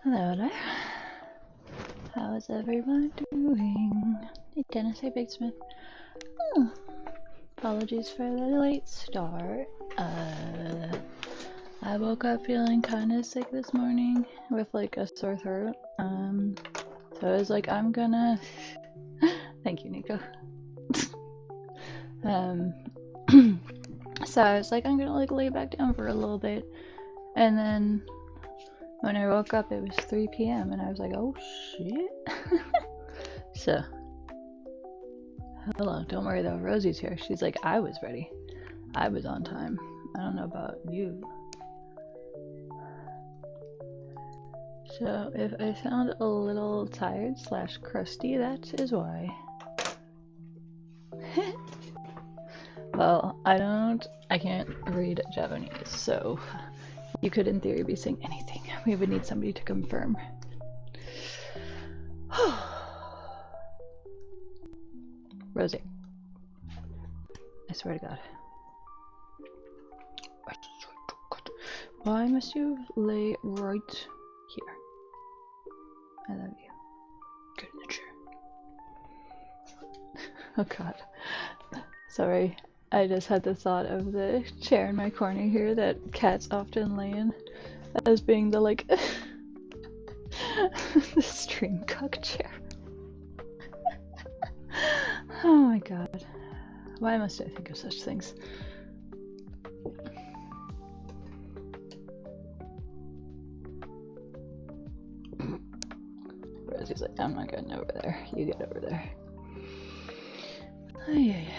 Hello there. How is everyone doing? Hey Dennis, hey Big Smith. Oh, apologies for the late start. I woke up feeling kind of sick this morning with like a sore throat. So I was like, I'm gonna. Thank you, Nico. So I was like, I'm gonna like lay back down for a little bit, and then when I woke up, it was 3 p.m. and I was like, oh shit. So, hello, don't worry though, Rosie's here. She's like, I was ready. I was on time. I don't know about you. So, if I sound a little tired slash crusty, that is why. Well, I can't read Japanese, so you could in theory be saying anything. We would need somebody to confirm. Rosie. I swear to God. Why must you lay right here? I love you. Get in the chair. Oh God. Sorry. I just had the thought of the chair in my corner here that cats often lay in as being the like the stream cock chair. Oh my God. Why must I think of such things? Rosie's like, I'm not getting over there. You get over there. Ay, ay, ay.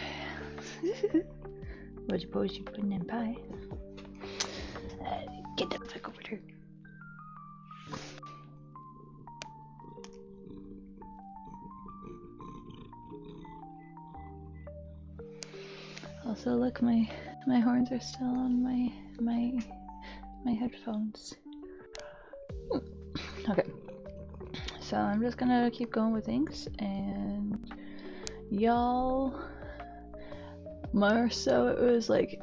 What suppose you putting in pie? Get the fuck over there. Also, look, my horns are still on my headphones. Okay, so I'm just gonna keep going with things, and y'all, more so it was like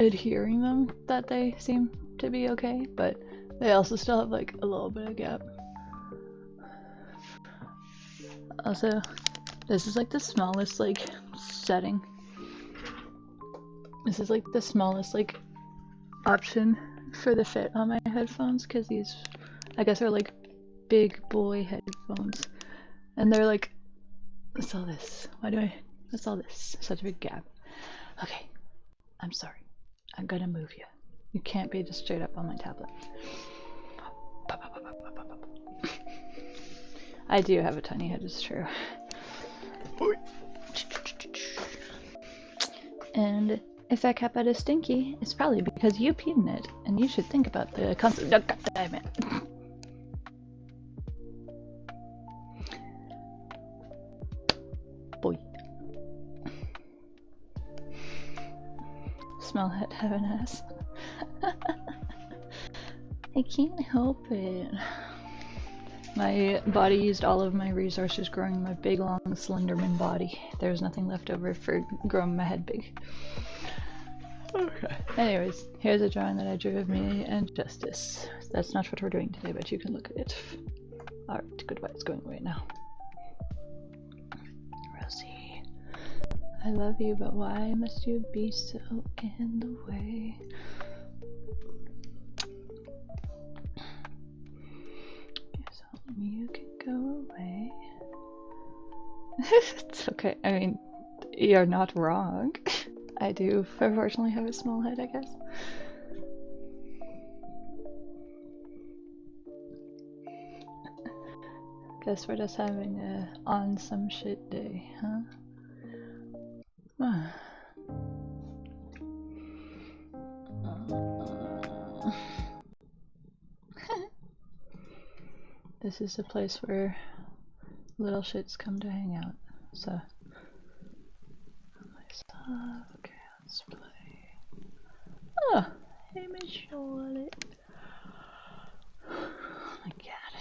adhering them that they seem to be okay, but they also still have like a little bit of gap. Also, this is like the smallest like setting. This is like the smallest like option for the fit on my headphones, because these I guess are like big boy headphones, and they're like, what's all this? What's all this? Such a big gap. Okay, I'm sorry. I'm gonna move you. You can't be just straight up on my tablet. I do have a tiny head, it's true. And if that cat bed is stinky, it's probably because you peed in it, and you should think about the consequences. Oh, God damn it. Boy. Smell it, have an ass. I can't help it. My body used all of my resources growing my big, long, Slenderman body. There's nothing left over for growing my head big. Okay. Anyways, here's a drawing that I drew of me and Justice. That's not what we're doing today, but you can look at it. Alright, goodbye. It's going away now. Rosie, I love you, but why must you be so in the way? You can go away. It's okay. I mean, you're not wrong. I do unfortunately have a small head, I guess. Guess we're just having a on some shit day, huh? This is a place where little shits come to hang out, so. Okay, let's play. Oh, hey Miss Charlotte. Oh my God.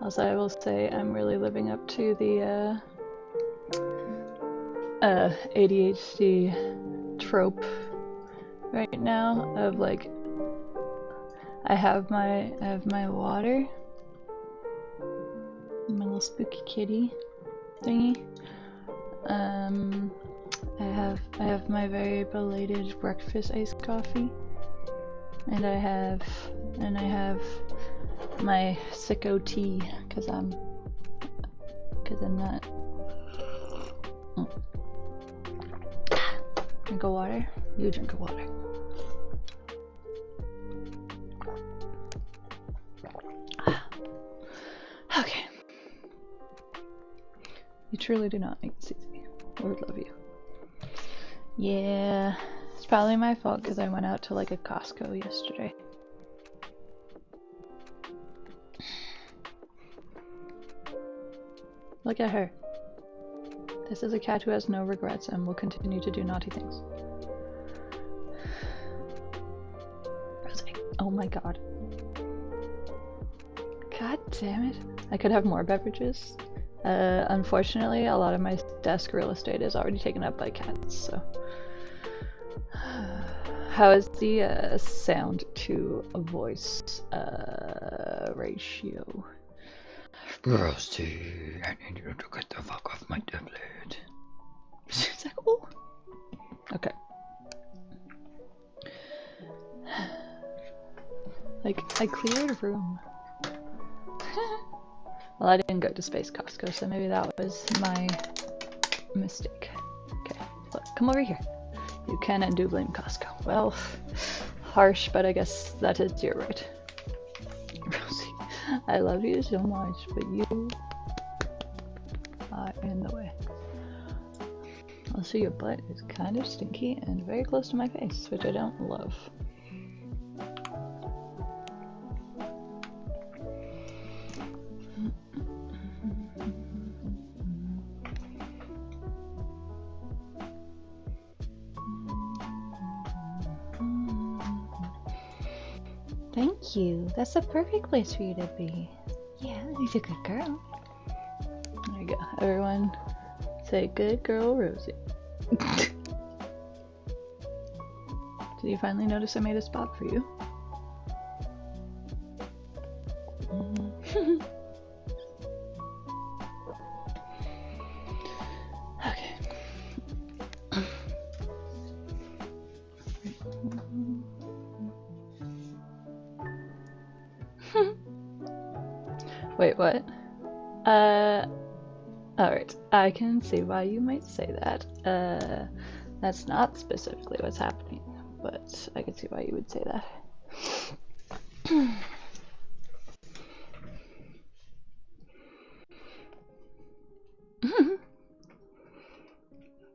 Also, I will say I'm really living up to the ADHD trope right now of like I have my water, my little spooky kitty thingy. I have my very belated breakfast iced coffee, and I have my sicko tea because I'm not. Drink of water. You drink of water. Okay. You truly do not make this easy. Lord love you. Yeah, it's probably my fault because I went out to like a Costco yesterday. Look at her. This is a cat who has no regrets and will continue to do naughty things. Rosie. Oh my god. God damn it. I could have more beverages. Unfortunately, a lot of my desk real estate is already taken up by cats, so. How is the sound to a voice ratio? Rosie, I need you to get the fuck off my tablet. It's like, oh. Okay. Like, I cleared a room. Well, I didn't go to Space Costco, so maybe that was my mistake. Okay, look, come over here. You can and do blame Costco. Well, harsh, but I guess that is your right. Rosie, I love you so much, but you are in the way. Also, your butt is kind of stinky and very close to my face, which I don't love. Thank you. That's the perfect place for you to be. Yeah, you're a good girl. There you go. Everyone say good girl Rosie. Did you finally notice I made a spot for you? Okay. Wait, what? Alright. I can see why you might say that. That's not specifically what's happening, but I can see why you would say that.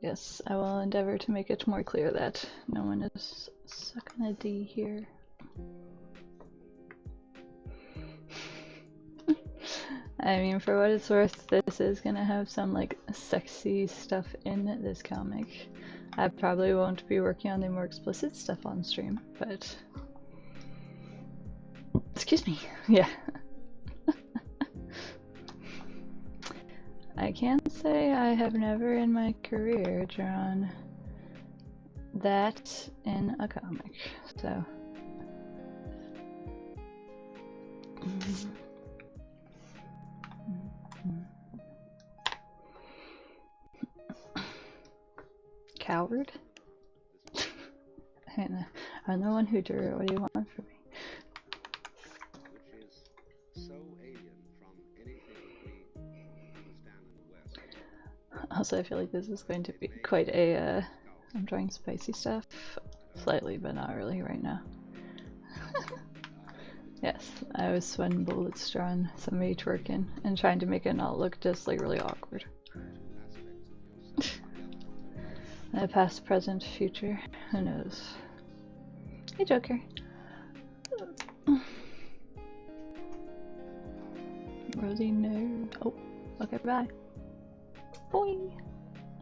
Yes, I will endeavor to make it more clear that no one is sucking a D here. I mean, for what it's worth, this is gonna have some like sexy stuff in this comic. I probably won't be working on the more explicit stuff on stream, but excuse me, yeah. I can't say I have never in my career drawn that in a comic, so. Coward? I'm the one who drew it. What do you want from me? Which is so alien from anything we understand in the West. Also, I feel like this is going to be quite a, I'm drawing spicy stuff. Slightly, but not really right now. Yes, I was sweating bullets drawing somebody twerking and trying to make it not look just like really awkward. Past, present, future, who knows? Hey Joker. Rosie, no. Oh, okay, bye. Boy.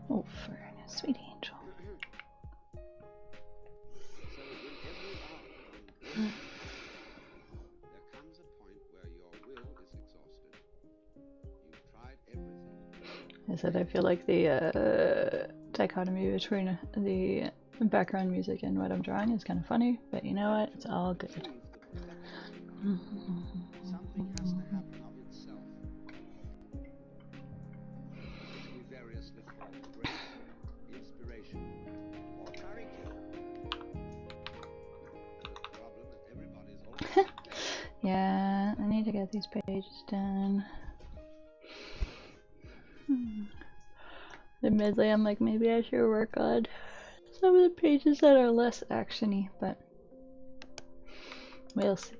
Oh, Fern, sweet angel. So in every art, there comes a point where your will is exhausted. You've tried everything. I said I feel like the dichotomy between the The background music and what I'm drawing is kind of funny, but you know what? It's all good. Achieve the perfection. Something has to happen of itself. Which we variously call grace, inspiration, or character. And the problem that everybody's always Yeah, I need to get these pages done. Admittedly, I'm like, maybe I should work on some of the pages that are less actiony, but we'll see.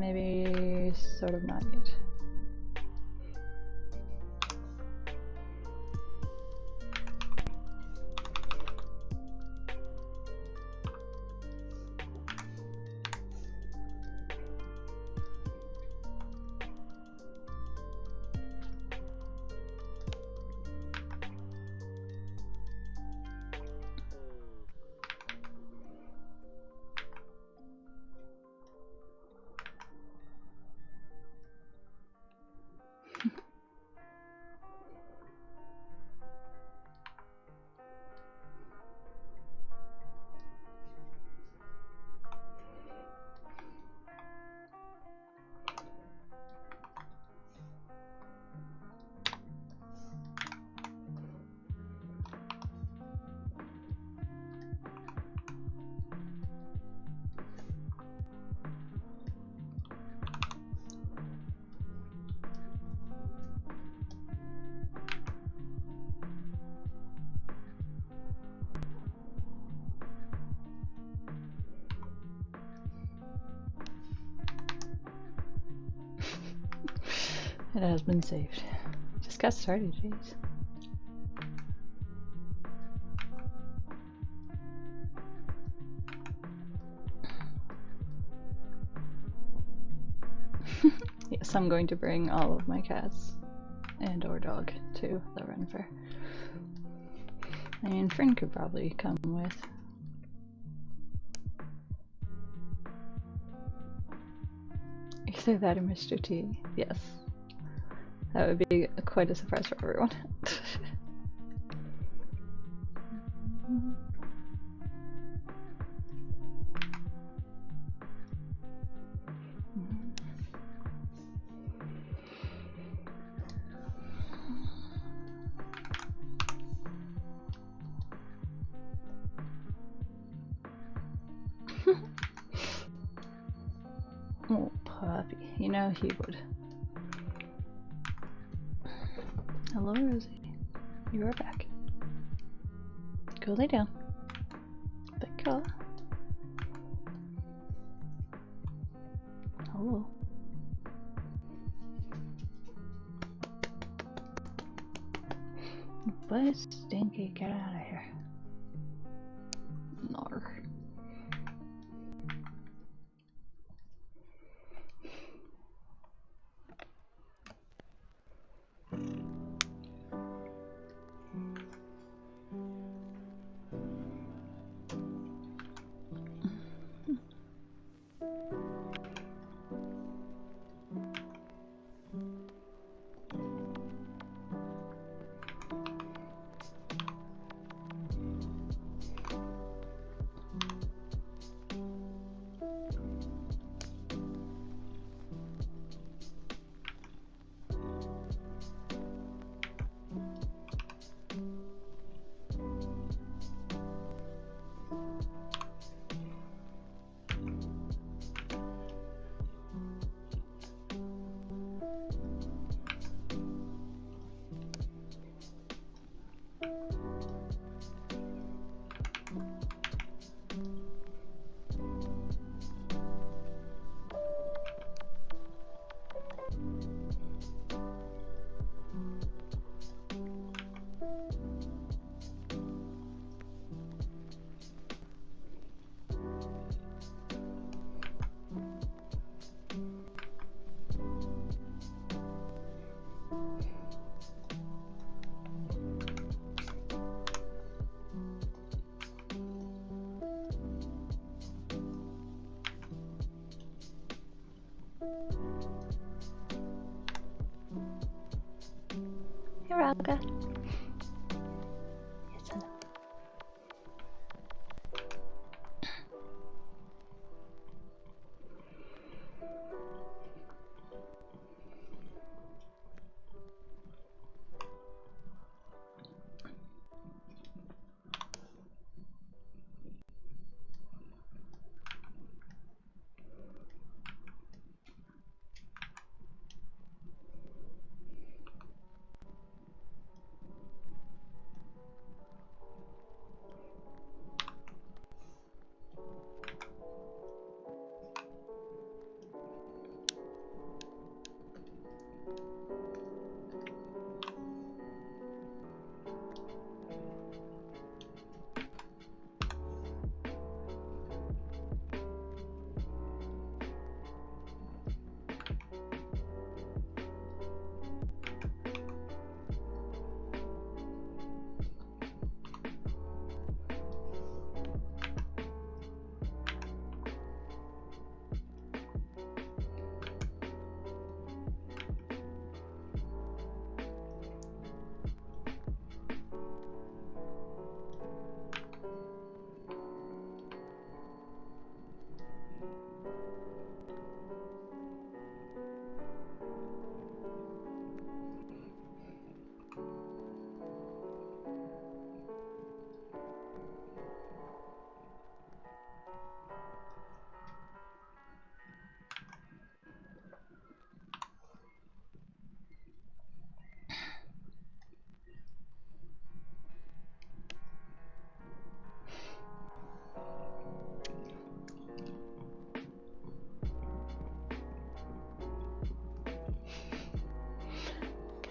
Maybe sort of not yet. It has been saved. Just got started, jeez. Yes, I'm going to bring all of my cats and or dog to the run fair. I mean, Finn could probably come with. Either that or Mr. T. Yes. That would be quite a surprise for everyone. Oh, puppy. You know he would. Hello, Rosie. You are back. Go lay down. Good girl. Hello. But Stinky, get out of here. Nar. You're Olga. Yes, hello.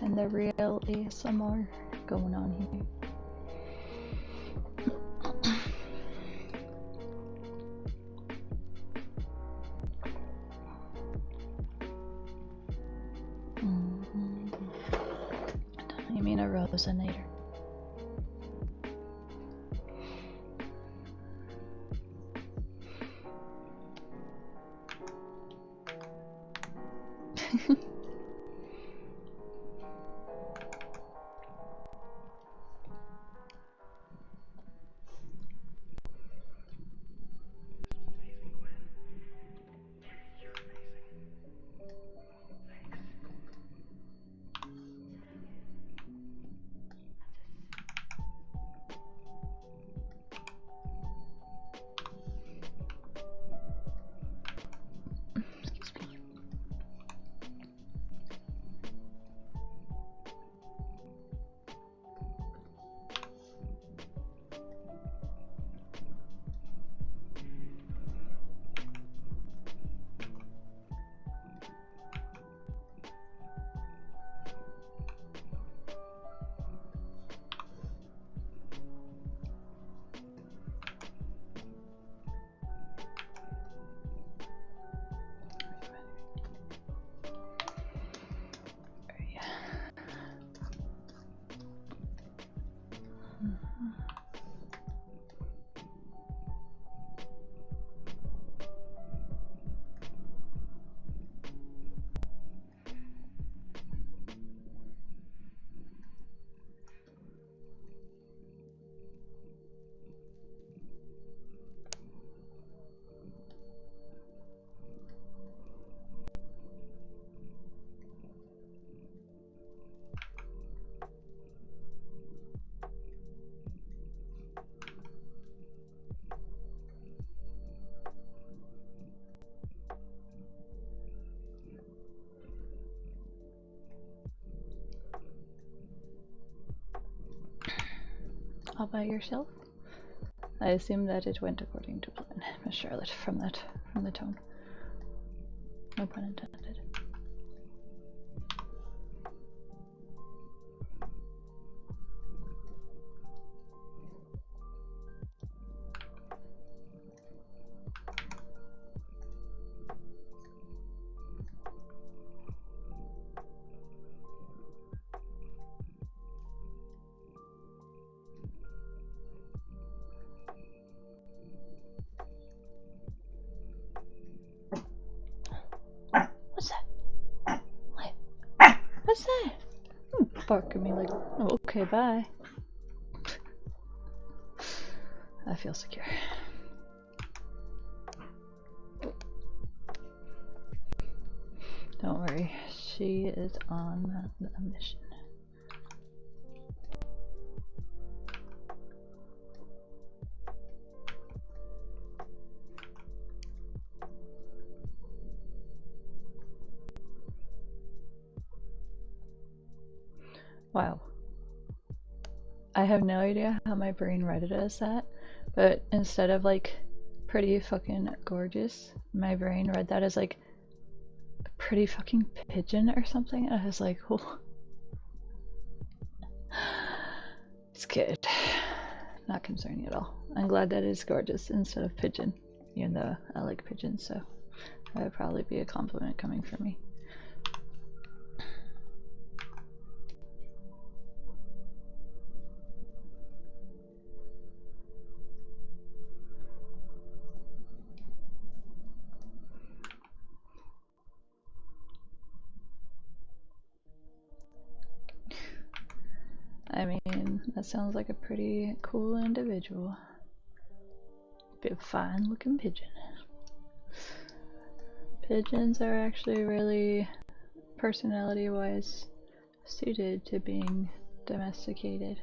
And the real ASMR going on here. You mean a resonator? All by yourself? I assume that it went according to plan, Miss Charlotte, from the tone. No pun intended. What's that? bark at me like, oh, okay, bye. I feel secure. Don't worry, she is on a mission. Wow. I have no idea how my brain read it as that, but instead of like pretty fucking gorgeous, my brain read that as like a pretty fucking pigeon or something. And I was like, oh. It's good. Not concerning at all. I'm glad that it's gorgeous instead of pigeon, even though I like pigeons, so that would probably be a compliment coming from me. I mean, that sounds like a pretty cool individual. Be a fine looking pigeon. Pigeons are actually really, personality wise, suited to being domesticated.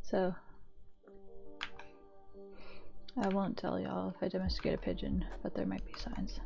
So, I won't tell y'all if I domesticate a pigeon, but there might be signs.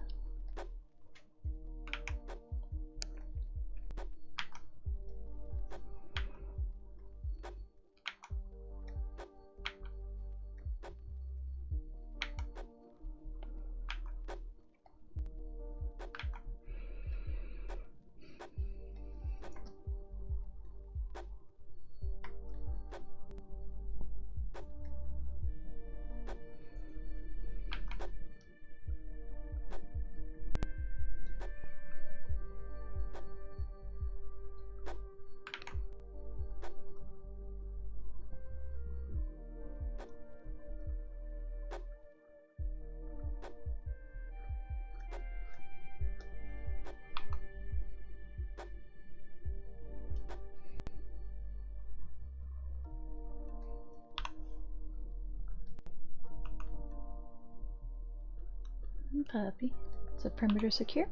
Puppy. Is the perimeter secure?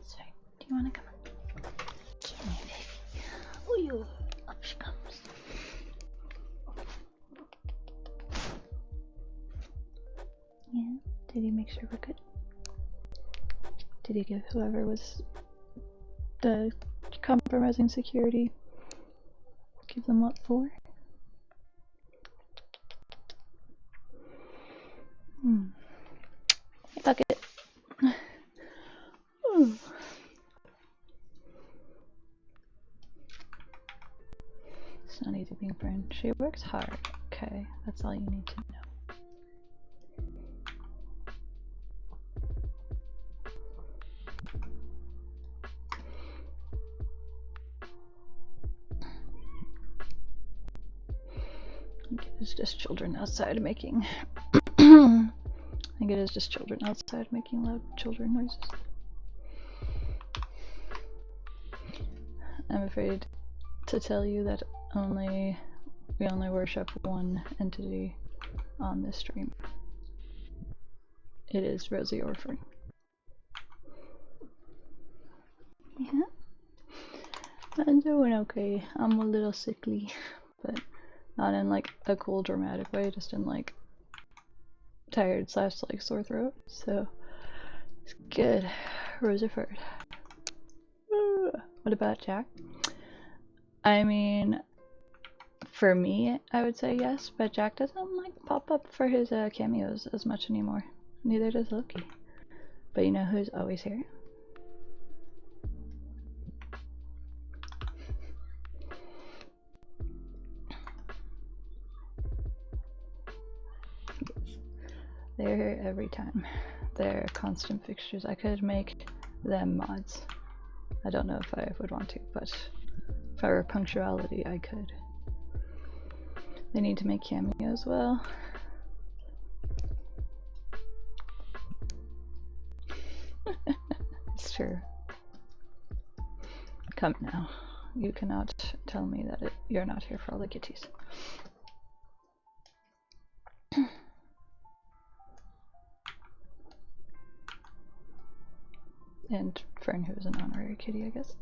Sorry, do you want to come on? Come here, baby. Oh, you. Up she comes. Yeah, did he make sure we're good? Did he give whoever was the compromising security, give them what for? Hey, Bucket. Ooh. It's not easy being friend. She works hard. Okay, that's all you need to know. I think it is just children outside making. I think it is just children outside making loud children noises. I'm afraid to tell you that we only worship one entity on this stream. It is Rosie Orphan. Yeah, I'm doing okay. I'm a little sickly, but not in like a cool dramatic way, just in like tired / like sore throat. So it's good. Roseford. What about Jack? I mean, for me, I would say yes, but Jack doesn't like pop up for his cameos as much anymore. Neither does Loki. But you know who's always here? They're here every time. They're constant fixtures. I could make them mods. I don't know if I would want to, but if I were punctuality, I could. They need to make cameo as well. It's true. Come now. You cannot tell me that you're not here for all the kitties. And Fern, who is an honorary kitty, I guess.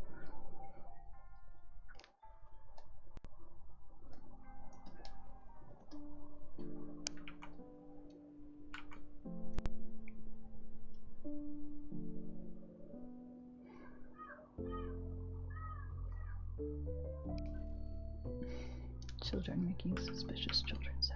Children making suspicious children sounds.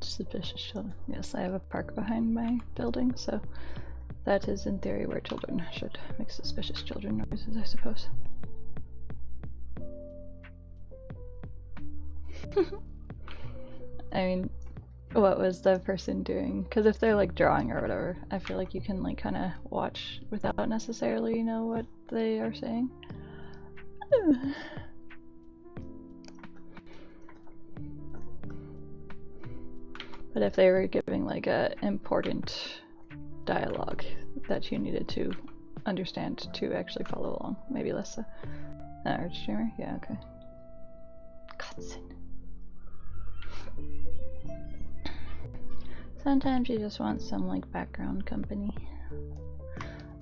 Suspicious children. Yes, I have a park behind my building, so that is in theory where children should make suspicious children noises, I suppose. I mean, what was the person doing? Because if they're like drawing or whatever, I feel like you can like kind of watch without necessarily know what they are saying. But if they were giving like a important dialogue that you needed to understand to actually follow along, maybe less so. Art streamer? Yeah, okay. Cutscene. Sometimes you just want some like background company.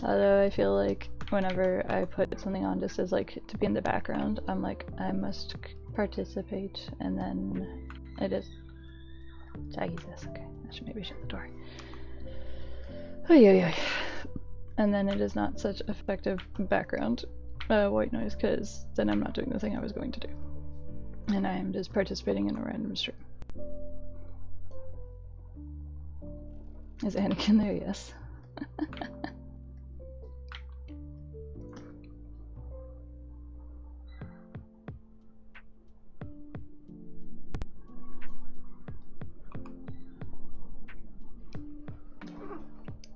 Although I feel like whenever I put something on just as like to be in the background, I'm like, I must participate, and then it is. Jesus, okay. I should maybe shut the door. Oy. And then it is not such effective background white noise, because then I'm not doing the thing I was going to do. And I am just participating in a random stream. Is Anakin there? Yes.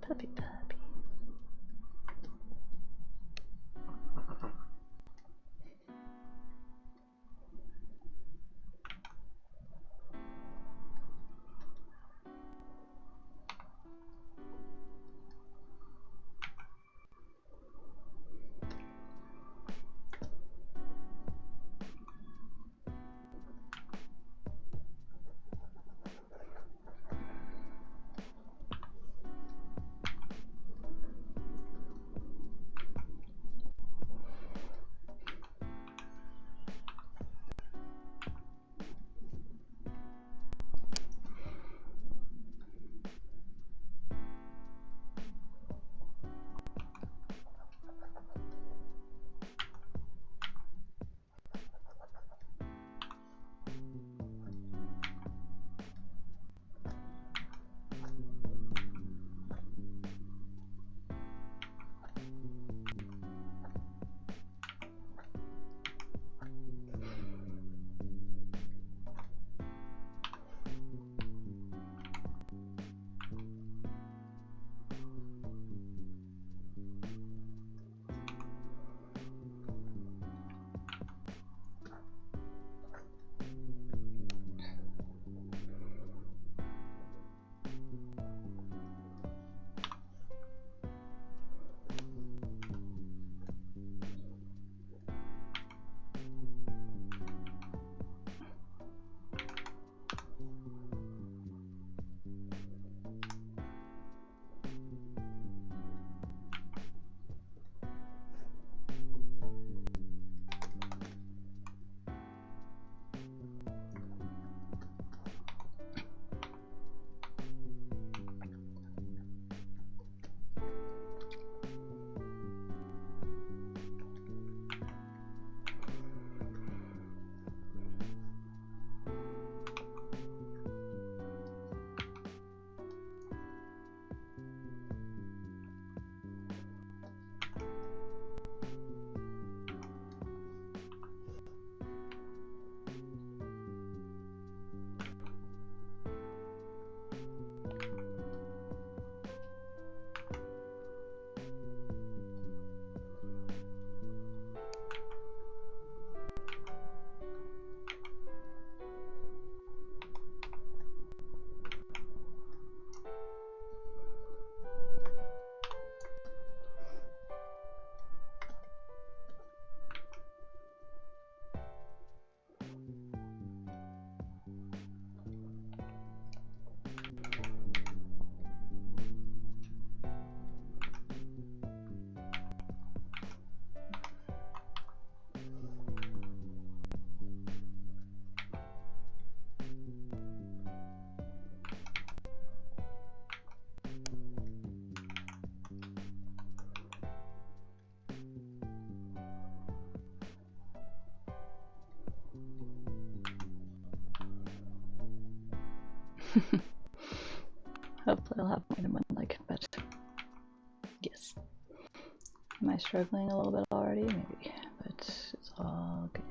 Puppy. Hopefully I'll have more than one leg, but yes. Am I struggling a little bit already? Maybe, but it's all good.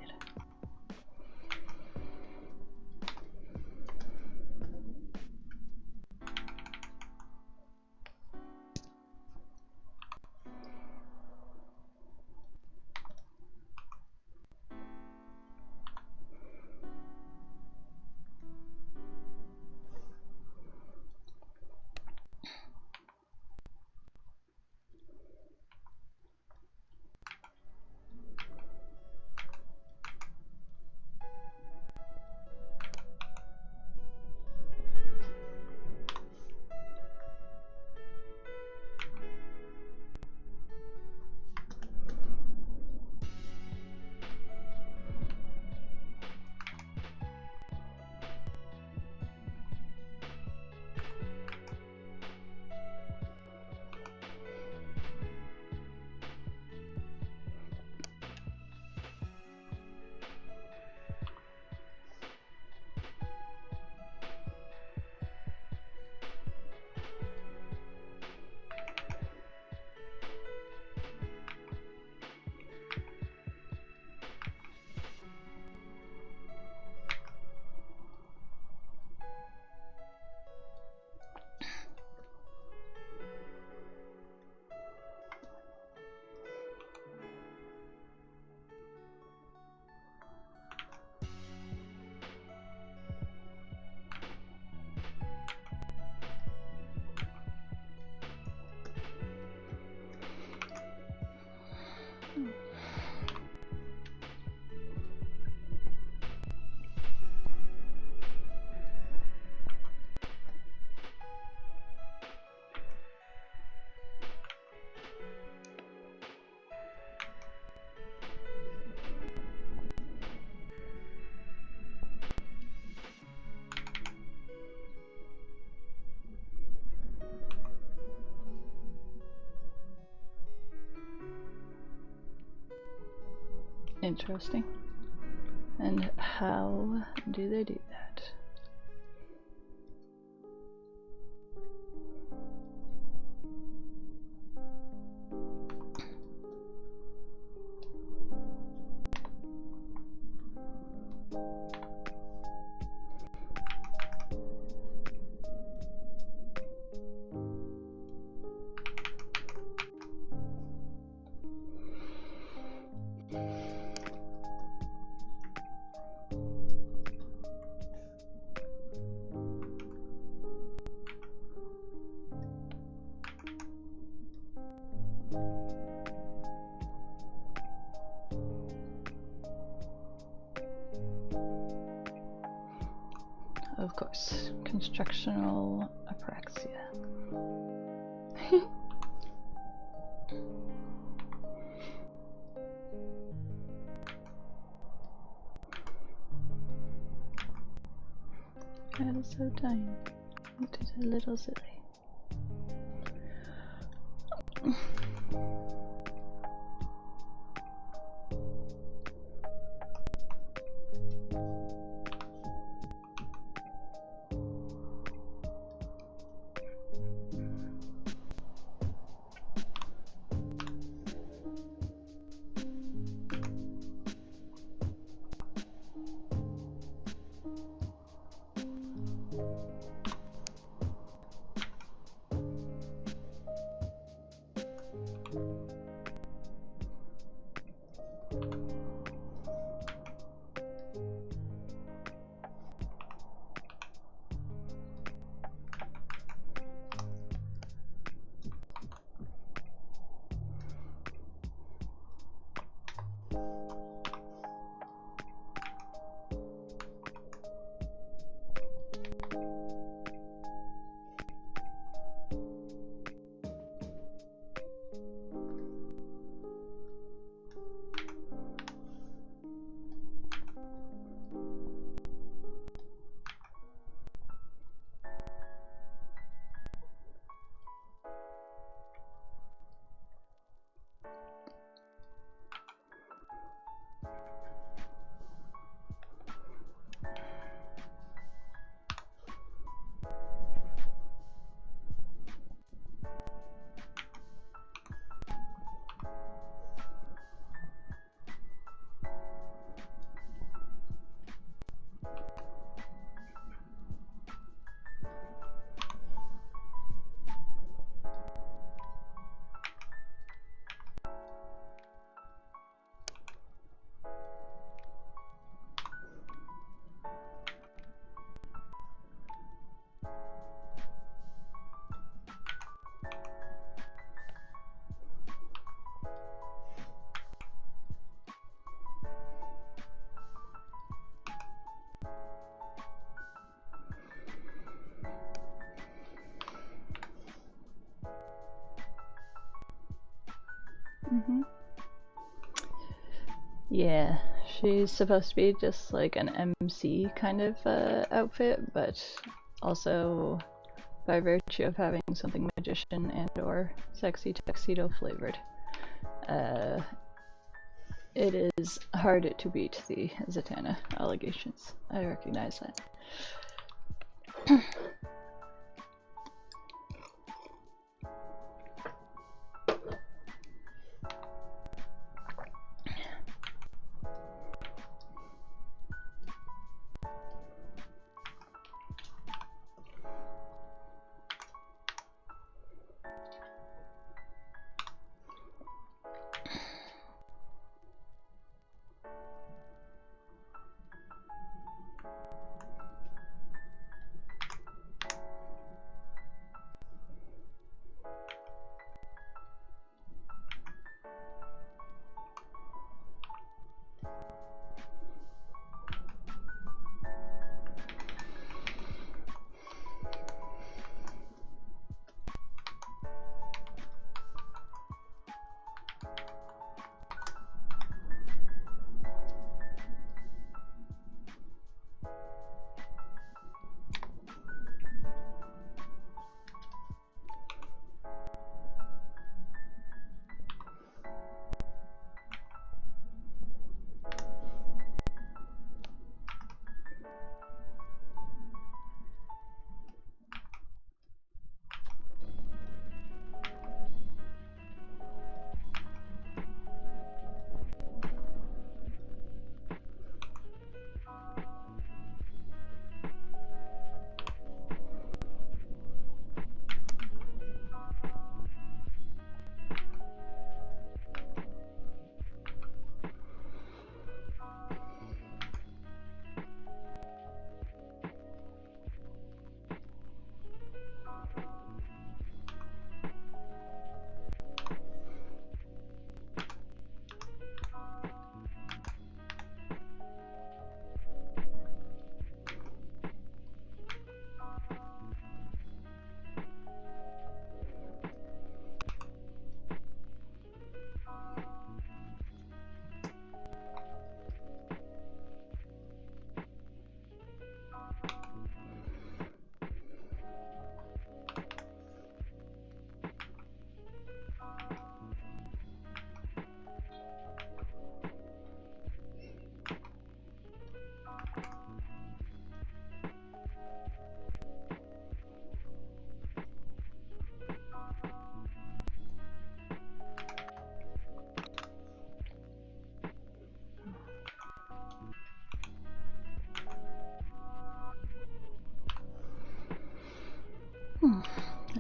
Interesting. And how do they do that? Of course, constructional apraxia. That is so tiny. It is a little silly. Yeah, she's supposed to be just like an MC kind of outfit, but also by virtue of having something magician and or sexy tuxedo flavored, uh, it is hard to beat the Zatanna allegations. I recognize that.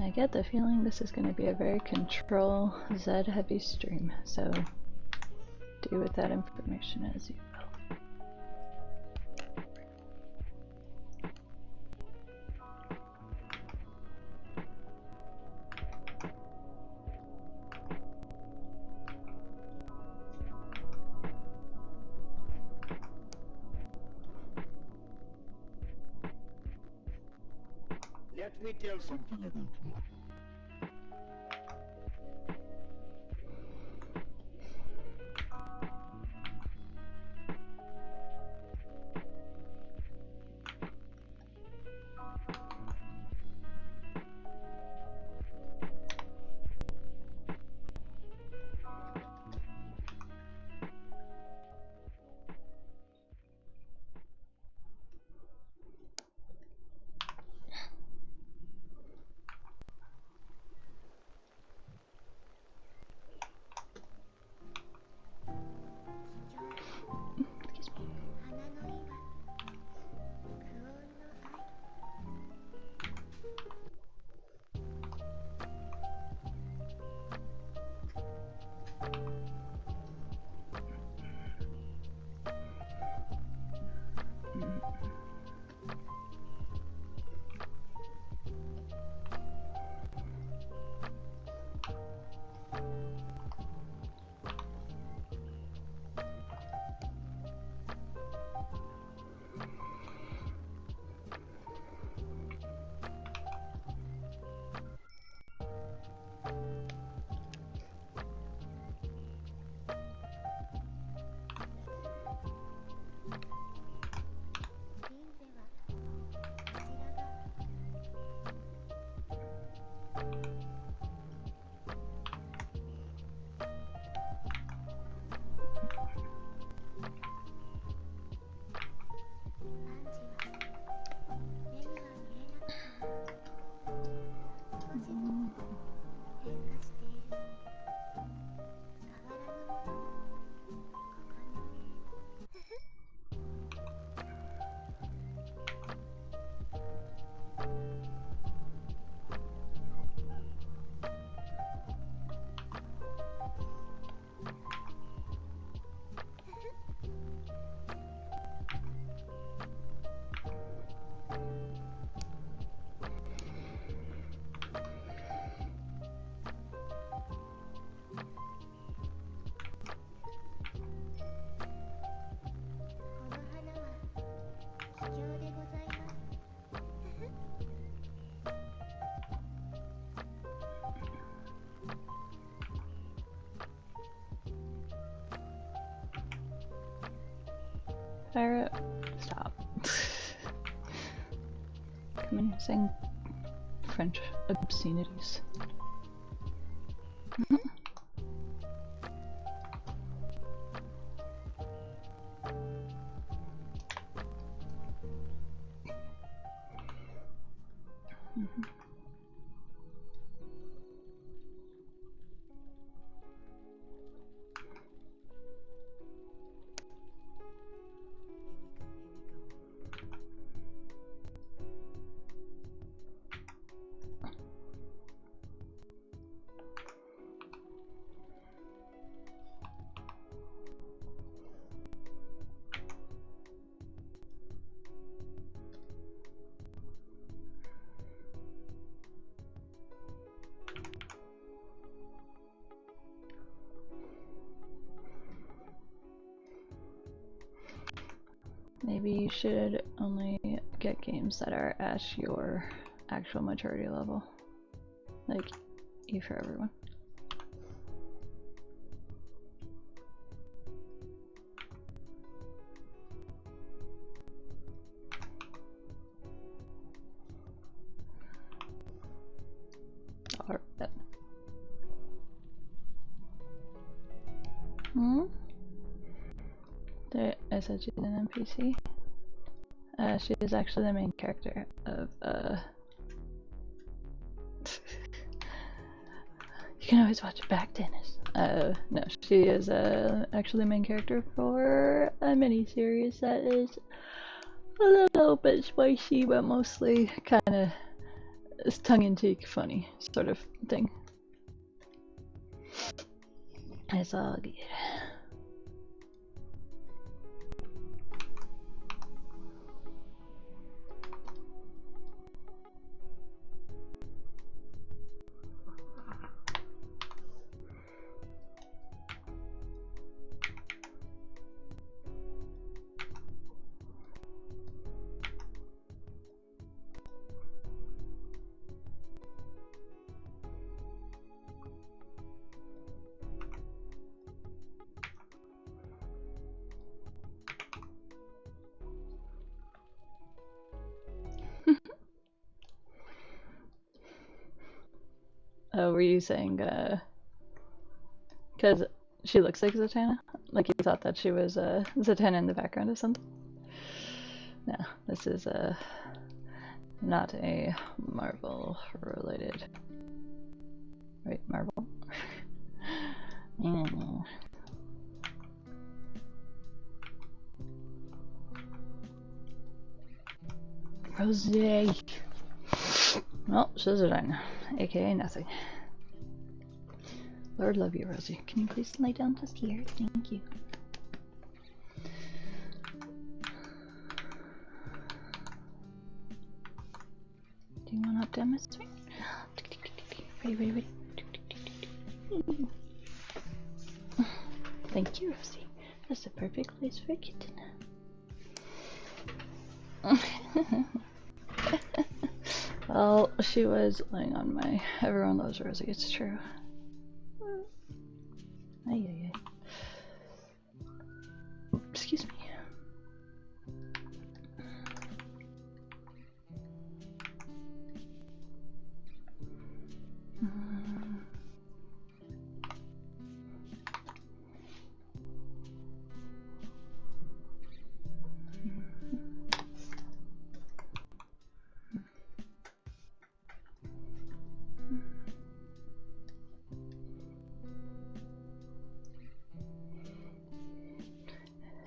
I get the feeling this is going to be a very control Z heavy stream, so do with that information as you will. Let me tell something about you. pirate? Stop. Come in saying French obscenities. Maybe you should only get games that are at your actual maturity level. Like, E for everyone. Alright. I said she's an NPC. She is actually the main character of, you can always watch it back, Dennis. No, she is, actually the main character for a mini-series that is a little bit spicy, but mostly kinda tongue-in-cheek funny sort of thing. It's all good. Oh, were you saying, because she looks like Zatanna? Like you thought that she was, Zatanna in the background or something? No, this is, not a Marvel related. Right, Marvel? Rosé! Well, she's Zatanna, aka nothing. Lord love you, Rosie. Can you please lay down just here? Thank you. Do you want to demonstrate? Ready, ready, ready. Thank you, Rosie. That's the perfect place for a kitten. Well, she was laying on my. Everyone loves Rosie, it's true. Ay, ay, ay. Excuse me.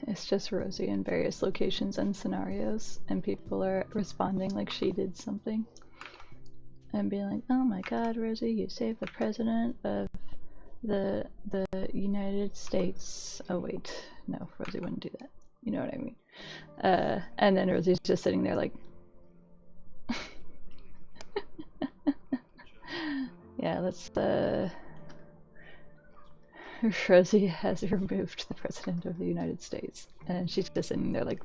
It's just Rosie in various locations and scenarios, and people are responding like she did something. And being like, oh my god, Rosie, you saved the president of the United States. Oh wait, no, Rosie wouldn't do that. You know what I mean? And then Rosie's just sitting there like, yeah, let's, Rosie has removed the president of the United States, and she's just sitting there like,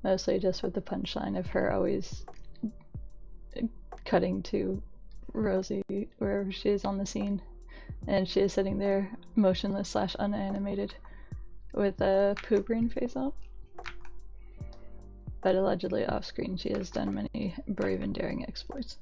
Mostly just with the punchline of her always cutting to Rosie wherever she is on the scene, and she is sitting there motionless slash unanimated with a poo green face on. But allegedly off screen she has done many brave and daring exploits.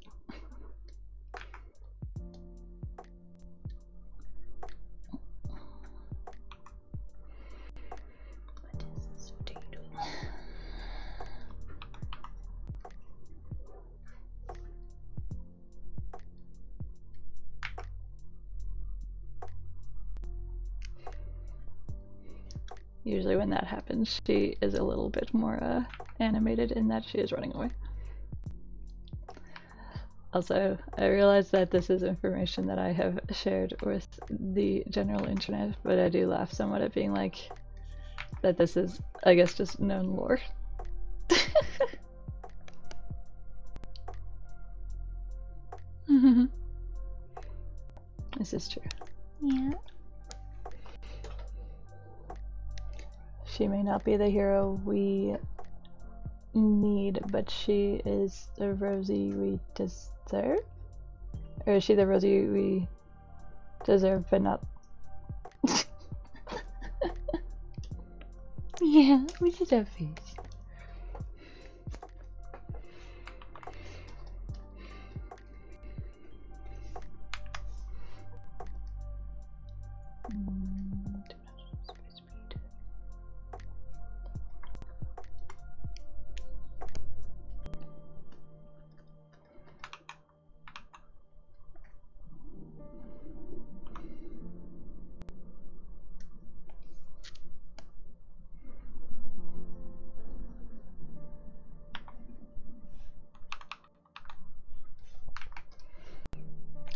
Usually when that happens, she is a little bit more animated in that she is running away. Also, I realize that this is information that I have shared with the general internet, but I do laugh somewhat at being like, that this is, I guess, just known lore. This is true. Yeah. She may not be the hero we need, but she is the Rosie we deserve? Or is she the Rosie we deserve but not? Yeah, we should have peace.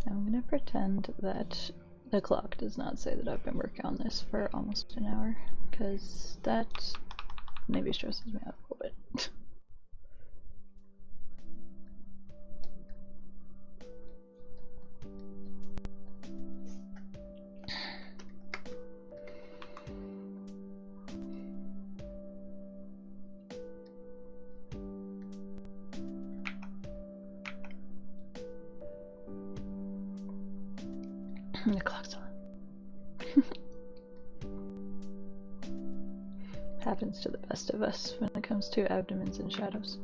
I'm gonna pretend that the clock does not say that I've been working on this for almost an hour, because that maybe stresses me out a little bit. The clock's on. Happens to the best of us when it comes to abdomens and shadows.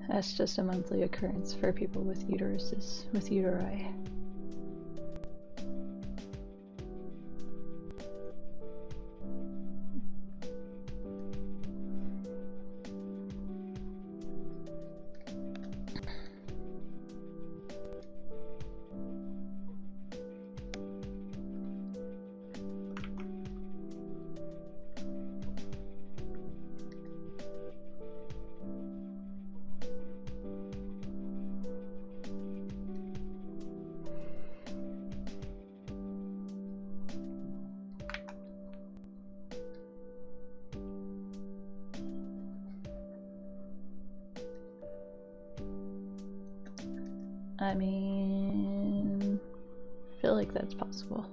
That's just a monthly occurrence for people with uteruses, with uteri. I mean, I feel like that's possible.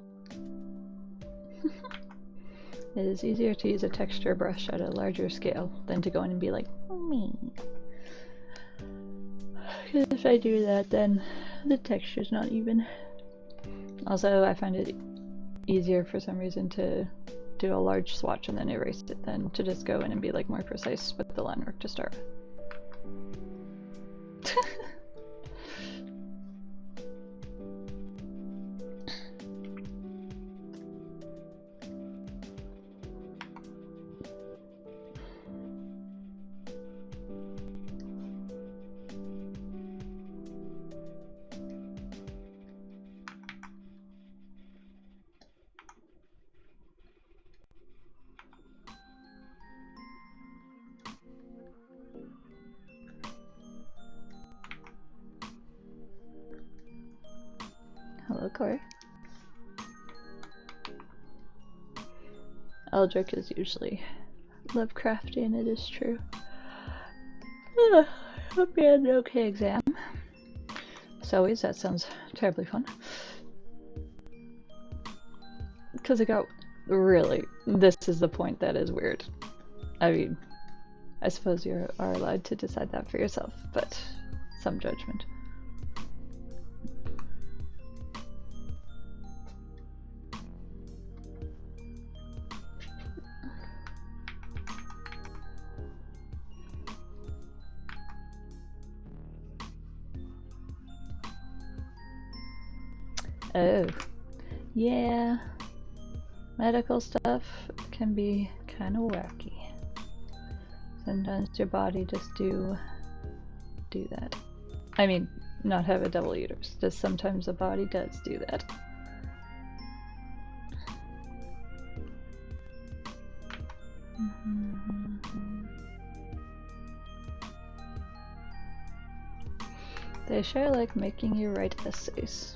It is easier to use a texture brush at a larger scale than to go in and be like, me. Because if I do that, then the texture's not even. Also, I find it easier for some reason to do a large swatch and then erase it than to just go in and be like more precise with the line work to start with. Hello, Corey. Eldritch is usually Lovecraftian, it is true. Hope you had an okay exam. As always, that sounds terribly fun. Because it got really, this is the point that is weird. I mean, I suppose you are allowed to decide that for yourself, but some judgment. Oh, yeah. Medical stuff can be kind of wacky. Sometimes your body just do that. I mean, not have a double uterus. Just sometimes the body does do that. They sure like making you write essays.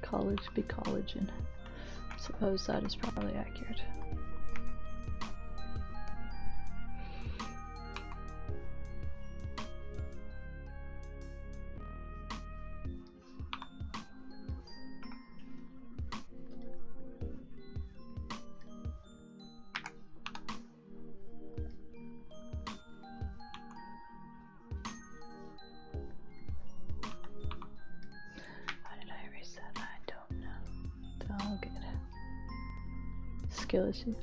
College be collegin'. Suppose that is probably accurate. Skill issue.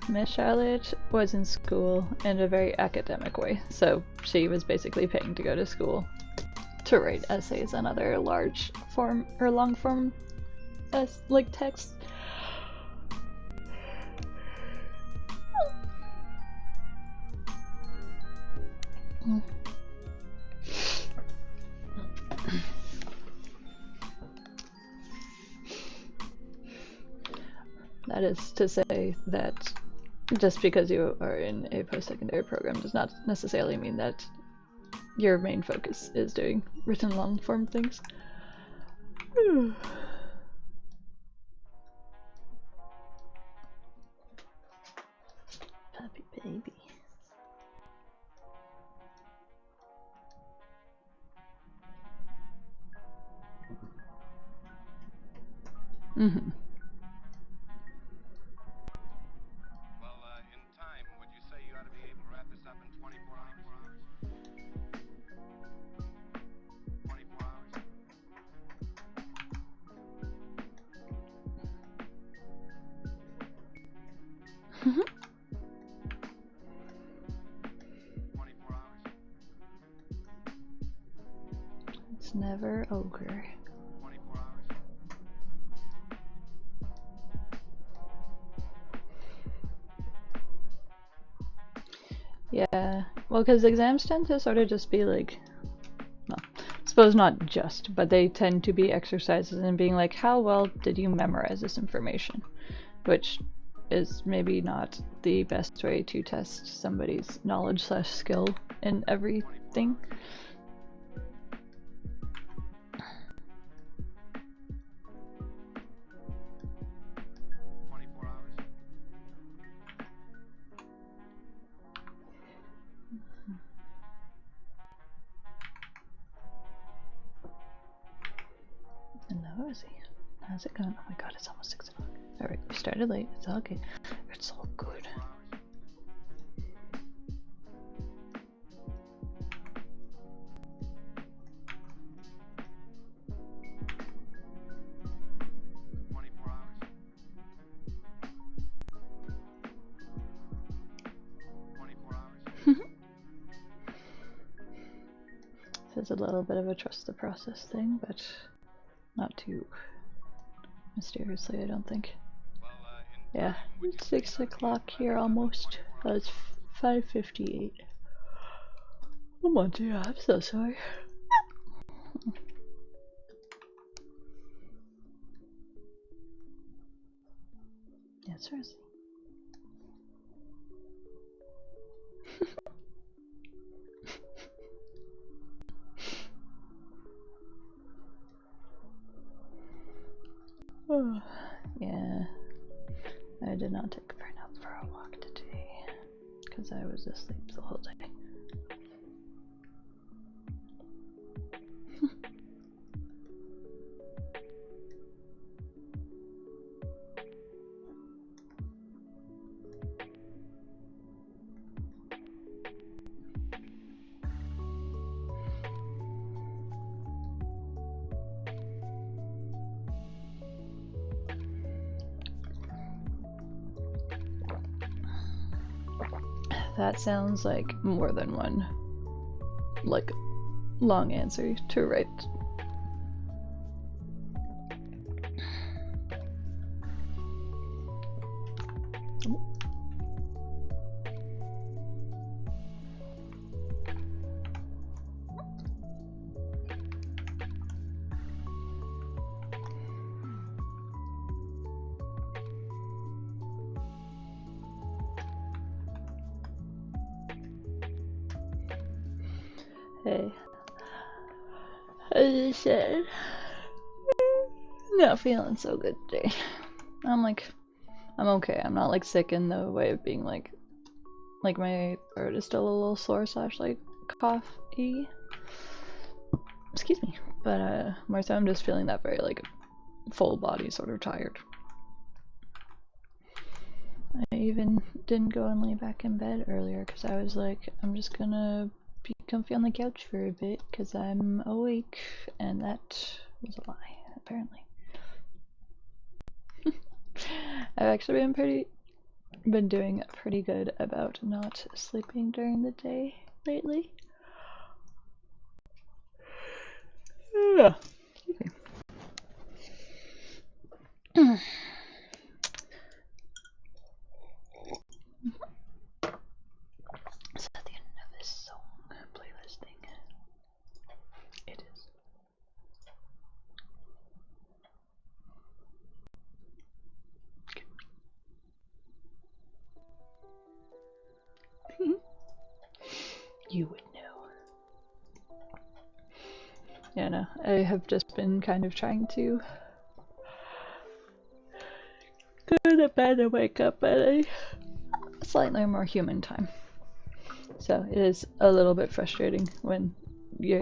Miss Charlotte was in school in a very academic way, so she was basically paying to go to school to write essays and other large form or long form like text. That is to say that just because you are in a post-secondary program does not necessarily mean that your main focus is doing written long-form things. Puppy baby. Mm-hmm. In time, would you say you ought to be able to wrap this up in 24 hours? 24 hours? Mm-hmm. 24 hours? It's never ogre. 24 hours? Yeah, well, because exams tend to sort of just be like, well, I suppose not just, but they tend to be exercises in being like, how well did you memorize this information? Which is maybe not the best way to test somebody's knowledge / skill in everything. Nosy. How's it going? Oh my god, it's almost 6 o'clock. Alright, we started late. It's all good. It's all good. This is a little bit of a trust the process thing, but not too mysteriously, I don't think. Well, in Yeah, 6 o'clock here almost. It's 5:58. Oh my dear, I'm so sorry. Yeah, seriously. Oh, yeah, I did not take Bernard for a walk today because I was asleep the whole day. That sounds like more than one, like, long answer to write. Hey, as I said, not feeling so good today. I'm okay. I'm not like sick in the way of being like my throat is still a little sore slash like coughy. Excuse me. But more so I'm just feeling that very like full body sort of tired. I even didn't go and lay back in bed earlier because I was like, I'm just gonna be comfy on the couch for a bit because I'm awake, and that was a lie, apparently. I've actually been doing pretty good about not sleeping during the day lately. Yeah. Is that the end of this song playlist thing? It is. You would know. Yeah, no, I have just been kind of trying to go to bed and wake up at a slightly more human time. So it is a little bit frustrating when you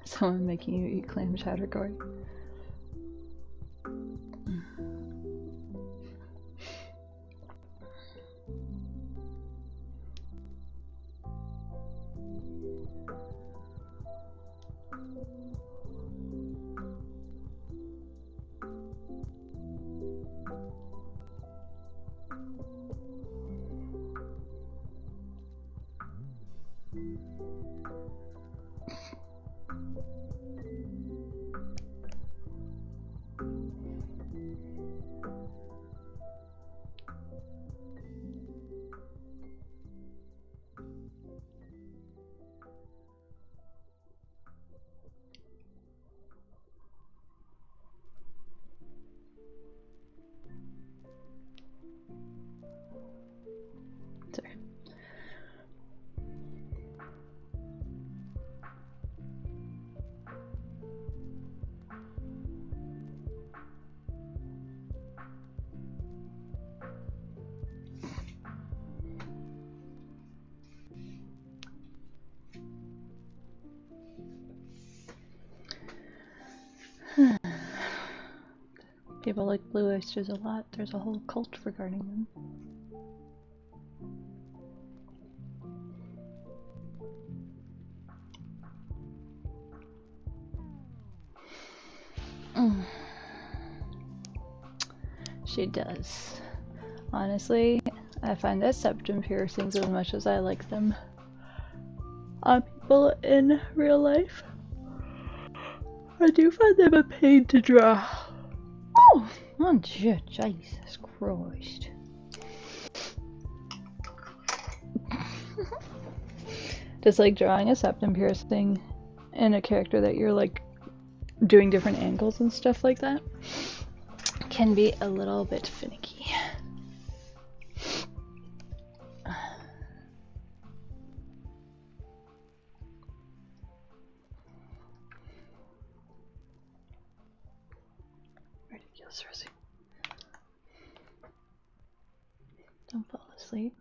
someone making you eat clam chowder, Corey. Sorry. People like blue oysters a lot. There's a whole cult regarding them. She does. Honestly, I find that septum piercings, as much as I like them on people in real life, I do find them a pain to draw. Oh, Jesus Christ. Just like drawing a septum piercing in a character that you're like doing different angles and stuff like that can be a little bit finicky. Ridiculous, Rosie. Don't fall asleep.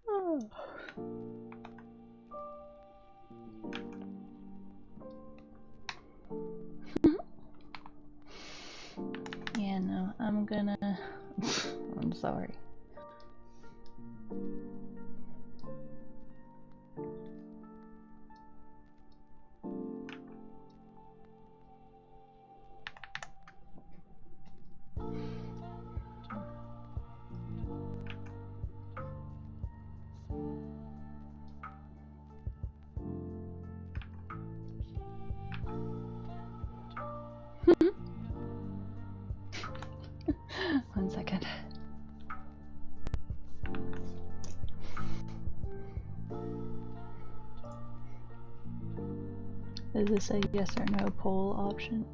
Oh. Yeah, no, I'm gonna... I'm sorry. One second. Is this a yes or no poll option?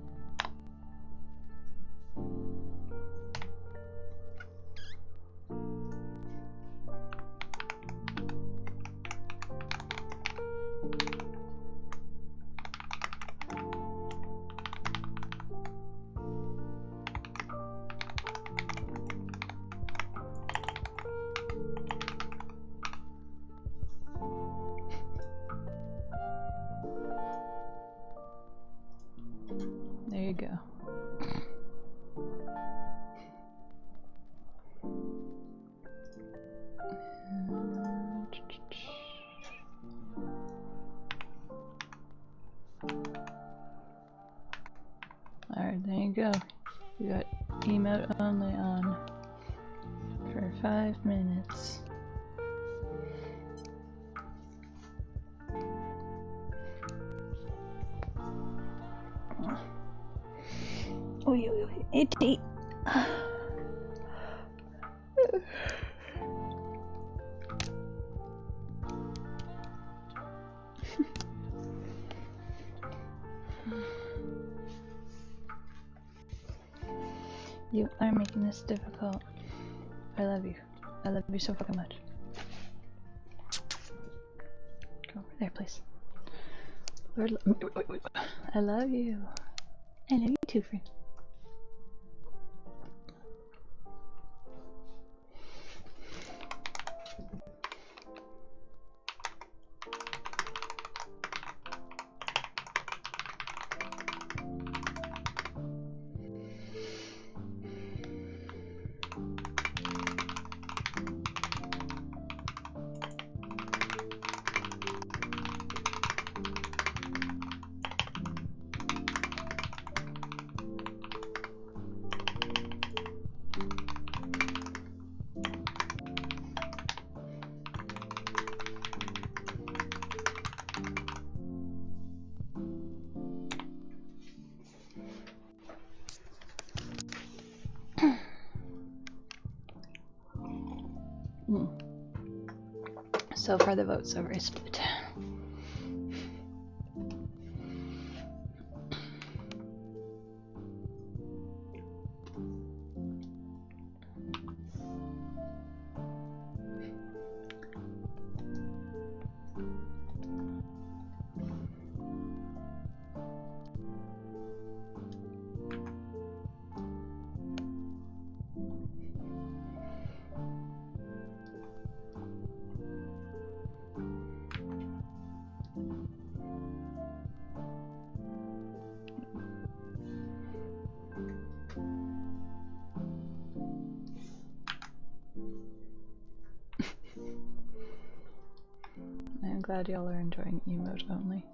There you go. Alright, there you go. You got emote only on for 5 minutes. Oh, itty. You are making this difficult. I love you. I love you so fucking much. Go over there, please. Lord, I love you. I love you too, friend. So far the votes are very split. I'm glad y'all are enjoying emote only.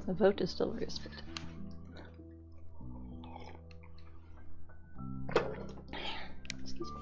The vote is still respected. Excuse me.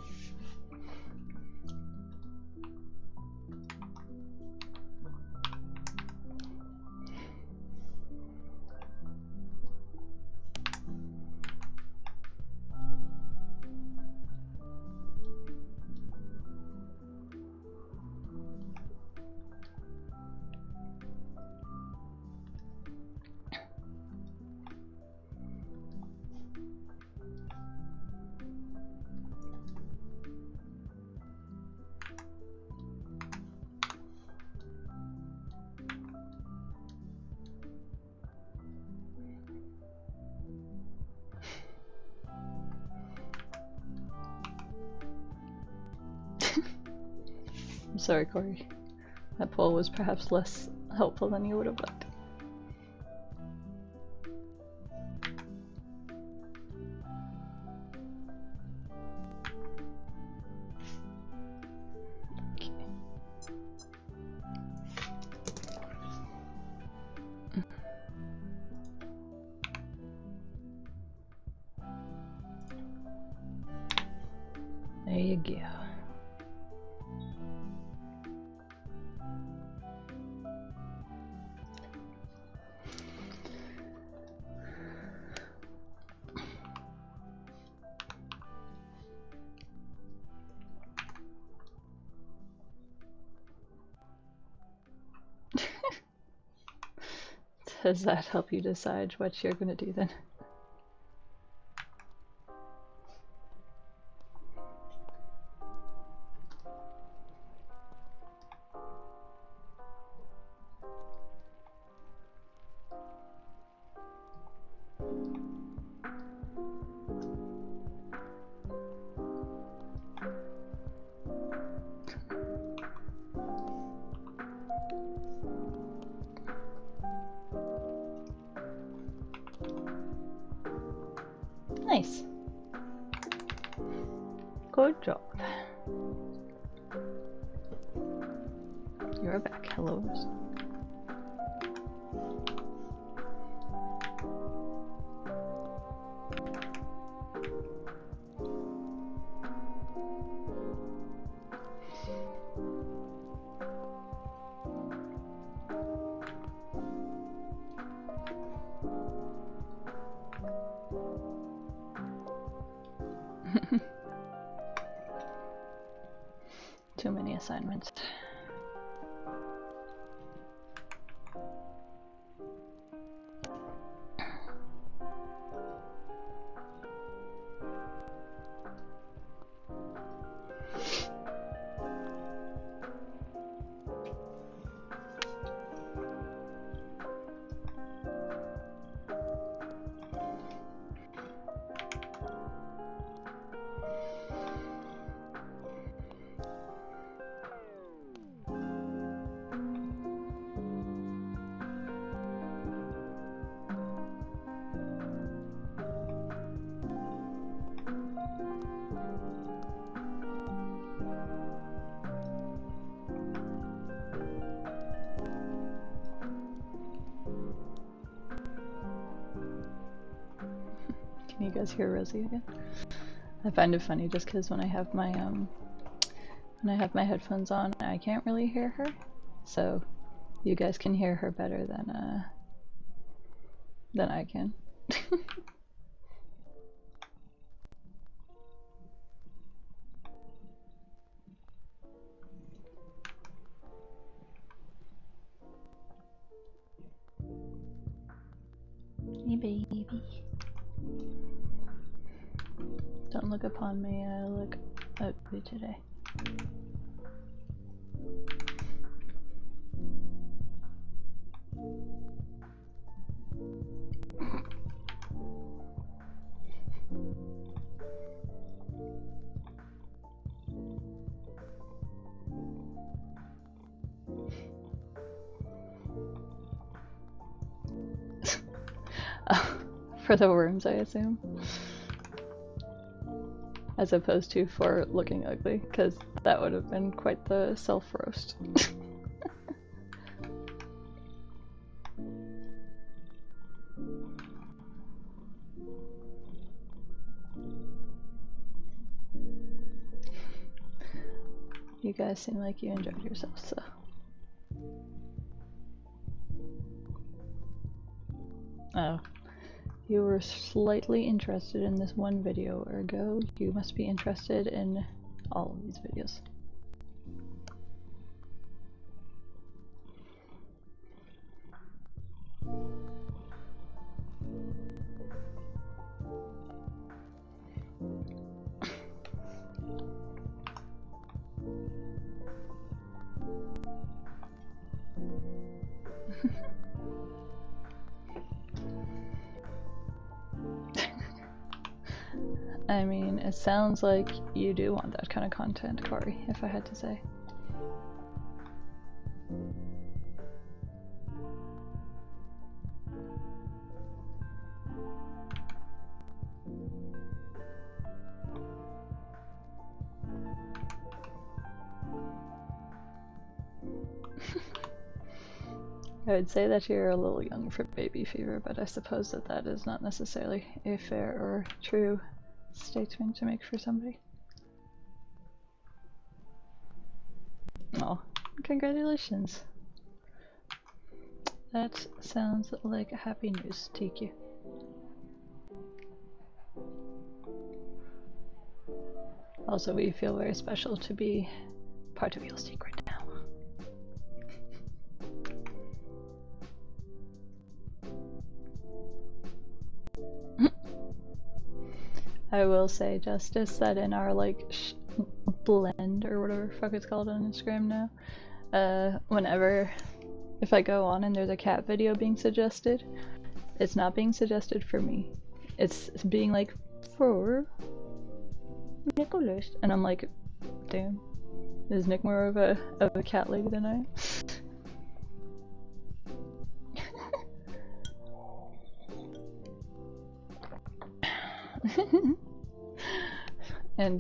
I'm sorry, Corey. That poll was perhaps less helpful than you would have liked. Okay. There you go. Does that help you decide what you're gonna do then? Nice. Good job. You're back. Hello. Too many assignments. Can you guys hear Rosie again? I find it funny just because when I have my headphones on, I can't really hear her. So you guys can hear her better than I can. Hey baby. Don't look upon me, I look ugly today. For the worms, I assume. As opposed to for looking ugly, because that would have been quite the self-roast. you guys seem like you enjoyed yourselves, so. Oh. You were slightly interested in this one video, ergo you must be interested in all of these videos. I mean, it sounds like you do want that kind of content, Corey, if I had to say. I would say that you're a little young for baby fever, but I suppose that that is not necessarily a fair or true statement to make for somebody. Oh, congratulations. That sounds like happy news, TQ. Also, we feel very special to be part of your secret now. I will say, Justice, that in our like blend or whatever the fuck it's called on Instagram now, whenever if I go on and there's a cat video being suggested, it's not being suggested for me. It's being like for Nicholas, and I'm like, damn, is Nick more of a cat lady than I am? And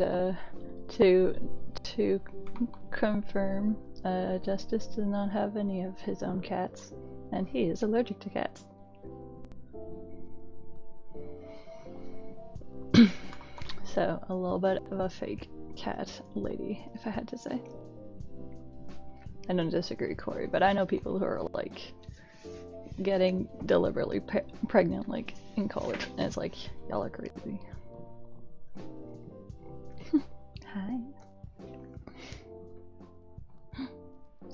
to confirm, Justice does not have any of his own cats, and he is allergic to cats. So a little bit of a fake cat lady, if I had to say. I don't disagree, Corey, but I know people who are like getting deliberately pregnant like in college, and it's like, y'all are crazy. Hi.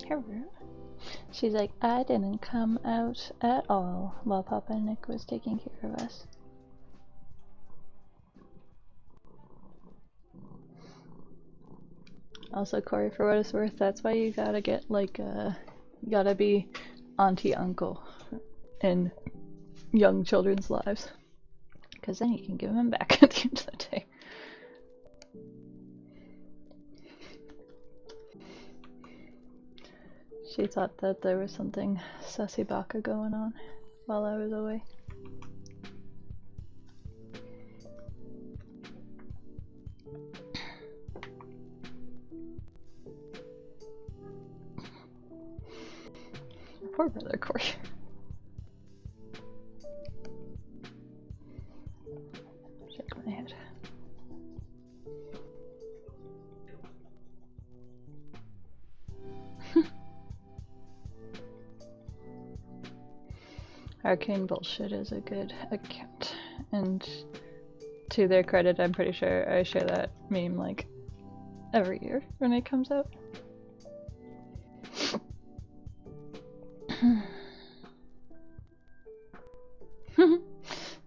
Hello. She's like, I didn't come out at all while Papa Nick was taking care of us. Also, Corey, for what it's worth, that's why you gotta get like you gotta be auntie uncle in young children's lives, because then you can give them back at the end of the day. She thought that there was something sussy baka going on while I was away. Poor brother Corey. Shake my head. Arcane Bullshit is a good account, and to their credit, I'm pretty sure I share that meme like every year when it comes out.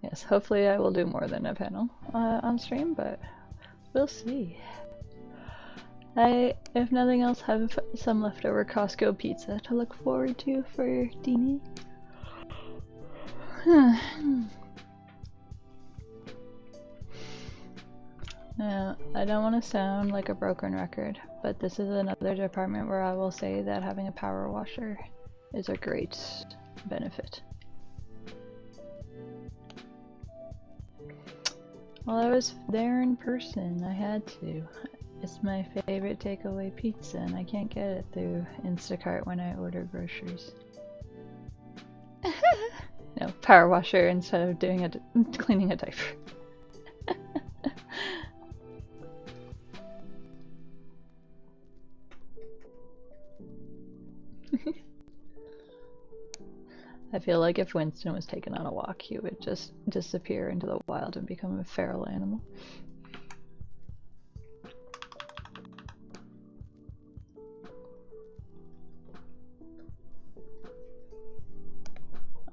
Yes, hopefully I will do more than a panel on stream, but we'll see. I, if nothing else, have some leftover Costco pizza to look forward to for Deanie. Now, I don't want to sound like a broken record, but this is another department where I will say that having a power washer is a great benefit. Well, I was there in person, I had to. It's my favorite takeaway pizza, and I can't get it through Instacart when I order groceries. No, power washer instead of doing cleaning a diaper. I feel like if Winston was taken on a walk, he would just disappear into the wild and become a feral animal.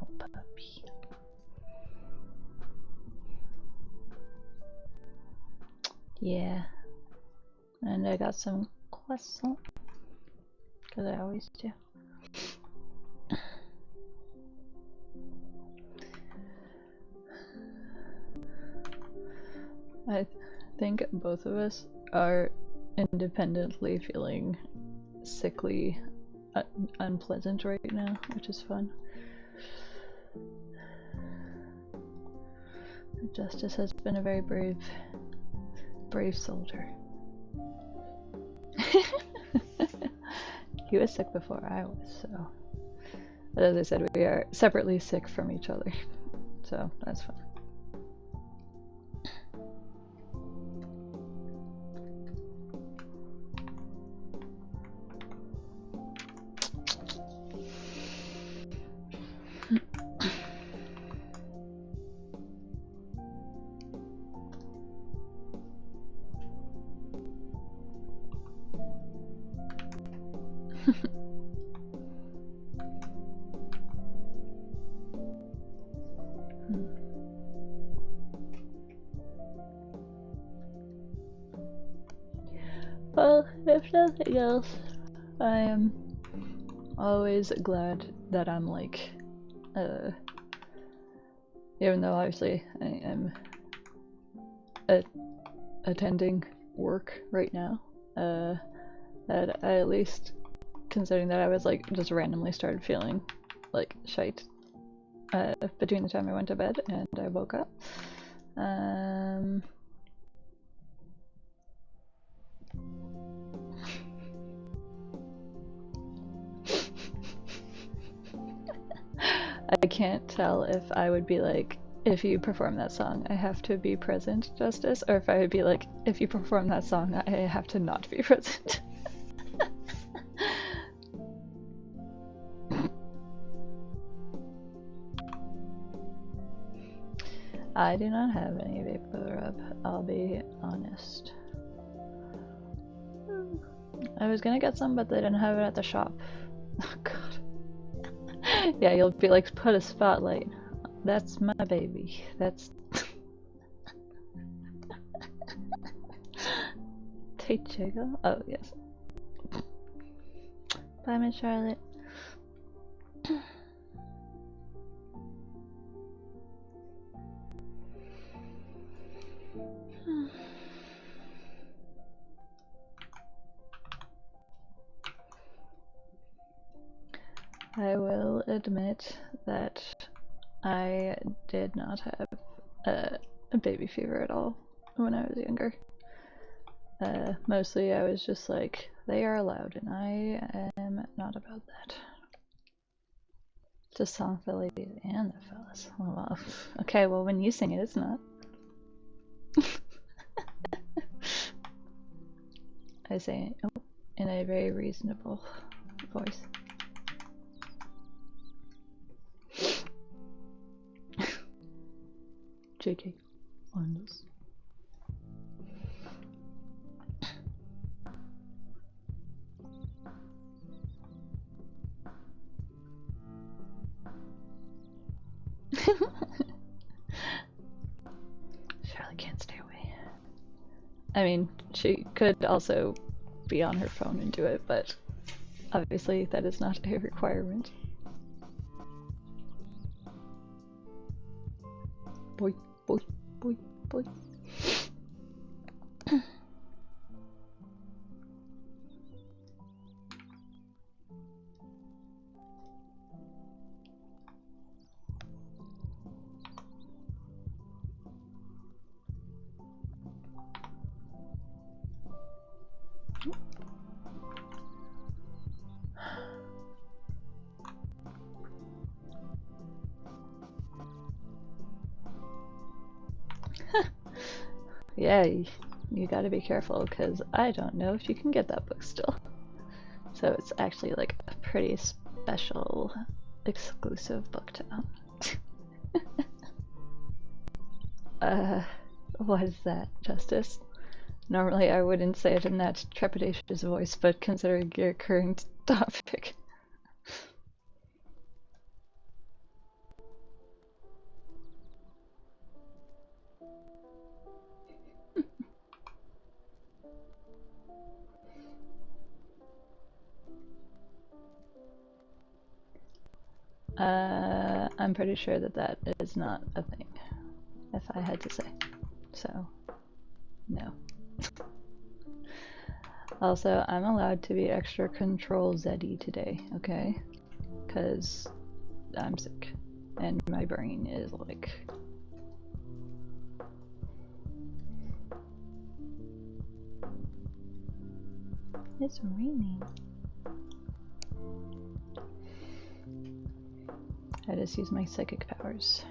Oh, puppy. Yeah. And I got some croissant, because I always do. I think both of us are independently feeling sickly, unpleasant right now, which is fun. Justice has been a very brave soldier. He was sick before I was, so. But as I said, we are separately sick from each other, so that's fun. Well, if nothing else, I am always glad that I'm like, even though obviously I am attending work right now, that I at least, considering that I was like just randomly started feeling like shite between the time I went to bed and I woke up. I can't tell if I would be like, if you perform that song, I have to be present, Justice, or if I would be like, if you perform that song, I have to not be present. I do not have any vapor rub, I'll be honest. I was gonna get some, but they didn't have it at the shop. Oh god. Yeah, you'll be like, put a spotlight. That's my baby. That's... Hey, Chico. Oh, yes. Bye, Miss Charlotte. I will admit that I did not have a baby fever at all when I was younger. Mostly I was just like, they are allowed, and I am not about that. It's a song for the ladies and the fellas. Oh, well. Okay, well when you sing it, it's not. I say it in a very reasonable voice. JK on this. Charlotte can't stay away. I mean, she could also be on her phone and do it, but obviously that is not a requirement. Boy, boy, boy, boy. Yeah, you gotta be careful, because I don't know if you can get that book still. So it's actually like a pretty special, exclusive book to own. What is that, Justice? Normally I wouldn't say it in that trepidatious voice, but considering your current topic. I'm pretty sure that that is not a thing, if I had to say. So, no. Also, I'm allowed to be extra control Zeddy today, okay? Because I'm sick, and my brain is like... It's raining. I just use my psychic powers.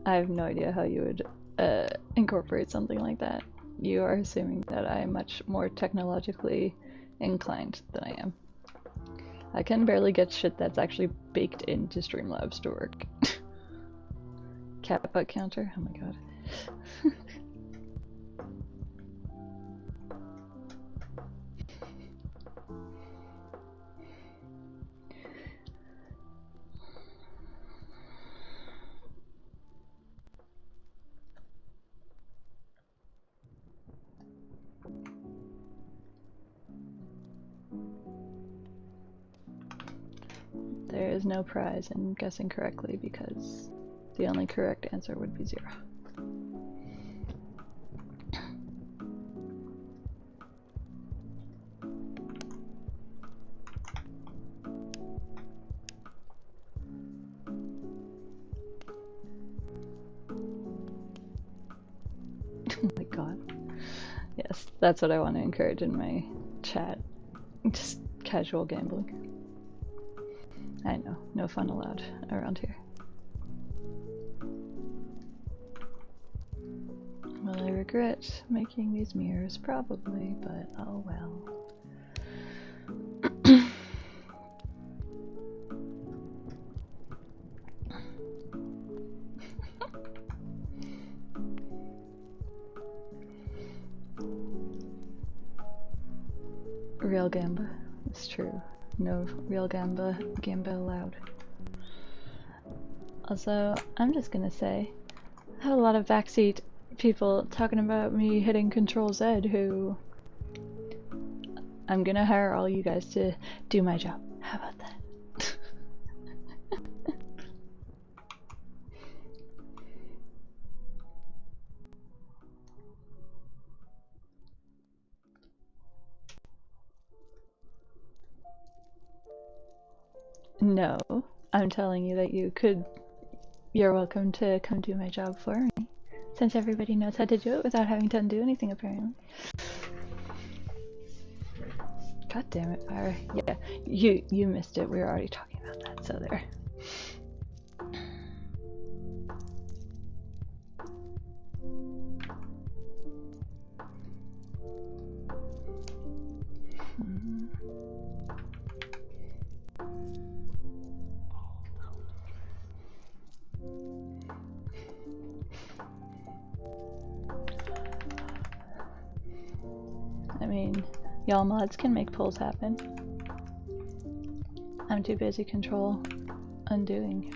I have no idea how you would incorporate something like that. You are assuming that I am much more technologically inclined than I am. I can barely get shit that's actually baked into Streamlabs to work. Cat butt counter? Oh my god. There is no prize in guessing correctly because the only correct answer would be 0. Oh my god. Yes, that's what I want to encourage in my chat. Just casual gambling. I know, no fun allowed around here. Will I regret making these mirrors? Probably, but oh well. Real gamba. It's true. No real gamba allowed. Also, I'm just gonna say, I have a lot of backseat people talking about me hitting Control Z who... I'm gonna hire all you guys to do my job. How about that? No, I'm telling you that you're welcome to come do my job for me, since everybody knows how to do it without having to undo anything apparently. God damn it, Fire. Yeah, you missed it. We were already talking about that, so there. I mean, y'all mods can make pulls happen. I'm too busy control undoing.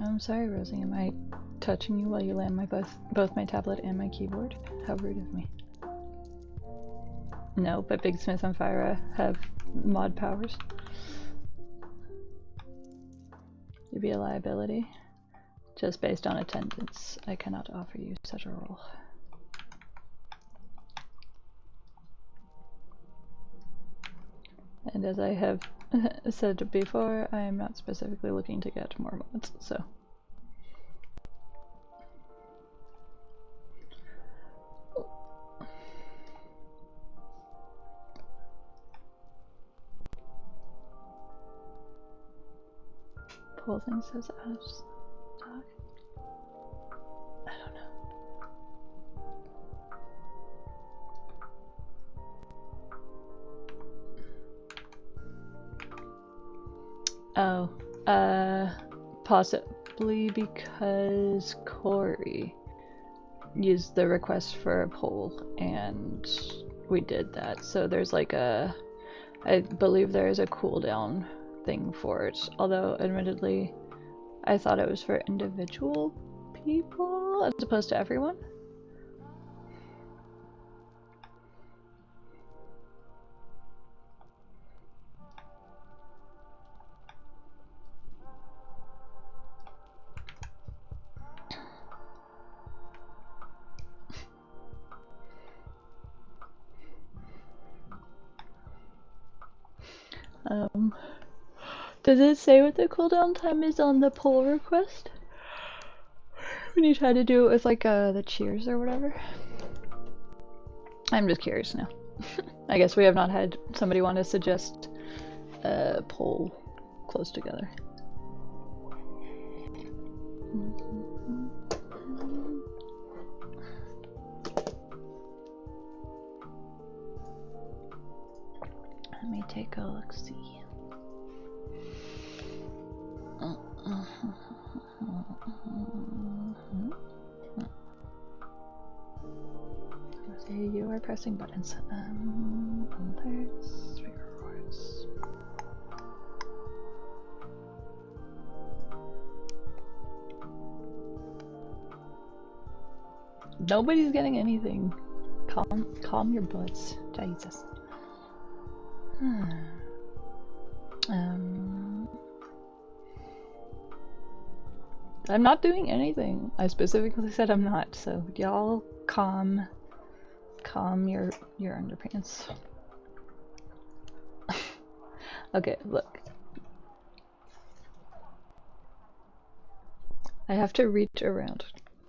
I'm sorry, Rosie. Am I touching you while you land my both my tablet and my keyboard? How rude of me. No, but Big Smith and Fyra have mod powers. You'd be a liability. Just based on attendance, I cannot offer you such a role. And as I have said before, I am not specifically looking to get more mods, so. pool thing says out of stock. I don't know. Oh, possibly because Corey used the request for a poll and we did that. So there's like a, I believe there is a cooldown thing for it. Although, admittedly, I thought it was for individual people as opposed to everyone. Does it say what the cooldown time is on the poll request? When you try to do it with like the cheers or whatever? I'm just curious now. I guess we have not had somebody want to suggest a poll close together. Let me take a look-see. So you are pressing buttons. There's rewards. Nobody's getting anything. Calm your butts. Jesus. I'm not doing anything. I specifically said I'm not, so y'all calm your underpants. Okay, look. I have to reach around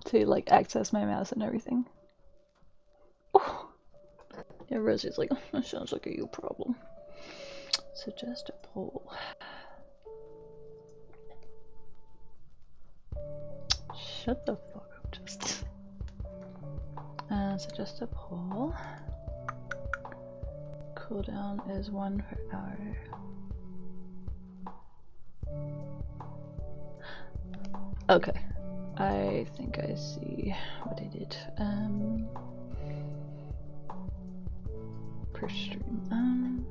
to like access my mouse and everything. Oh. Yeah, Rosie's like, oh, that sounds like a you problem. Suggest a poll. Shut the fuck up, just. Suggest a poll. Cooldown is 1 per hour. Okay. I think I see what I did. Per stream.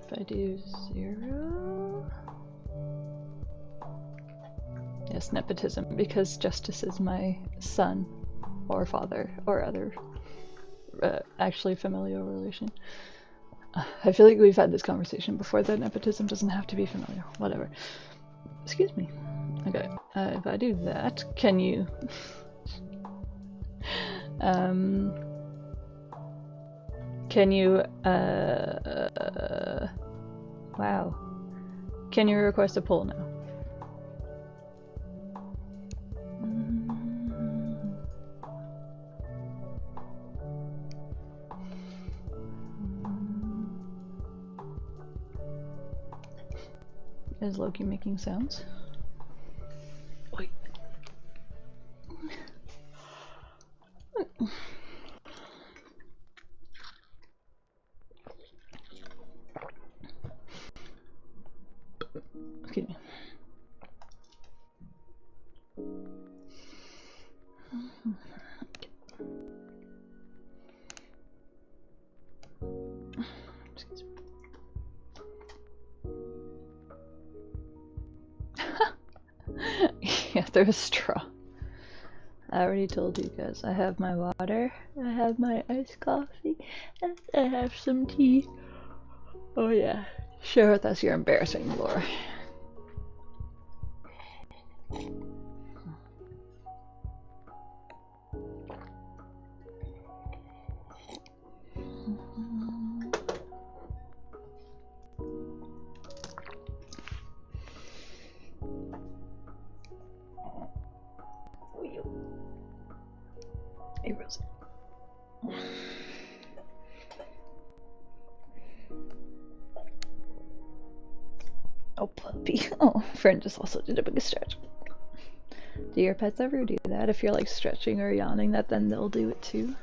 If I do 0. Yes, nepotism, because Justice is my son, or father, or other actually familial relation. I feel like we've had this conversation before, that nepotism doesn't have to be familial. Whatever. Excuse me. Okay, if I do that, can you... can you, wow. Can you request a poll now? Is Loki making sounds? Wait. Excuse me. Excuse me. Yeah, there's a straw. I already told you guys. I have my water, I have my iced coffee, and I have some tea. Oh yeah. Share with us your embarrassing lore. Hey, Rosie. Oh, puppy. Oh, friend just also did a big stretch. Do your pets ever do that? If you're like stretching or yawning, that then they'll do it too?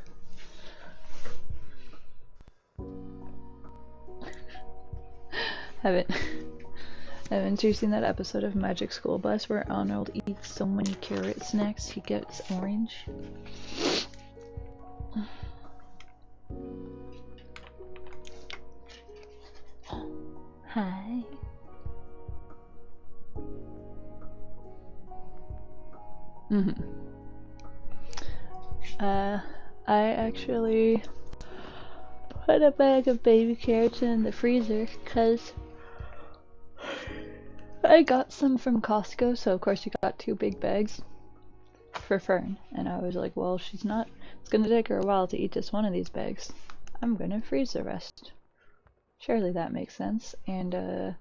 Haven't you seen that episode of Magic School Bus where Arnold eats so many carrot snacks he gets orange? Hi. I actually put a bag of baby carrots in the freezer because I got some from Costco, so of course you got 2 big bags for Fern. And I was like, well, it's gonna take her a while to eat just one of these bags. I'm gonna freeze the rest. Surely that makes sense. And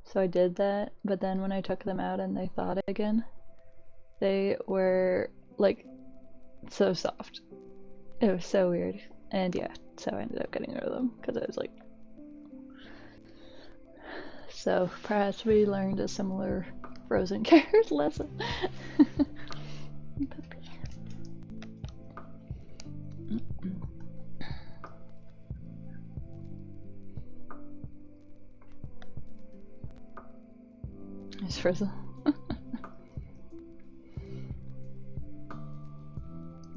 so I did that, but then when I took them out and they thawed again, they were like so soft. It was so weird. And yeah, so I ended up getting rid of them because I was like, so perhaps we learned a similar frozen carrot lesson. It's frozen.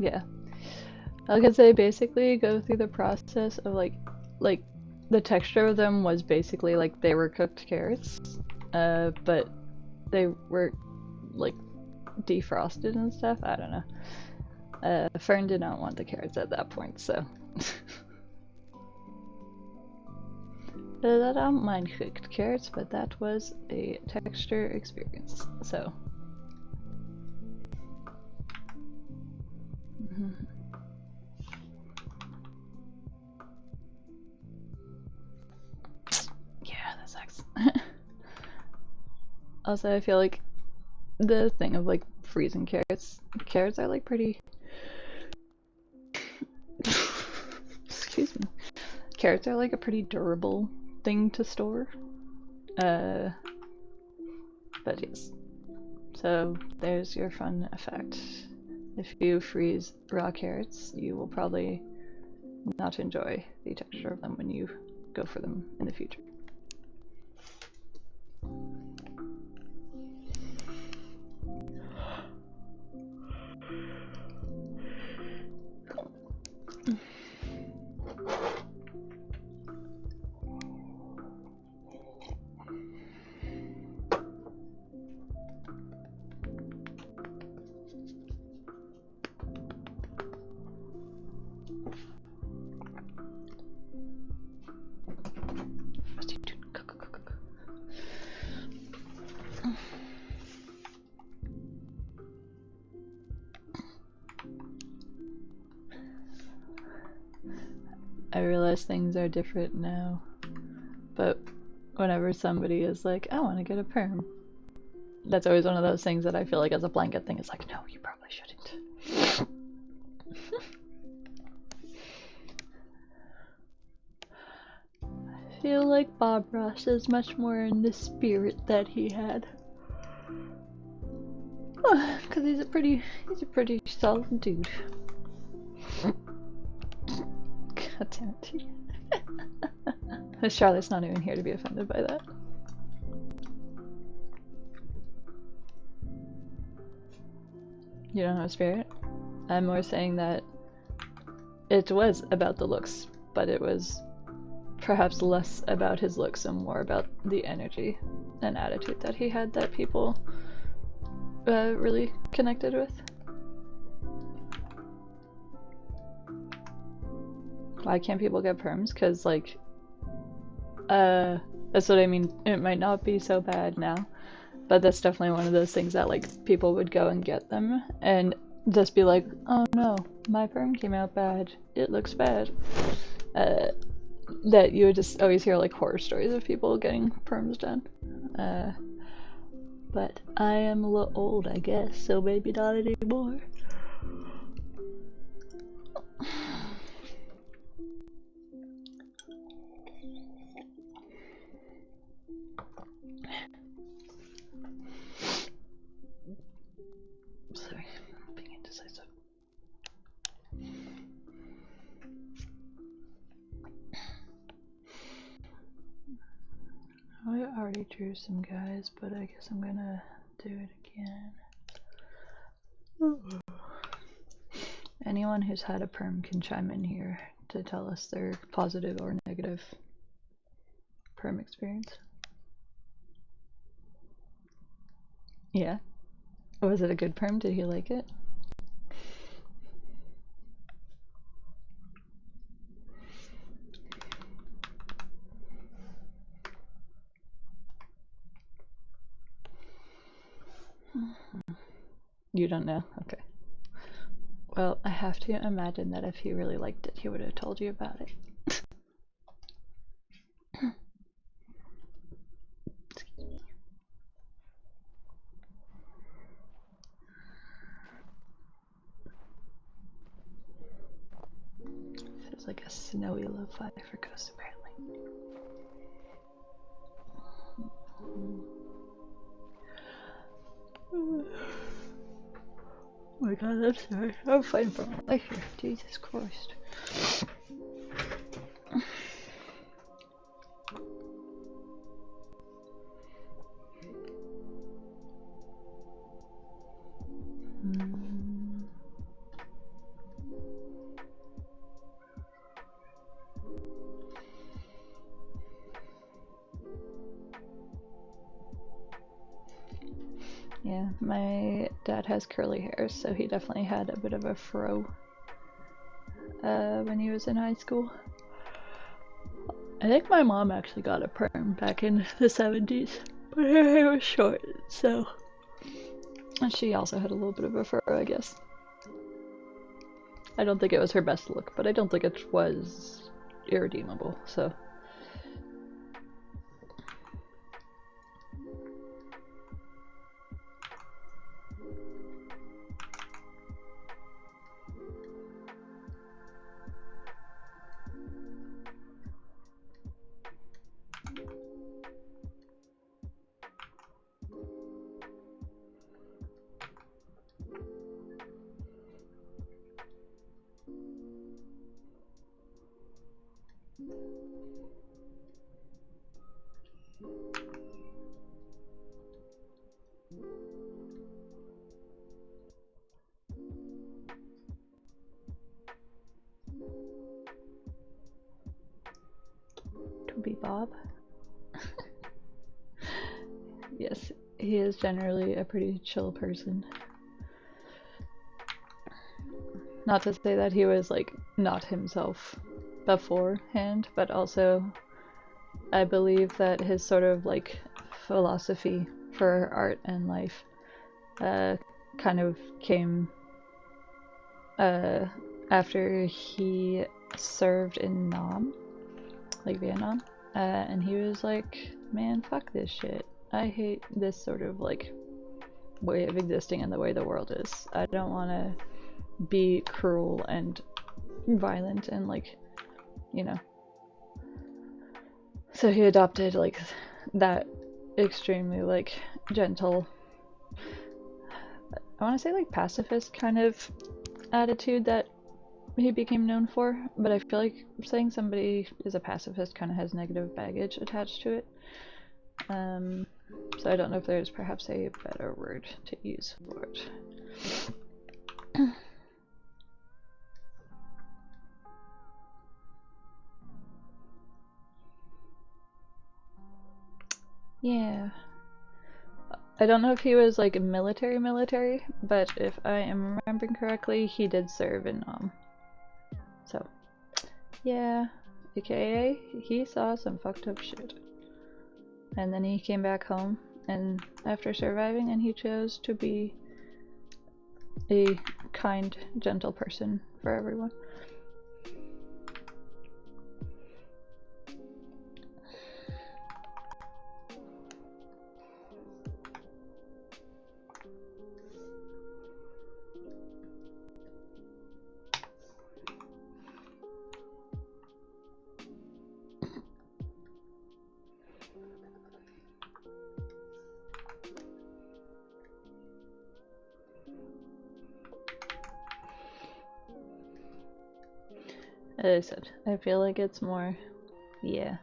Yeah. I could say basically go through the process of like the texture of them was basically like they were cooked carrots, but they were like defrosted and stuff. I don't know. Fern did not want the carrots at that point, so I don't mind cooked carrots, but that was a texture experience. So. Yeah, that sucks. Also, I feel like the thing of like freezing carrots are like pretty. Excuse me. Carrots are like a pretty durable thing to store. But yes. So there's your fun fact. If you freeze raw carrots, you will probably not enjoy the texture of them when you go for them in the future. I realize things are different now, but whenever somebody is like, I want to get a perm, that's always one of those things that I feel like as a blanket thing is like, no, you probably shouldn't. I feel like Bob Ross is much more in the spirit that he had. Because he's a pretty solid dude. God damn it. Charlotte's not even here to be offended by that. You don't have a spirit? I'm more saying that it was about the looks, but it was perhaps less about his looks and more about the energy and attitude that he had that people really connected with. Why can't people get perms? Because, like, that's what I mean. It might not be so bad now, but that's definitely one of those things that, like, people would go and get them and just be like, oh no, my perm came out bad. It looks bad. That you would just always hear, like, horror stories of people getting perms done. But I am a little old, I guess, so maybe not anymore. already drew some guys, but I guess I'm gonna do it again. Anyone who's had a perm can chime in here to tell us their positive or negative perm experience. Yeah? Was it a good perm? Did he like it? You don't know? Okay. Well, I have to imagine that if he really liked it, he would have told you about it. Feels like a snowy lo-fi for ghosts, apparently. Oh my god, I'm sorry. I'm fighting for my life here. Jesus Christ. Yeah, my dad has curly hair, so he definitely had a bit of a fro when he was in high school. I think my mom actually got a perm back in the 70s, but her hair was short, so. And she also had a little bit of a fro, I guess. I don't think it was her best look, but I don't think it was irredeemable, so. To be Bob. Yes, he is generally a pretty chill person. Not to say that he was like not himself beforehand, but also I believe that his sort of like philosophy for art and life kind of came after he served in Nam, like Vietnam, and he was like, man, fuck this shit. I hate this sort of like way of existing and the way the world is. I don't want to be cruel and violent and like, you know. So he adopted like that extremely like gentle, I want to say like pacifist kind of attitude that he became known for, but I feel like saying somebody is a pacifist kind of has negative baggage attached to it. So I don't know if there's perhaps a better word to use for it. Yeah. I don't know if he was like military, but if I am remembering correctly, he did serve in So, yeah, aka he saw some fucked up shit. And then he came back home, and after surviving, and he chose to be a kind, gentle person for everyone. As I said, I feel like it's more, yeah.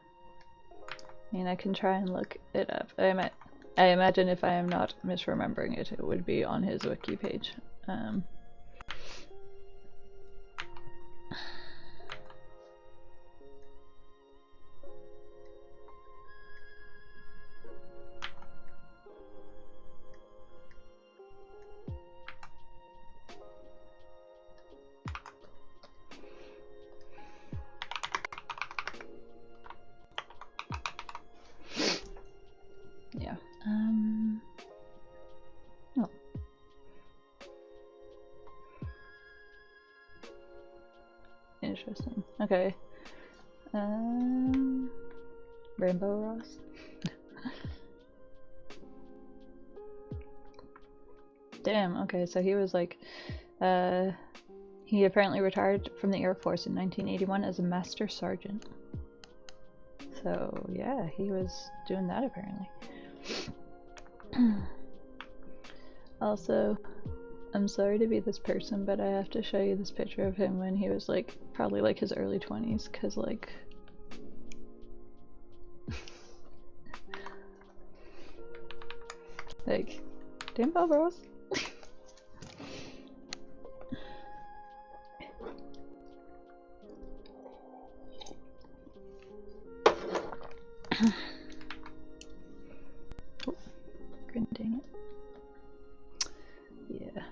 I mean, I can try and look it up. I imagine if I am not misremembering it, it would be on his wiki page. Yeah. Oh. Interesting. Okay. Rainbow Ross. Damn, okay, so he was like, he apparently retired from the Air Force in 1981 as a Master Sergeant. So, yeah, he was doing that apparently. Also, I'm sorry to be this person, but I have to show you this picture of him when he was like, probably like his early 20s, cause like... like, damn Bob Ross. Oh, dang it. Yeah,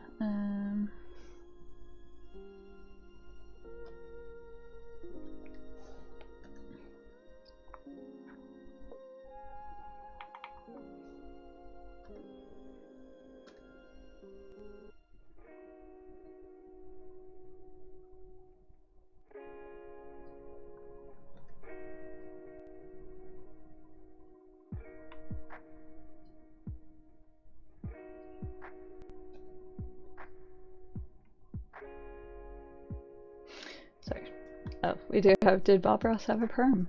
sorry. Oh, we do have, did Bob Ross have a perm?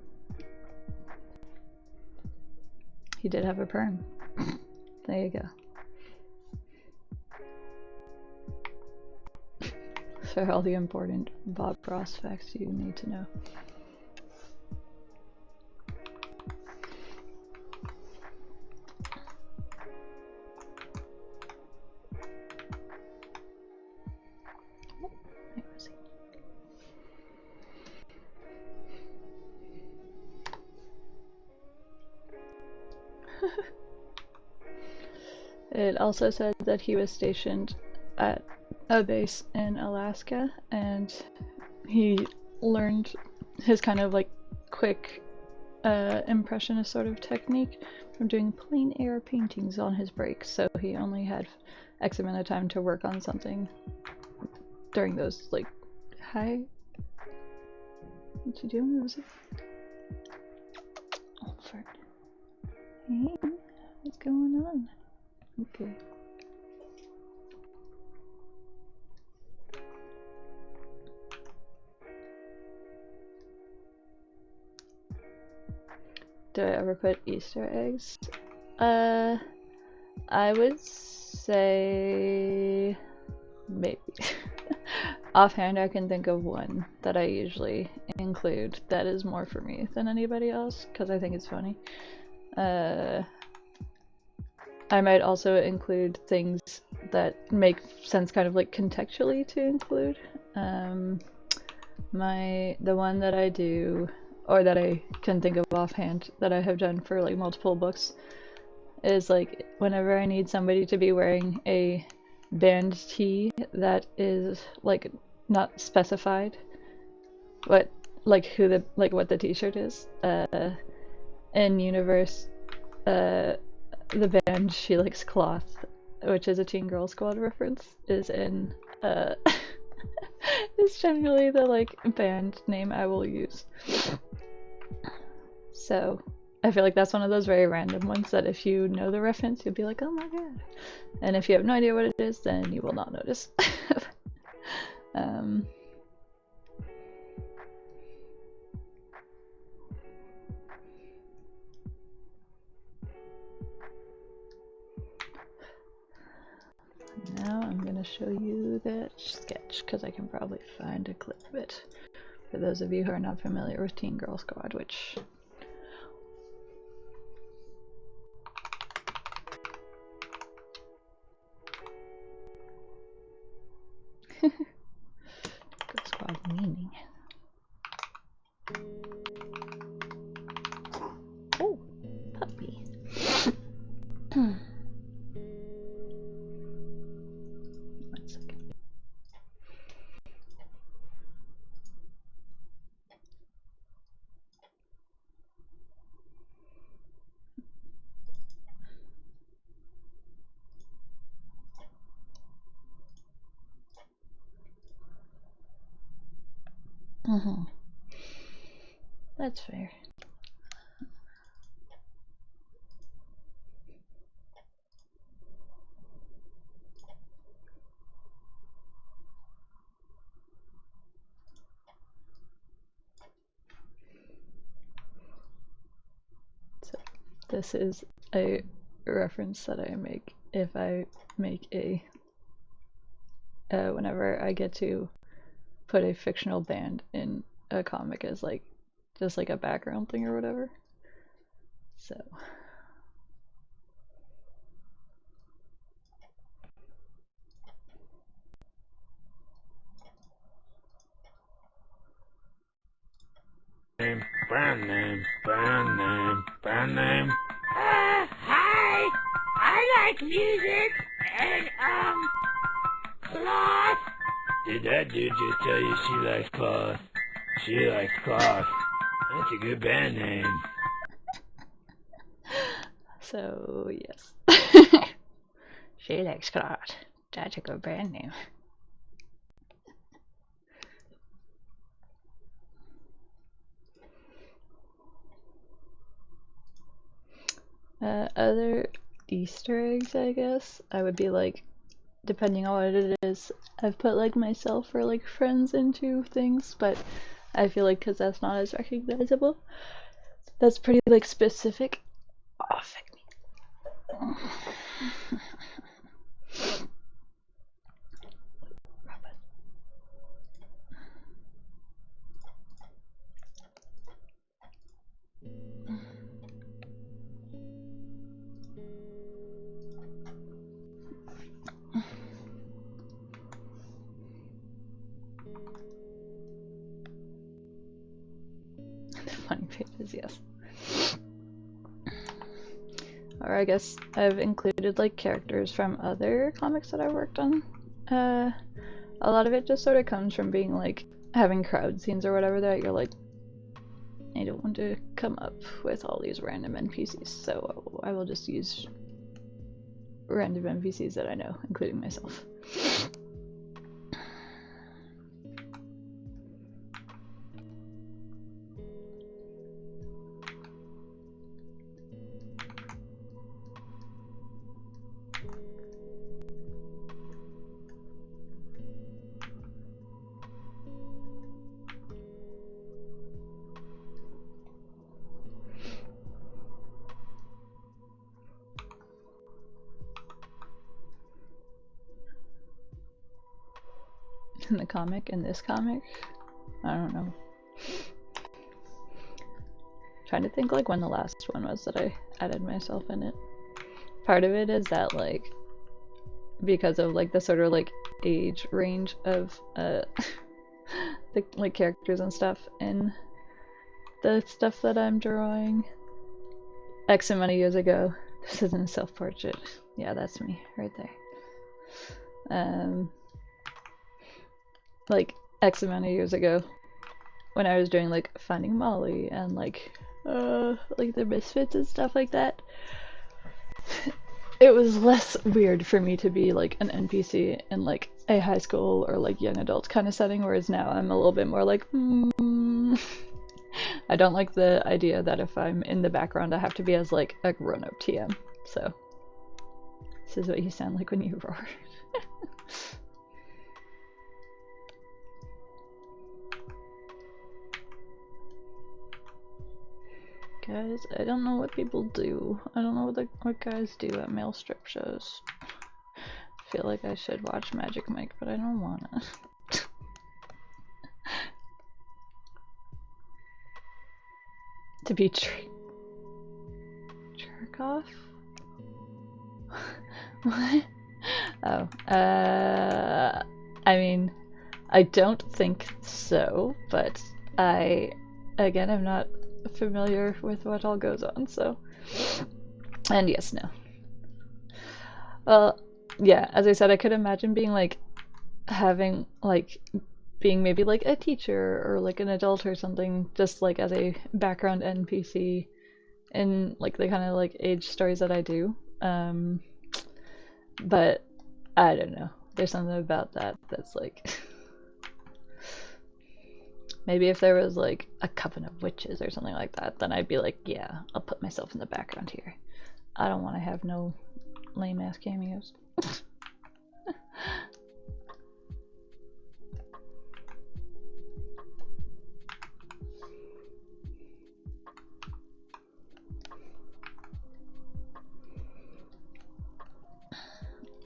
He did have a perm. There you go. For all the important Bob Ross facts you need to know. It also said that he was stationed at a base in Alaska, and he learned his kind of like quick impressionist sort of technique from doing plein air paintings on his breaks, so he only had X amount of time to work on something during those, like, hi? What you doing? What was it? Oh, fart. Hey, what's going on? Okay. Do I ever put Easter eggs? I would say maybe. Offhand, I can think of one that I usually include that is more for me than anybody else, because I think it's funny. I might also include things that make sense kind of like contextually to include. The one that I do, or that I can think of offhand, that I have done for like multiple books, is like whenever I need somebody to be wearing a band tee that is like not specified what like who the like what the t-shirt is, in universe, the band She Likes Cloth, which is a Teen Girl Squad reference, is in is generally the like band name I will use. So I feel like that's one of those very random ones that if you know the reference, you'll be like, oh my god. And if you have no idea what it is, then you will not notice. Now I'm going to show you that sketch, because I can probably find a clip of it. For those of you who are not familiar with Teen Girl Squad, which That's fair. So this is a reference that I make if I make a whenever I get to put a fictional band in a comic as like just like a background thing or whatever. So Brand name. Hi! I like music and, cloth. Did that dude just tell you she likes cloth? She likes cloth. That's a good band name. so yes. She likes cloth. That's a good brand name. Other Easter eggs, I guess, I would be like, depending on what it is, I've put like myself or like friends into things, but I feel like because that's not as recognizable, that's pretty like specific. Oh, fuck me. Funny pages, yes. Or I guess I've included like characters from other comics that I worked on. A lot of it just sort of comes from being like having crowd scenes or whatever that you're like, I don't want to come up with all these random NPCs, so I will just use random NPCs that I know, including myself. In the comic, in this comic, I don't know. Trying to think like when the last one was that I added myself in it. Part of it is that like because of like the sort of like age range of the like characters and stuff in the stuff that I'm drawing. X amount of years ago. This isn't a self-portrait. Yeah, that's me right there. Like X amount of years ago, when I was doing like Finding Molly and like the Misfits and stuff like that, it was less weird for me to be like an NPC in like a high school or like young adult kind of setting, whereas now I'm a little bit more like, I don't like the idea that if I'm in the background I have to be as like a grown-up TM. So this is what you sound like when you roar. Guys, I don't know what people do. I don't know what guys do at male strip shows. I feel like I should watch Magic Mike, but I don't wanna. To be jerk off? What? Oh, I mean, I don't think so, but I, again, I'm not familiar with what all goes on, so. And yes, no. Well, yeah, as I said, I could imagine being like, having, like, being maybe like a teacher or like an adult or something, just like as a background NPC in like the kind of like age stories that I do. But I don't know. There's something about that that's like Maybe if there was like a coven of witches or something like that, then I'd be like, yeah, I'll put myself in the background here. I don't want to have no lame ass cameos.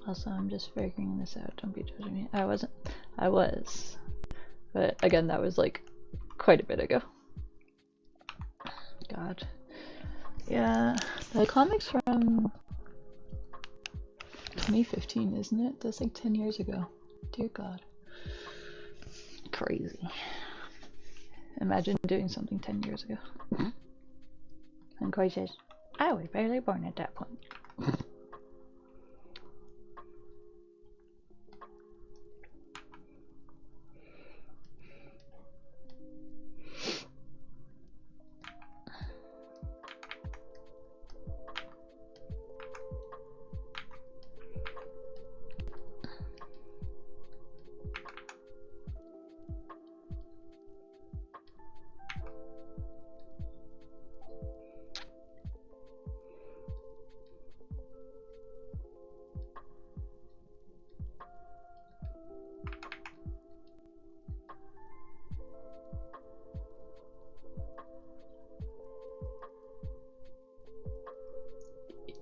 Also, I'm just figuring this out. Don't be judging me. I wasn't. I was. But again, that was like quite a bit ago. God. Yeah, the comic's from 2015, isn't it? That's like 10 years ago. Dear God. Crazy. Imagine doing something 10 years ago. And Koi says, I was barely born at that point.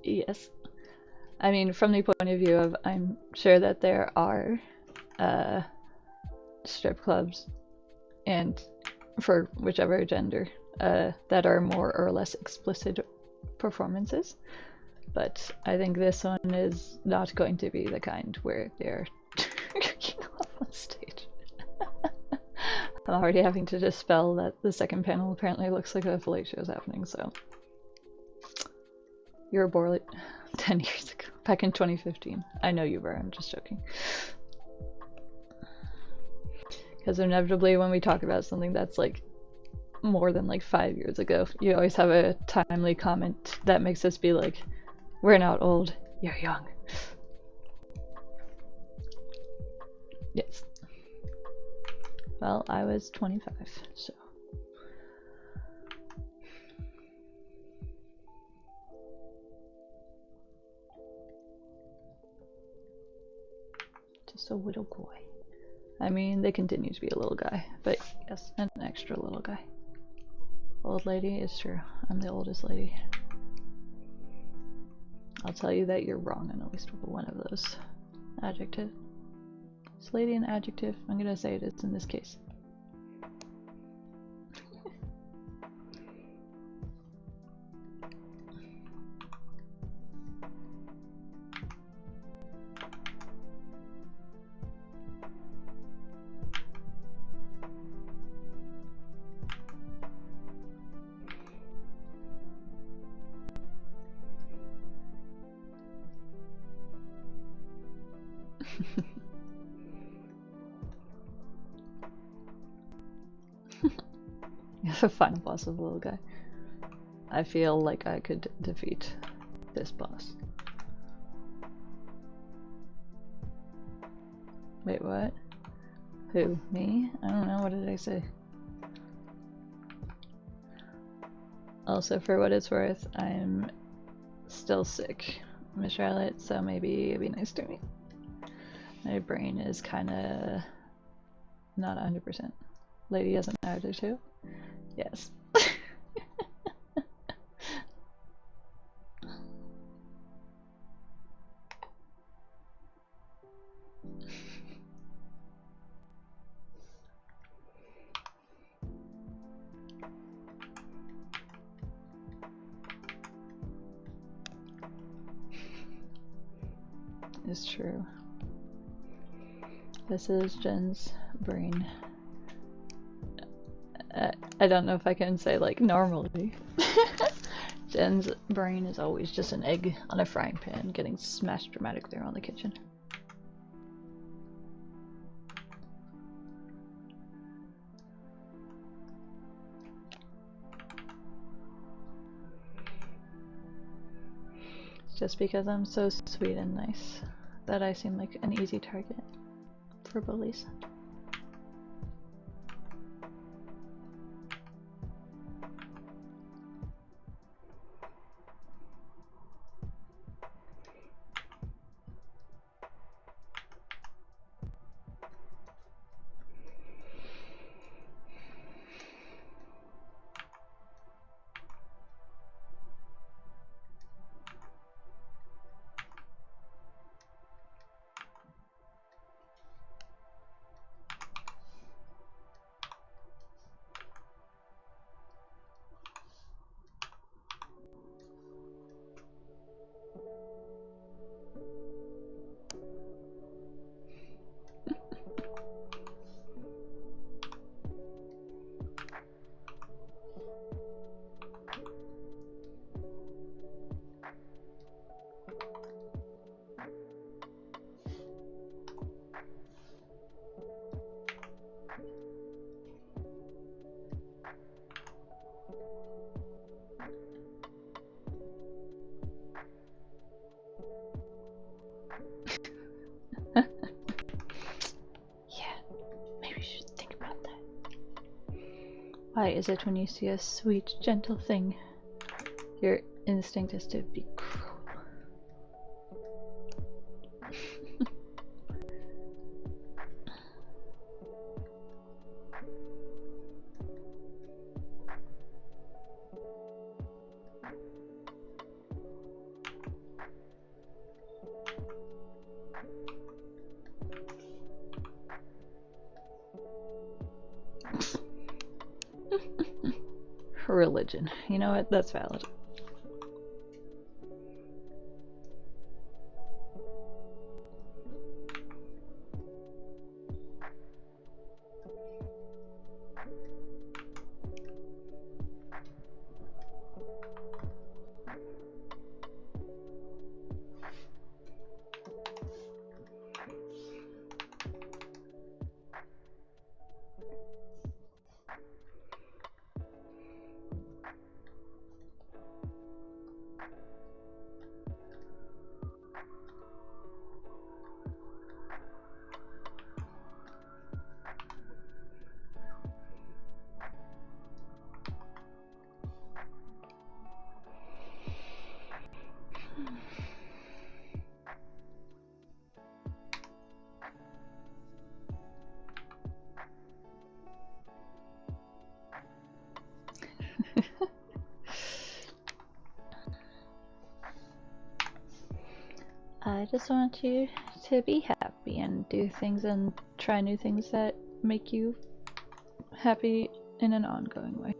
Yes. I mean, from the point of view of, I'm sure that there are strip clubs, and for whichever gender, that are more or less explicit performances. But I think this one is not going to be the kind where they're jerking off on stage. I'm already having to dispel that the second panel apparently looks like a fellatio is happening, so. You were born 10 years ago, back in 2015. I know you were, I'm just joking. Because inevitably when we talk about something that's like more than like 5 years ago, you always have a timely comment that makes us be like, we're not old, you're young. Yes. Well, I was 25, so. Just a little boy. I mean, they continue to be a little guy, but yes, an extra little guy. Old lady is true. I'm the oldest lady. I'll tell you that you're wrong on at least one of those. Adjective. Is lady an adjective? I'm gonna say it is in this case. You're the final boss of the little guy. I feel like I could defeat this boss. Wait, what? Who? Me? I don't know, what did I say? Also, for what it's worth, I'm still sick, Miss Charlotte, so maybe it'd be nice to me. My brain is kinda not 100%. Lady has an attitude too? Yes. It's true. This is Jen's brain. I don't know if I can say like normally. Jen's brain is always just an egg on a frying pan getting smashed dramatically around the kitchen. It's just because I'm so sweet and nice that I seem like an easy target for bullies. Yeah, maybe you should think about that. Why is it when you see a sweet, gentle thing, your instinct is to be cruel? Religion. You know what? That's valid. I just want you to be happy and do things and try new things that make you happy in an ongoing way.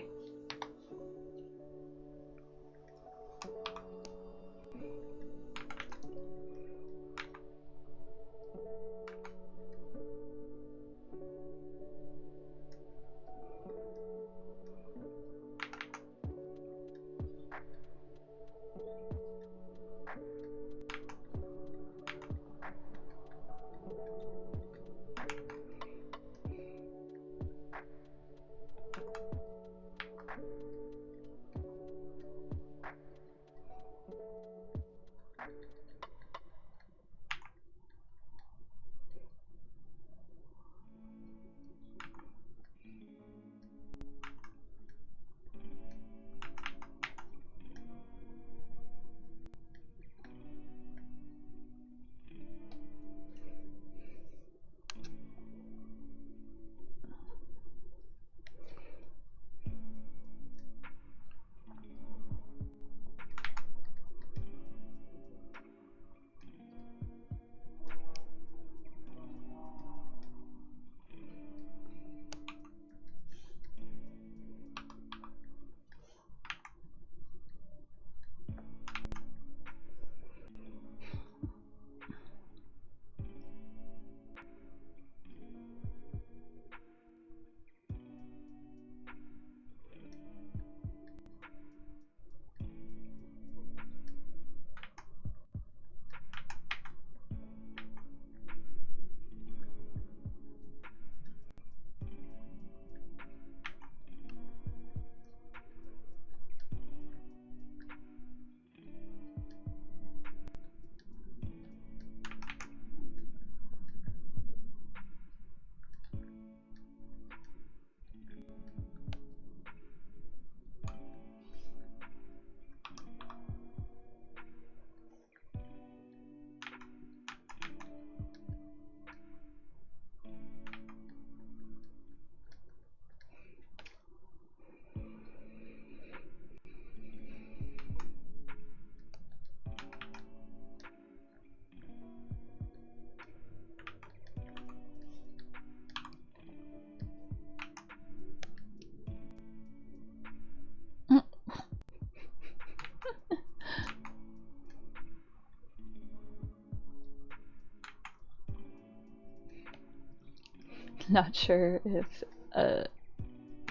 Not sure if a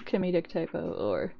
comedic typo or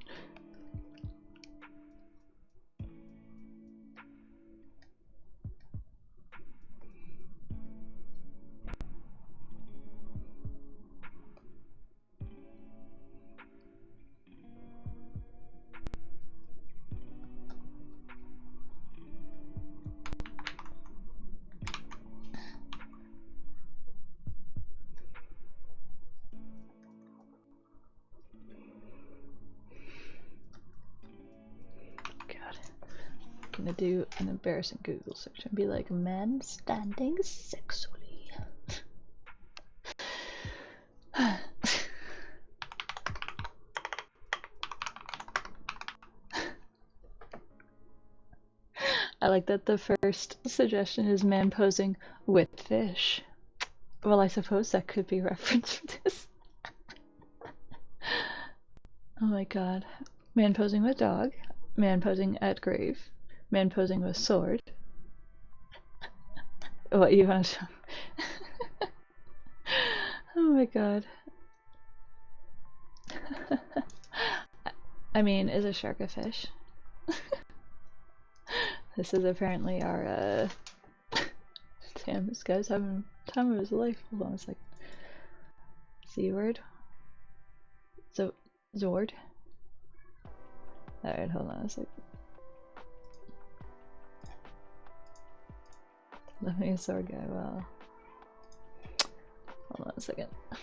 gonna do an embarrassing Google search and be like, men standing sexually. I like that the first suggestion is man posing with fish. Well, I suppose that could be reference for this. Oh my god. Man posing with dog. Man posing at grave. Man posing with sword. What you want to show? Oh my god. I mean, is a shark a fish? This is apparently our, damn, this guy's having the time of his life. Hold on a second. C word? Zord? Alright, hold on a second. Let me a sword guy, well. Hold on a second. I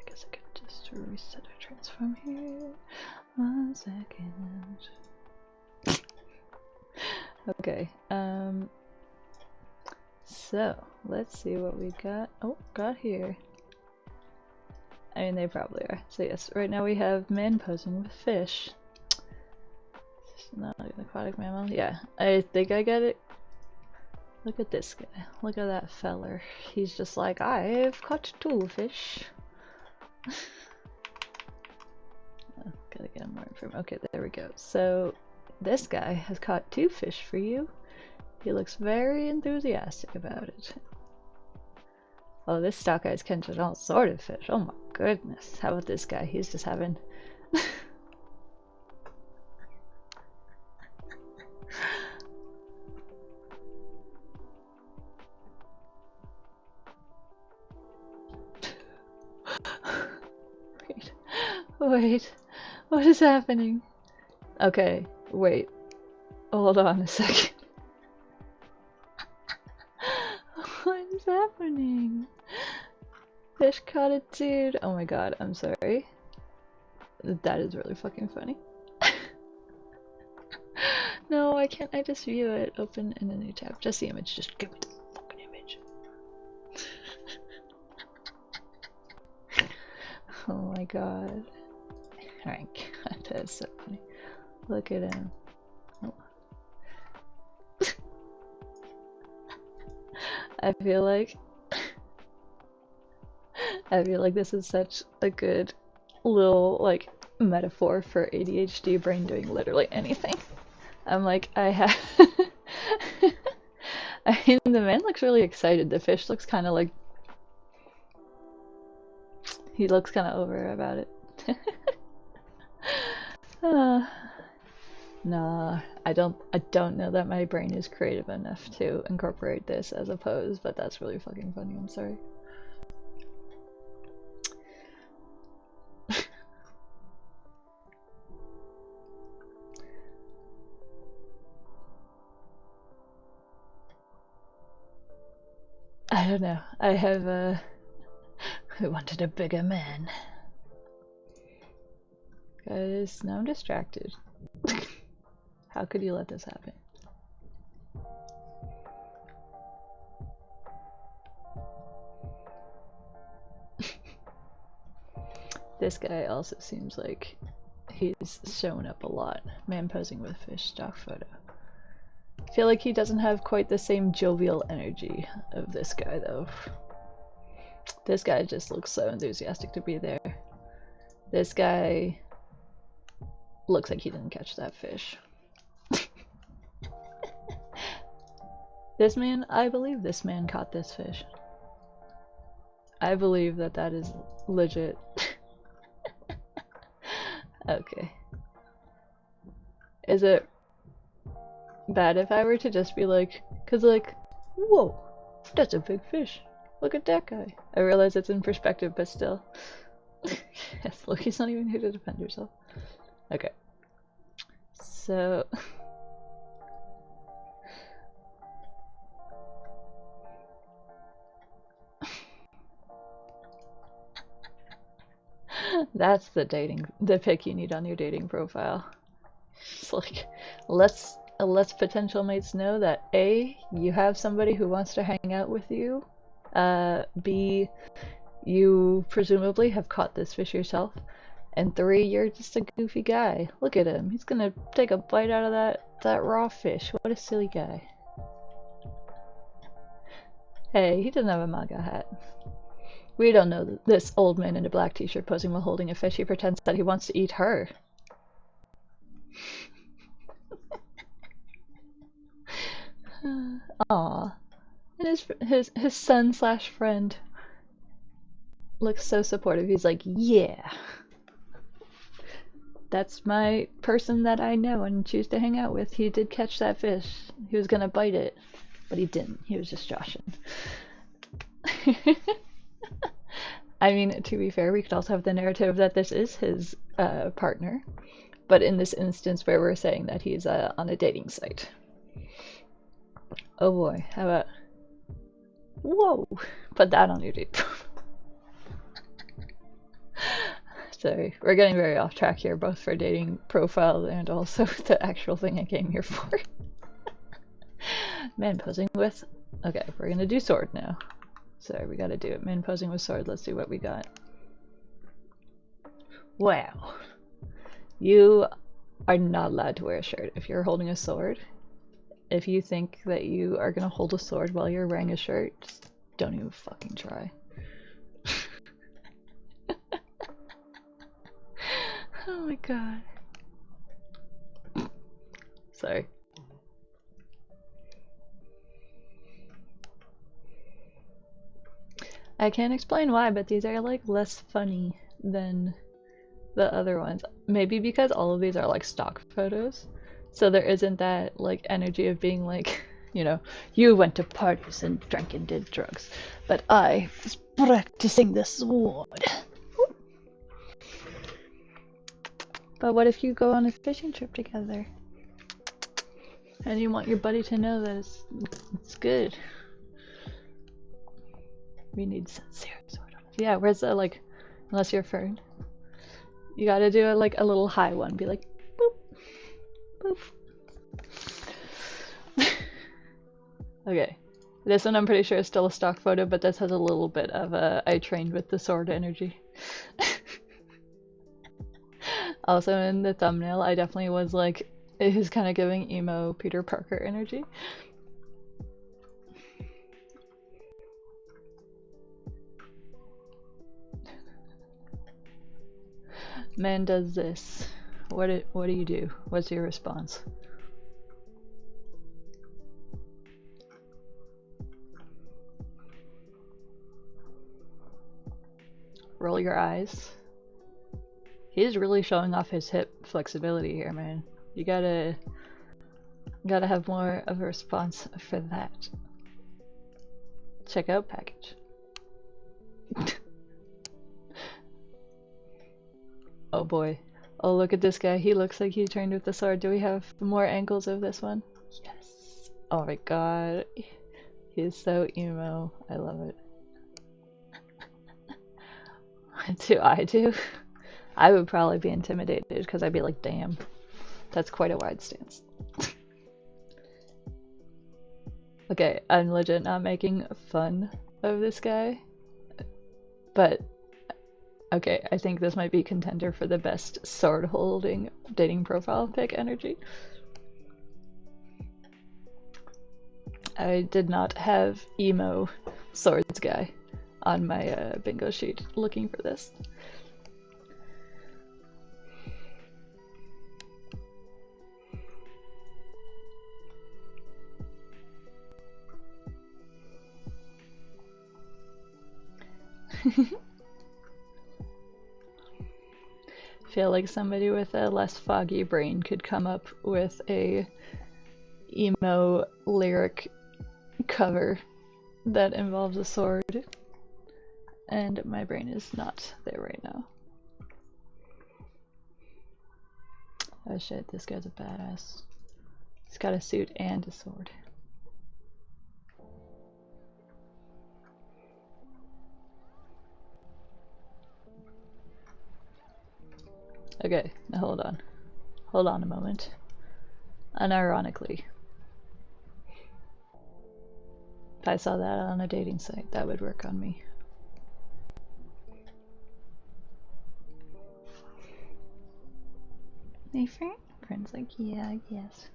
guess I could just reset or transform here. 1 second. Okay, so let's see what we got here. I mean, they probably are. So yes, right now we have man posing with fish. It's not an aquatic mammal. Yeah, I think I get it. Look at this guy. Look at that feller. He's just like, I've caught 2 fish. Oh, gotta get more information. Okay, there we go. So this guy has caught 2 fish for you. He looks very enthusiastic about it. Oh, this stock guy's catching all sort of fish. Oh my goodness. How about this guy? He's just having... Wait. What is happening? Okay, wait. Hold on a second. What is happening? Fish caught a dude. Oh my god, I'm sorry. That is really fucking funny. No, I can't. I just view it. Open in a new tab. Just the image. Just give me the fucking image. Oh my god. Alright, god, that is so funny. Look at him. Oh. I feel like this is such a good little like metaphor for ADHD brain doing literally anything. I'm like, I have I mean, the man looks really excited. The fish looks kind of like he looks kind of over about it. Nah, I don't know that my brain is creative enough to incorporate this as a pose, but that's really fucking funny. I'm sorry. I don't know. I have who wanted a bigger man? Guys, now I'm distracted. How could you let this happen? This guy also seems like he's shown up a lot. Man posing with fish, stock photo. I feel like he doesn't have quite the same jovial energy of this guy though. This guy just looks so enthusiastic to be there. This guy looks like he didn't catch that fish. This man, I believe this man caught this fish. I believe that that is legit. Okay. Is it bad if I were to just be like, cause like, whoa, that's a big fish. Look at that guy. I realize it's in perspective, but still. Yes, look, he's not even here to defend himself. Okay. So... That's the pick you need on your dating profile. It's like, let's potential mates know that A, you have somebody who wants to hang out with you. B, you presumably have caught this fish yourself. And 3, you're just a goofy guy. Look at him. He's gonna take a bite out of that raw fish. What a silly guy. Hey, he doesn't have a MAGA hat. We don't know this old man in a black t-shirt posing while holding a fish. He pretends that he wants to eat her. Aw. And his son slash friend looks so supportive. He's like, yeah. That's my person that I know and choose to hang out with. He did catch that fish. He was gonna bite it, but he didn't. He was just joshing. I mean, to be fair, we could also have the narrative that this is his partner, but in this instance where we're saying that he's on a dating site. Oh boy, how about... Whoa! Put that on your date. Sorry, we're getting very off track here, both for dating profile and also the actual thing I came here for. Man posing with... Okay, we're gonna do sword now. Sorry, we gotta do it. Man posing with sword, let's see what we got. Wow. You are not allowed to wear a shirt if you're holding a sword. If you think that you are gonna hold a sword while you're wearing a shirt, just don't even fucking try. Oh my god. Sorry. I can't explain why, but these are like less funny than the other ones. Maybe because all of these are like stock photos. So there isn't that like energy of being like, you know, you went to parties and drank and did drugs, but I was practicing the sword. But what if you go on a fishing trip together and you want your buddy to know that it's good? We need sincere sword on it. Yeah, where's the like, unless you're a fern, you gotta do it like a little high one. Be like, boop, boop. Okay, this one I'm pretty sure is still a stock photo, but this has a little bit of a I trained with the sword energy. Also in the thumbnail, I definitely was like, it was kind of giving emo Peter Parker energy. Man does this. What do you do? What's your response? Roll your eyes. He's really showing off his hip flexibility here, man. You gotta have more of a response for that. Check out package. Oh boy. Oh, look at this guy. He looks like he trained with the sword. Do we have more angles of this one? Yes. Oh my god. He's so emo. I love it. What do I do? I would probably be intimidated because I'd be like, damn, that's quite a wide stance. Okay, I'm legit not making fun of this guy, but okay, I think this might be contender for the best sword holding dating profile pic energy. I did not have emo swords guy on my bingo sheet looking for this. Feel like somebody with a less foggy brain could come up with a emo lyric cover that involves a sword, and my brain is not there right now. Oh shit, this guy's a badass. He's got a suit and a sword. Okay, now hold on. Hold on a moment. Unironically, if I saw that on a dating site, that would work on me. Hey, friend? Friend's like, yeah, I guess.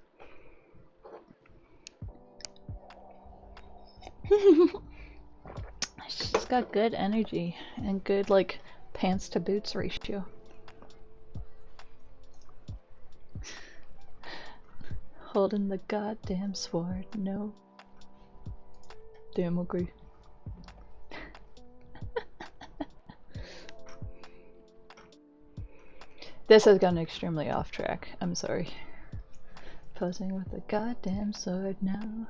She's got good energy and good, like, pants to boots ratio. Holding the goddamn sword, no. Damn, agree. This has gone extremely off track. I'm sorry. Posing with the goddamn sword now.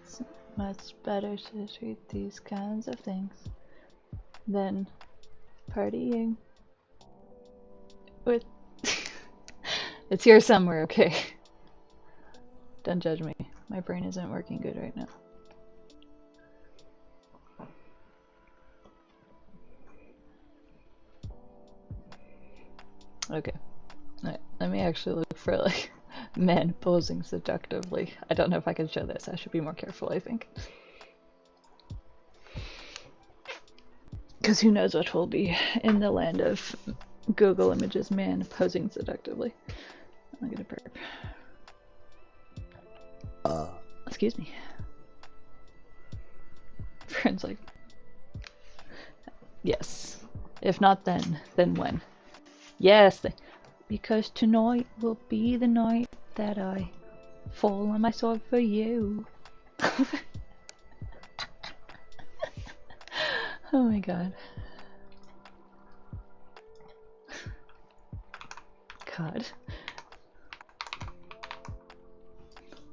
It's much better to treat these kinds of things than partying with. It's here somewhere, okay? Don't judge me. My brain isn't working good right now. Okay. Alright, let me actually look for, like, men posing seductively. I don't know if I can show this. I should be more careful, I think. Because who knows what will be in the land of Google Images man posing seductively. I'm gonna burp. Excuse me. Friends like, yes. If not then when? Yes, because tonight will be the night that I fall on my sword for you. Oh my god. God.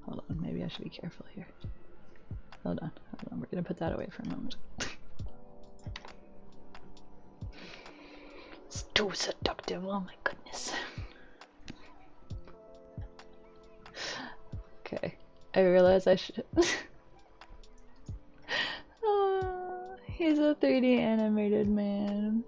Hold on, maybe I should be careful here. Hold on, we're gonna put that away for a moment. It's too seductive, oh my goodness. Okay, I realize I should... Oh, he's a 3D animated man.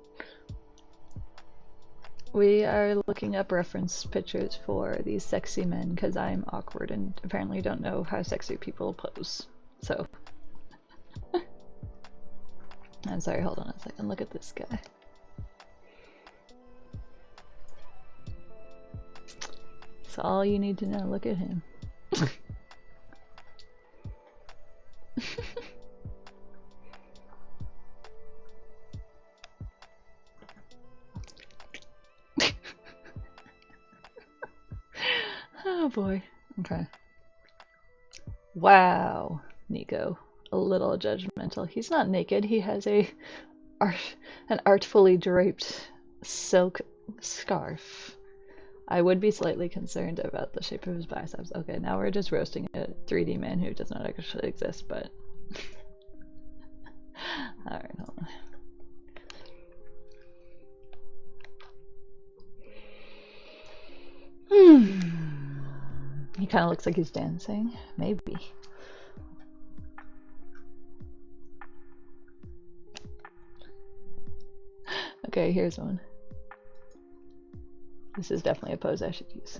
We are looking up reference pictures for these sexy men because I'm awkward and apparently don't know how sexy people pose. So, I'm sorry, hold on a second. Look at this guy. That's all you need to know. Look at him. Oh boy. Okay. Wow, Nico. A little judgmental. He's not naked. He has an artfully draped silk scarf. I would be slightly concerned about the shape of his biceps. Okay, now we're just roasting a 3D man who does not actually exist, but... Alright, hold on. He kind of looks like he's dancing. Maybe. Okay, here's one. This is definitely a pose I should use.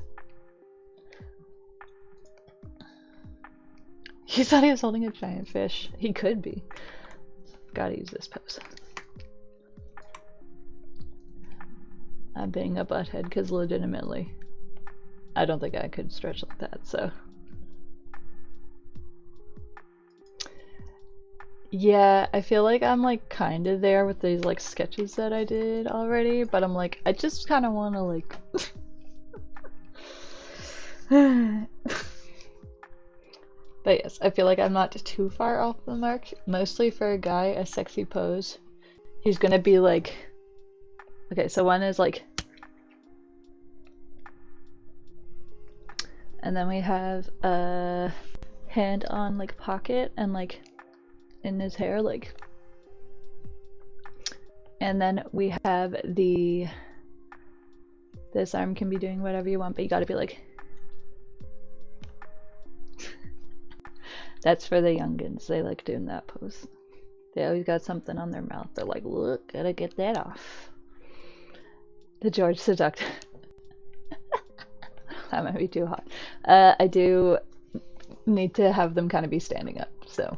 He thought he was holding a giant fish. He could be. Gotta use this pose. I'm being a butthead because legitimately, I don't think I could stretch like that, so. Yeah, I feel like I'm like kind of there with these like sketches that I did already, but I'm like, I just kind of want to like... But yes, I feel like I'm not too far off the mark. Mostly for a guy, a sexy pose, he's gonna be like... Okay, so one is like... And then we have a hand on like pocket and like in his hair, like... And then we have the... This arm can be doing whatever you want, but you gotta be like... That's for the youngins. They like doing that pose. They always got something on their mouth. They're like, look, gotta get that off. The George Seductive. That might be too hot. I do need to have them kind of be standing up, so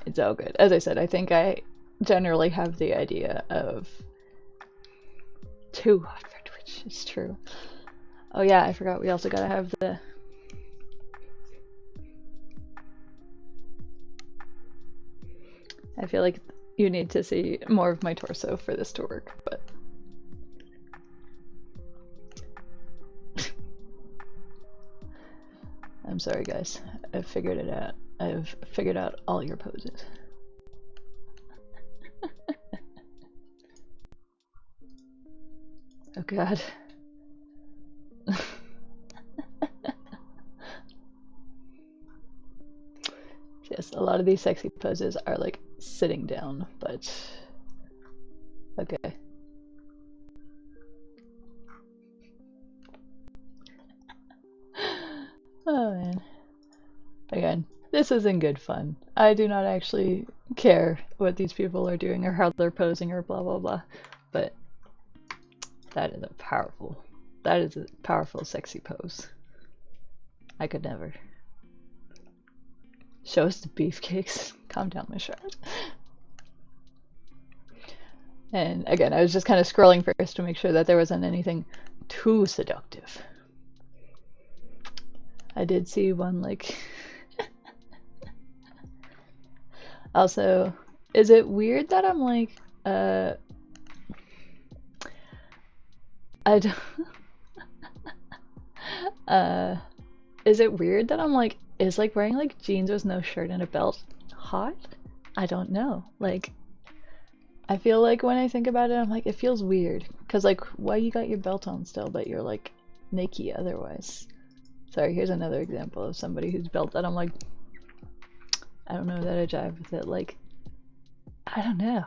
it's all good. As I said, I think I generally have the idea of too hot for Twitch. It's true. Oh yeah, I forgot we also gotta have the I feel like you need to see more of my torso for this to work, but I'm sorry guys. I've figured it out. I've figured out all your poses. Oh god. Yes, a lot of these sexy poses are like sitting down, but okay. Oh man. Again, this isn't good fun. I do not actually care what these people are doing or how they're posing or blah blah blah, but that is a powerful sexy pose. I could never. Show us the beefcakes. Calm down, my shroud. And again, I was just kind of scrolling first to make sure that there wasn't anything too seductive. I did see one like... Also, is it weird that I'm like, I don't... is it weird that I'm like, is like wearing like jeans with no shirt and a belt hot? I don't know. Like, I feel like when I think about it, I'm like, it feels weird. Cause like, why you got your belt on still, but you're like naked otherwise? Sorry, here's another example of somebody who's belt that I'm like, I don't know that I jive with it. Like, I don't know.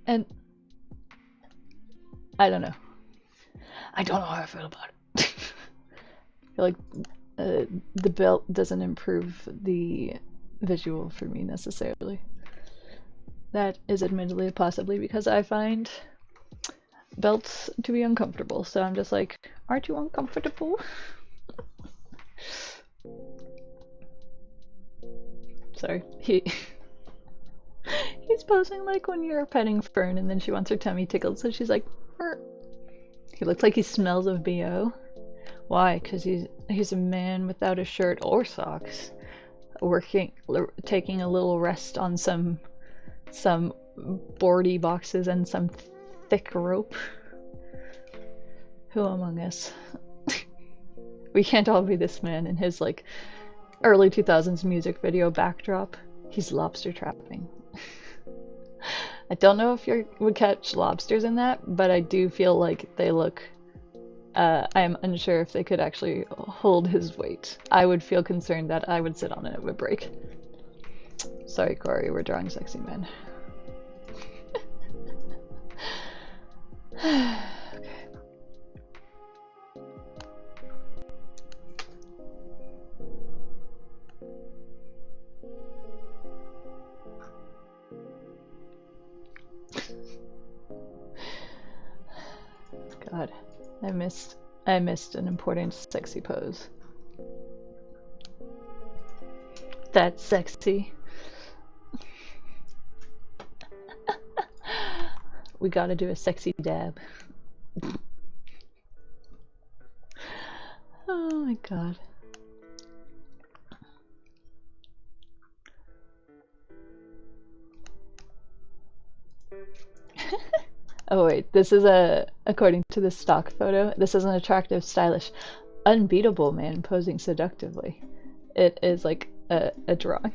And I don't know. I don't know how I feel about it. I feel like the belt doesn't improve the visual for me necessarily. That is admittedly possibly because I find belts to be uncomfortable, so I'm just like, aren't you uncomfortable? Sorry, he's posing like when you're petting Fern and then she wants her tummy tickled, so she's like, "Er." He looks like he smells of BO. Why? Because he's a man without a shirt or socks, taking a little rest on some boardy boxes and some thick rope. Who among us? We can't all be this man in his like early 2000s music video backdrop. He's lobster trapping. I don't know if you would catch lobsters in that, but I do feel like they look... I am unsure if they could actually hold his weight. I would feel concerned that I would sit on it and it would break. Sorry, Corey, we're drawing sexy men. Okay. God, I missed an important sexy pose. That's sexy. We gotta do a sexy dab. Oh my god. Oh wait, this is according to the stock photo, this is an attractive, stylish, unbeatable man posing seductively. It is like a drawing.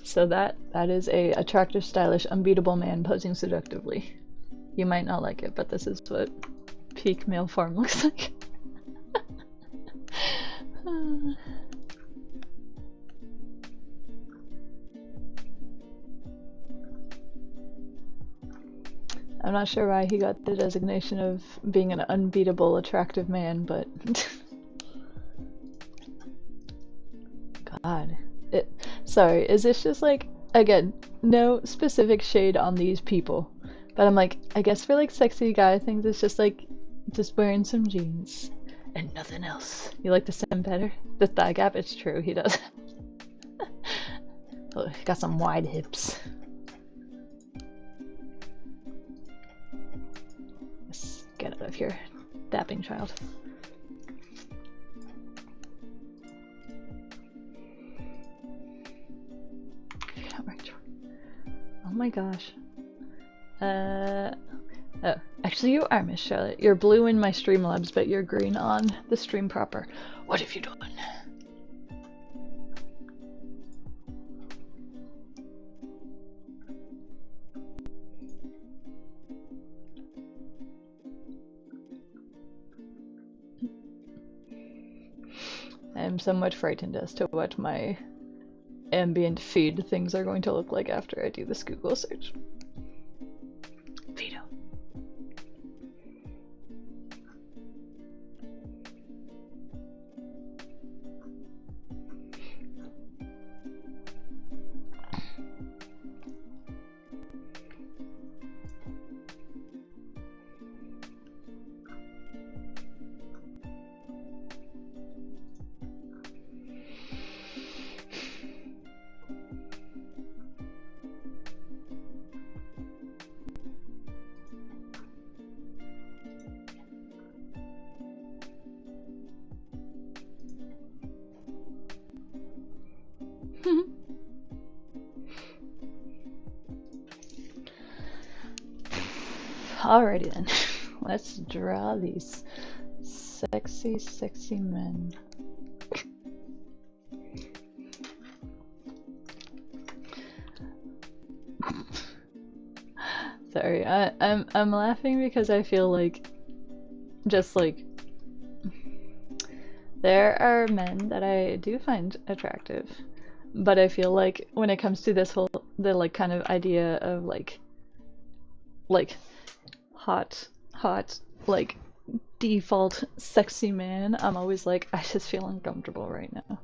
So that is a attractive, stylish, unbeatable man posing seductively. You might not like it, but this is what peak male form looks like. I'm not sure why he got the designation of being an unbeatable, attractive man, but god. Sorry, is this just like, again, no specific shade on these people, but I'm like, I guess for like sexy guy things, it's just like, just wearing some jeans and nothing else. You like the sim better? The thigh gap, it's true, he does. Oh, he got some wide hips. Let's get out of here, dapping child. Oh my gosh. Oh, actually you are Miss Charlotte. You're blue in my Streamlabs, but you're green on the stream proper. What have you done? I am somewhat frightened as to what my ambient feed things are going to look like after I do this Google search. Veto. Alrighty then, let's draw these sexy, sexy men. Sorry, I'm laughing because I feel like, just like, there are men that I do find attractive, but I feel like when it comes to this whole, the like kind of idea of like hot, like default sexy man, I'm always like, I just feel uncomfortable right now.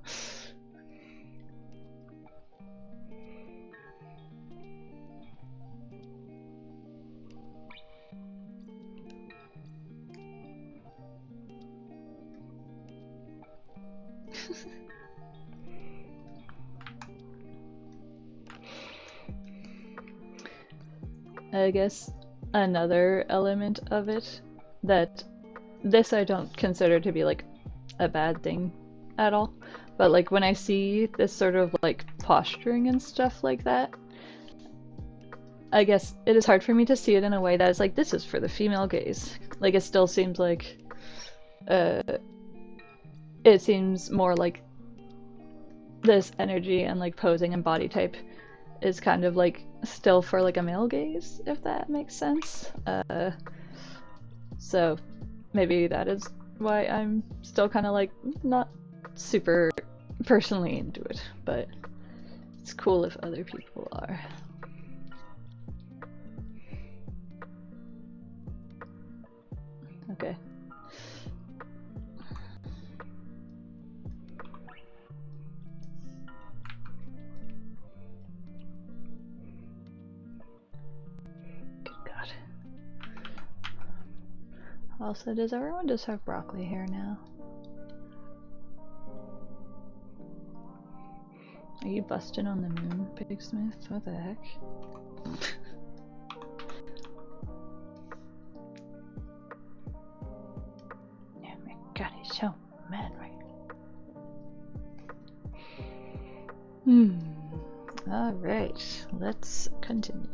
I guess another element of it that this I don't consider to be like a bad thing at all, but like when I see this sort of like posturing and stuff like that, I guess it is hard for me to see it in a way that is like, this is for the female gaze. Like it still seems like it seems more like this energy and like posing and body type is kind of like still for like a male gaze, if that makes sense. So maybe that is why I'm still kind of like not super personally into it, but it's cool if other people are. Okay. Also, does everyone just have broccoli hair now? Are you busting on the moon, Big Smith? What the heck? Oh my god, he's so mad right now. Alright, let's continue.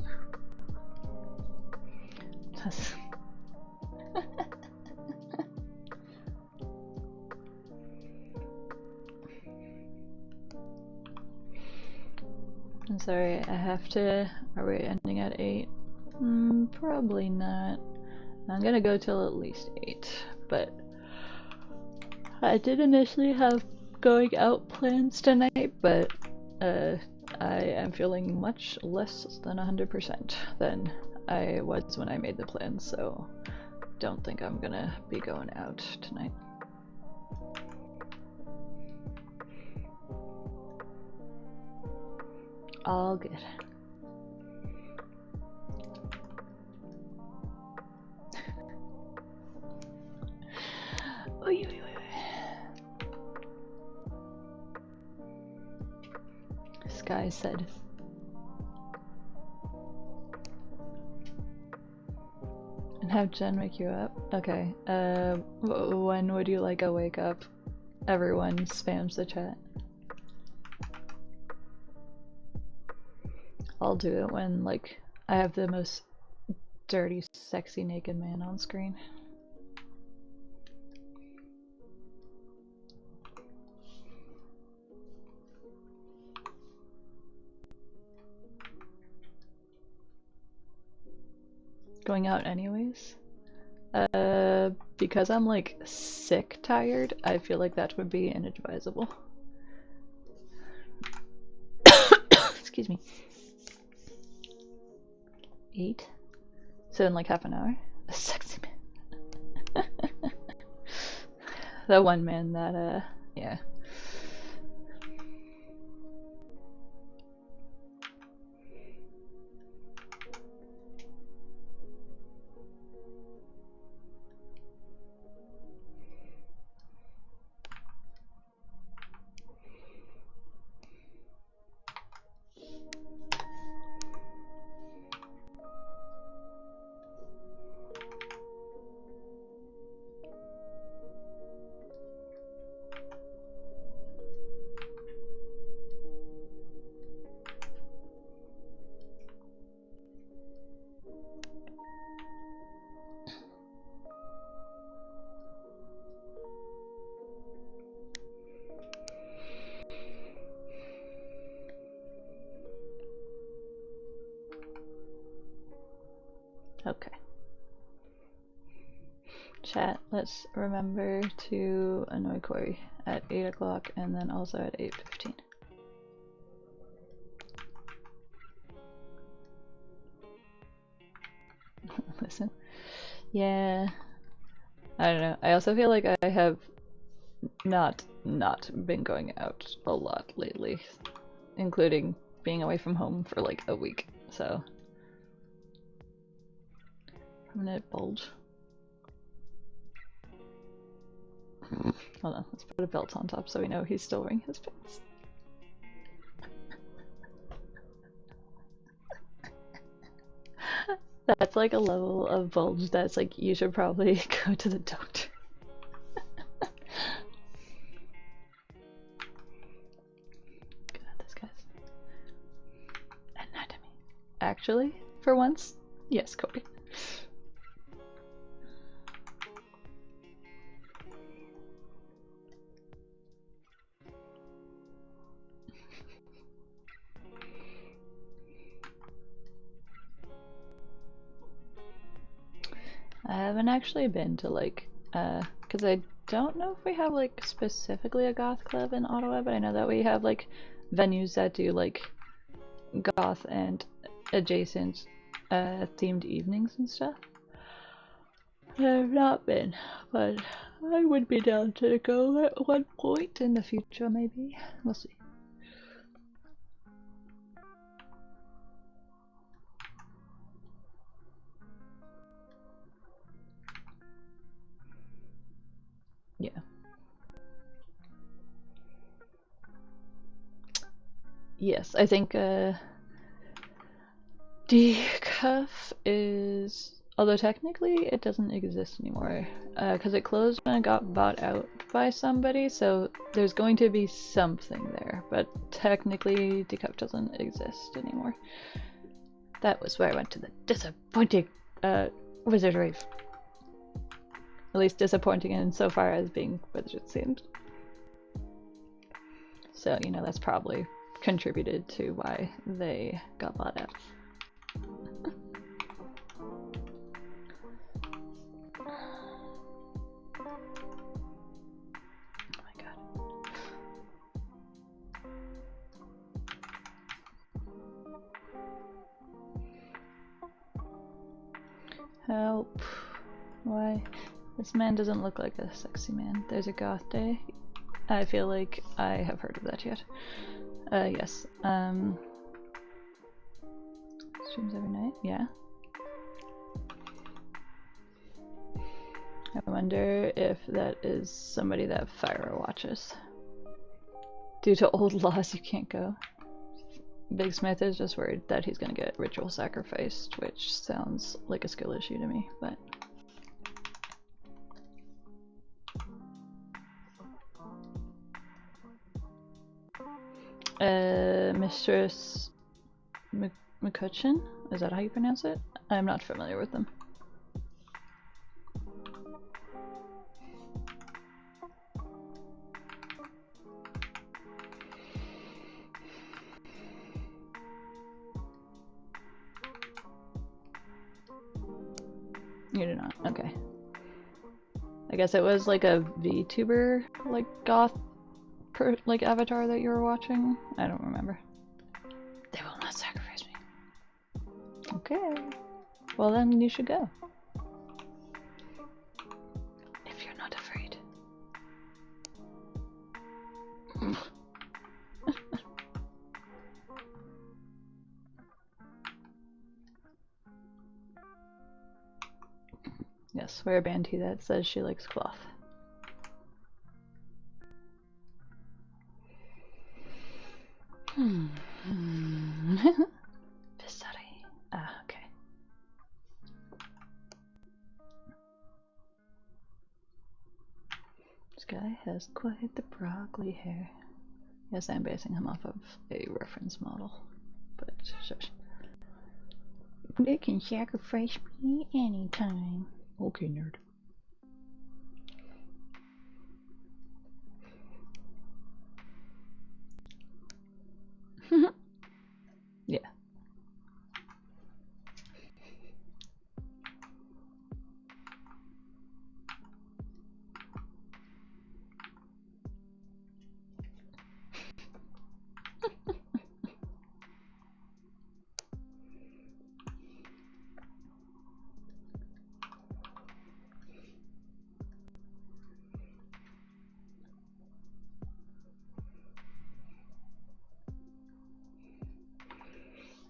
I'm sorry, I have to. Are we ending at 8? Probably not. I'm gonna go till at least 8, but I did initially have going out plans tonight, but I am feeling much less than 100% than I was when I made the plans, so don't think I'm gonna be going out tonight. all good. Oy, oy, oy, oy. Sky said. And have Jen wake you up? Okay. When would you like a wake up? Everyone spams the chat. I'll do it when, like, I have the most dirty, sexy, naked man on screen. Going out anyways? Because I'm, like, sick tired, I feel like that would be inadvisable. Excuse me. 8? So in like half an hour? A sexy man. The one man that, yeah. Okay. Chat, let's remember to annoy Corey at 8 o'clock and then also at 8:15. Listen. Yeah. I don't know. I also feel like I have not been going out a lot lately, including being away from home for like a week, so. Permanent bulge. Hold on, let's put a belt on top so we know he's still wearing his pants. That's like a level of bulge that's like, you should probably go to the doctor. God, this guy's anatomy. Actually, for once, yes, Corey. I haven't actually been to like, because I don't know if we have like specifically a goth club in Ottawa, but I know that we have like venues that do like goth and adjacent themed evenings and stuff. I've not been, but I would be down to go at one point in the future, maybe. We'll see. Yeah. Yes, I think Decuff is, although technically it doesn't exist anymore, because it closed when it got bought out by somebody, so there's going to be something there, but technically Decuff doesn't exist anymore. That was where I went to the disappointing wizard rave. At least disappointing insofar as being wizard themed. So, you know, that's probably contributed to why they got bought out. Oh my god. Help. Why? This man doesn't look like a sexy man. There's a goth day. I feel like I have heard of that yet. Yes. Streams every night? Yeah. I wonder if that is somebody that Fyra watches. Due to old laws, you can't go. Big Smith is just worried that he's gonna get ritual sacrificed, which sounds like a skill issue to me, but... Mistress McCutcheon? Is that how you pronounce it? I'm not familiar with them. You do not? Okay. I guess it was like a VTuber, like goth, like avatar that you were watching? I don't remember. They will not sacrifice me. Okay. Well then you should go. If you're not afraid. Yes, wear a banty that says she likes cloth. Pisari. Ah, okay. This guy has quite the broccoli hair. Yes, I'm basing him off of a reference model, but shush. They can sacrifice me anytime. Okay, nerd. Yeah.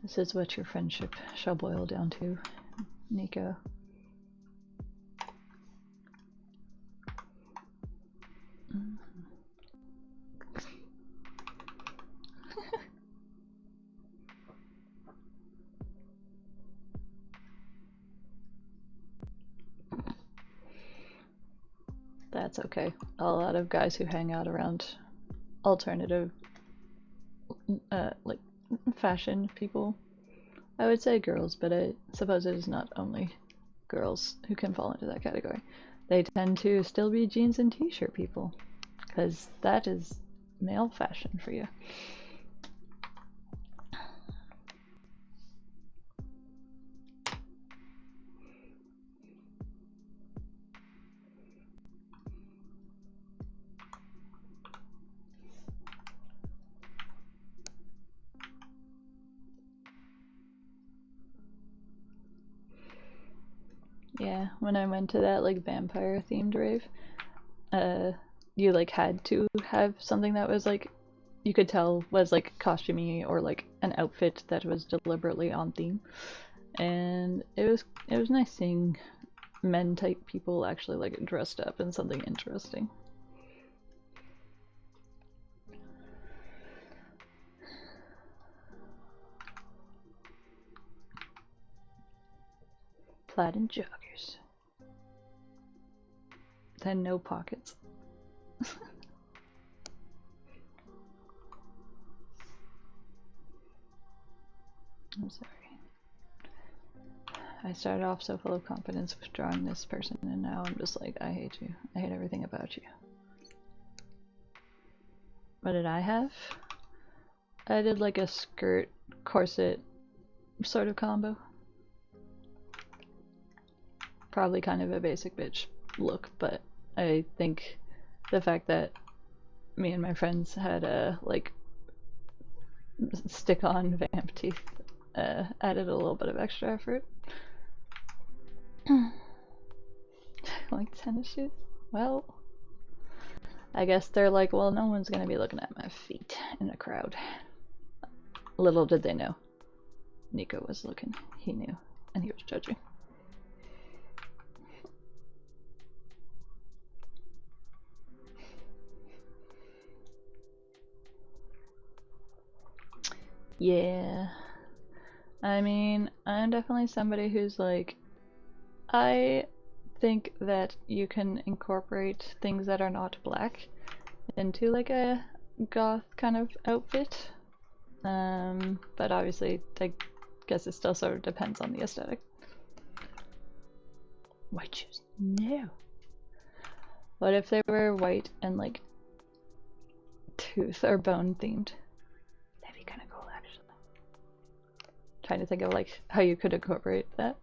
This is what your friendship shall boil down to, Nico. That's okay. A lot of guys who hang out around alternative, like, fashion people. I would say girls, but I suppose it is not only girls who can fall into that category. They tend to still be jeans and t-shirt people, because that is male fashion for you. Yeah, when I went to that like vampire themed rave, you like had to have something that was like you could tell was like costumey or like an outfit that was deliberately on theme. And it was nice seeing men type people actually like dressed up in something interesting. Plaid and joggers. Then no pockets. I'm sorry. I started off so full of confidence with drawing this person, and now I'm just like, I hate you. I hate everything about you. What did I have? I did like a skirt, corset sort of combo. Probably kind of a basic bitch look, but I think the fact that me and my friends had like stick-on vamp teeth added a little bit of extra effort. Like tennis shoes? Well, I guess they're like, well, no one's gonna be looking at my feet in a crowd. Little did they know. Nico was looking. He knew, and he was judging. Yeah. I mean, I'm definitely somebody who's like, I think that you can incorporate things that are not black into like a goth kind of outfit. But obviously, I guess it still sort of depends on the aesthetic. White shoes? No. What if they were white and like tooth or bone themed? That'd be kind of cool, actually. Trying to think of like how you could incorporate that.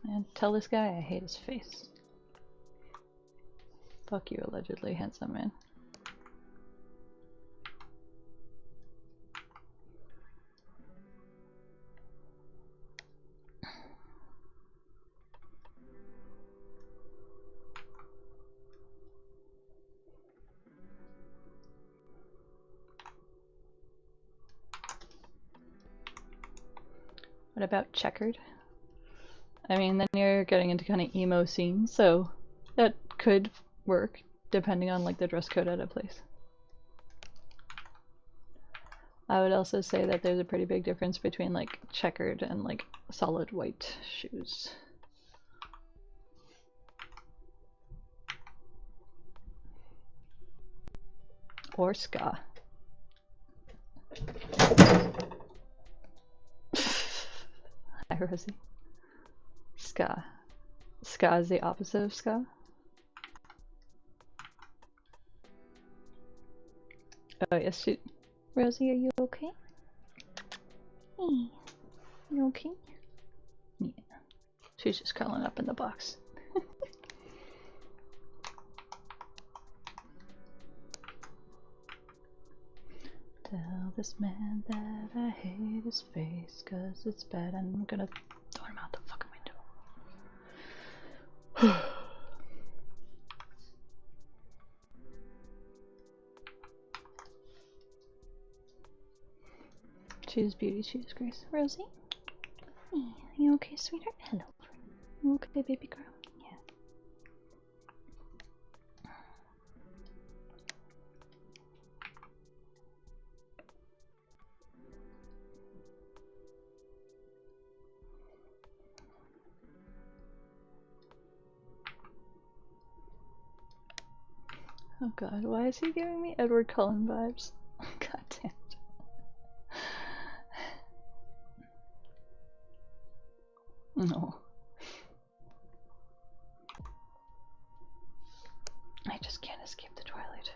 And tell this guy I hate his face. Fuck you, allegedly handsome man. What about checkered? I mean, then you're getting into kind of emo scenes, so that could work depending on like the dress code at a place. I would also say that there's a pretty big difference between like checkered and like solid white shoes. Or ska. Hi, Rosie. Ska. Ska is the opposite of ska. Oh yes, shoot. Rosie, are you okay? Hey, you okay? Yeah. She's just curling up in the box. Tell this man that I hate his face, cause it's bad. I'm gonna throw him out the fucking window. Choose beauty, choose grace. Rosie? Hey, you okay, sweetheart? Hello. You okay, baby girl? Yeah. Oh god, why is he giving me Edward Cullen vibes? God damn it. No. I just can't escape the Twilight.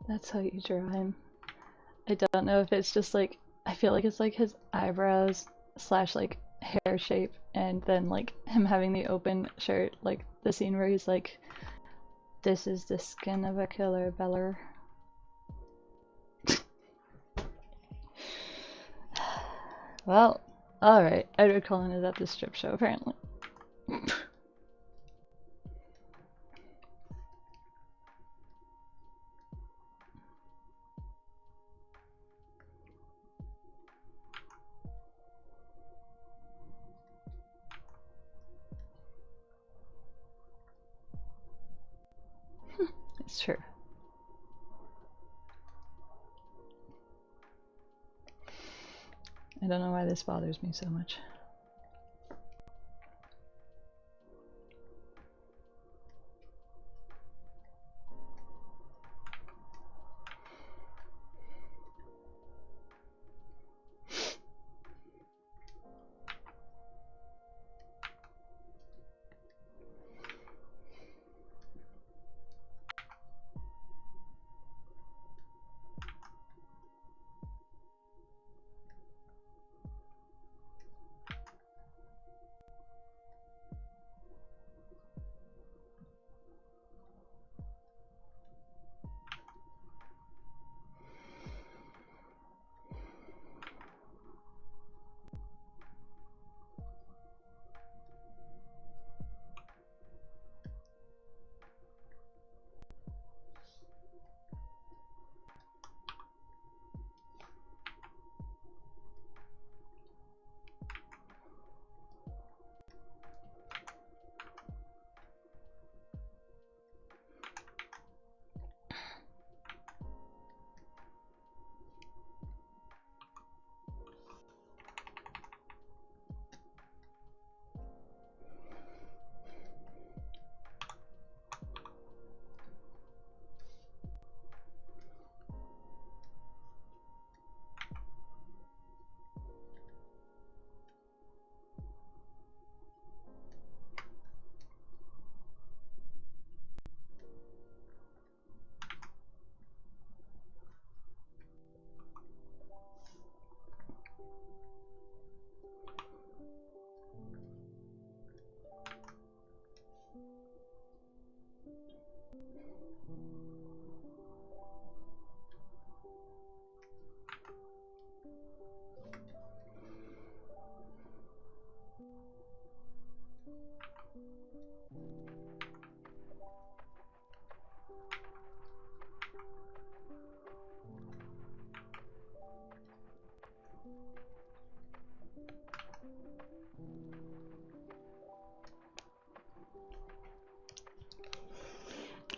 That's how you draw him. I don't know if it's just like, I feel like it's like his eyebrows slash like hair shape, and then like him having the open shirt, like the scene where he's like, this is the skin of a killer beller. Well, alright, Edward Cullen is at the strip show apparently. It's true. I don't know why this bothers me so much.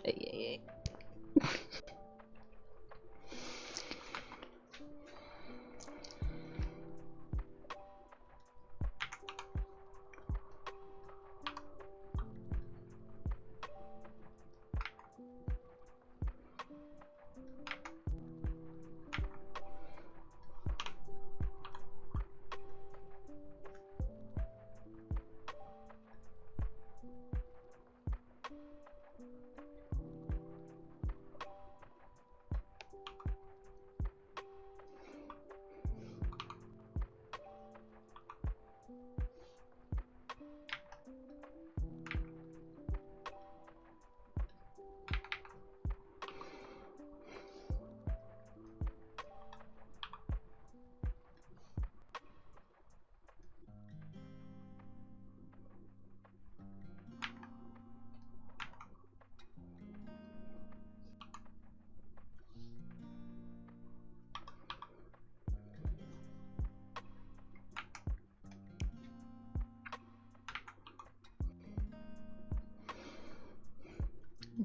Ay.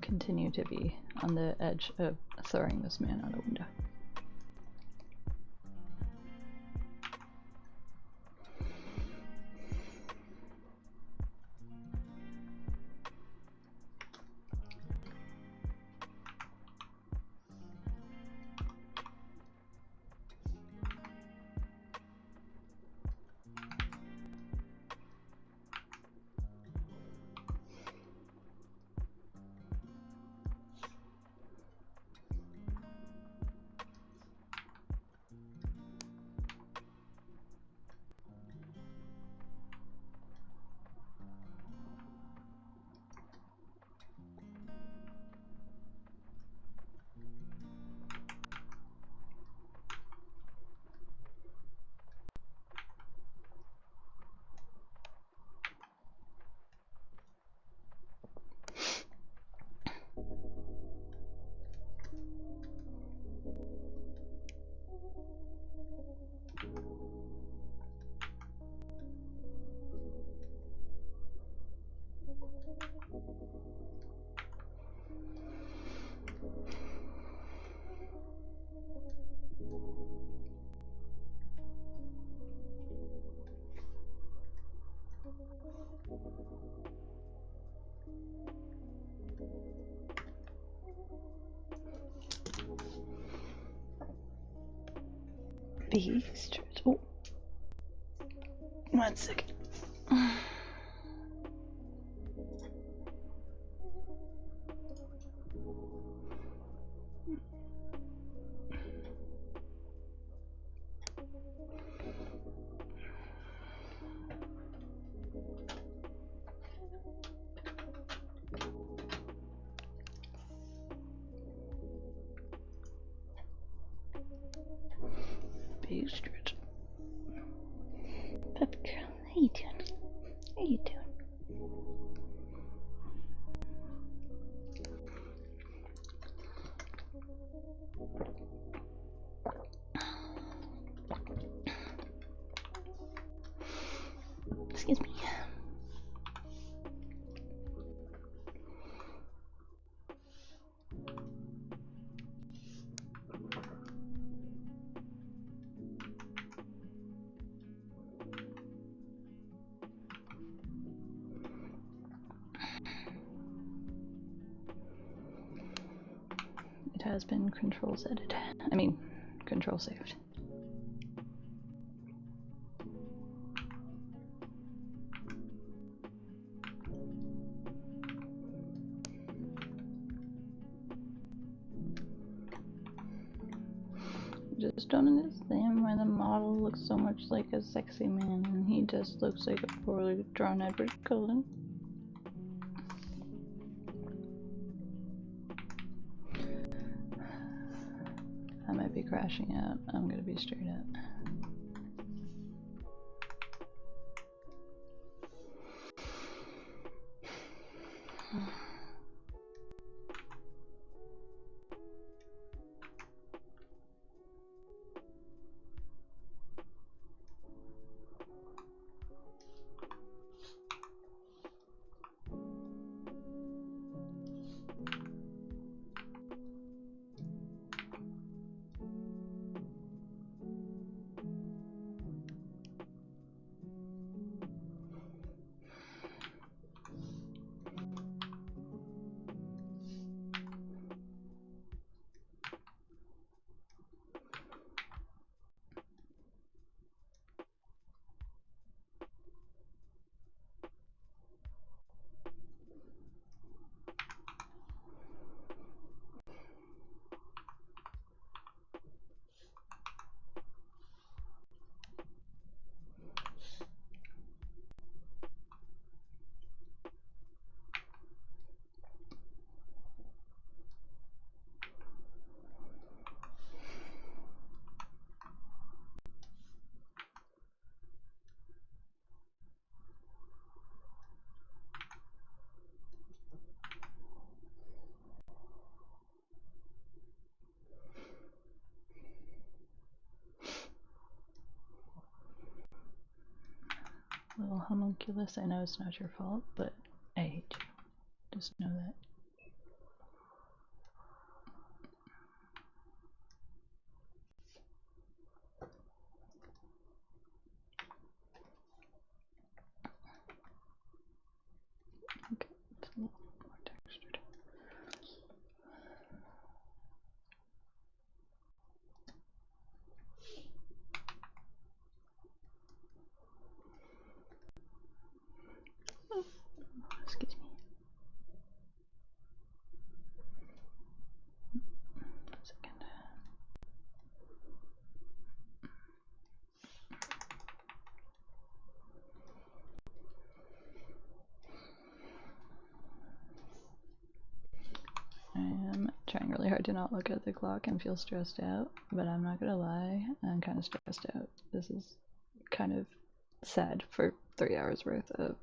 Continue to be on the edge of throwing this man out a window. Beast. Oh. 1 second. Beast. Puppy girl, how you doing? How you doing? Excuse me. It has been control setted. I mean, control saved. Just don't understand why the model looks so much like a sexy man and he just looks like a poorly drawn Edward Cullen. I might be crashing out. I'm gonna be straight up. homunculus. I know it's not your fault, but I hate you. Just know that. Okay, it's a little more textured. Oh, excuse me. 1 second. I am trying really hard to not look at the clock and feel stressed out, but I'm not gonna lie, I'm kind of stressed out. This is kind of sad for 3 hours worth of.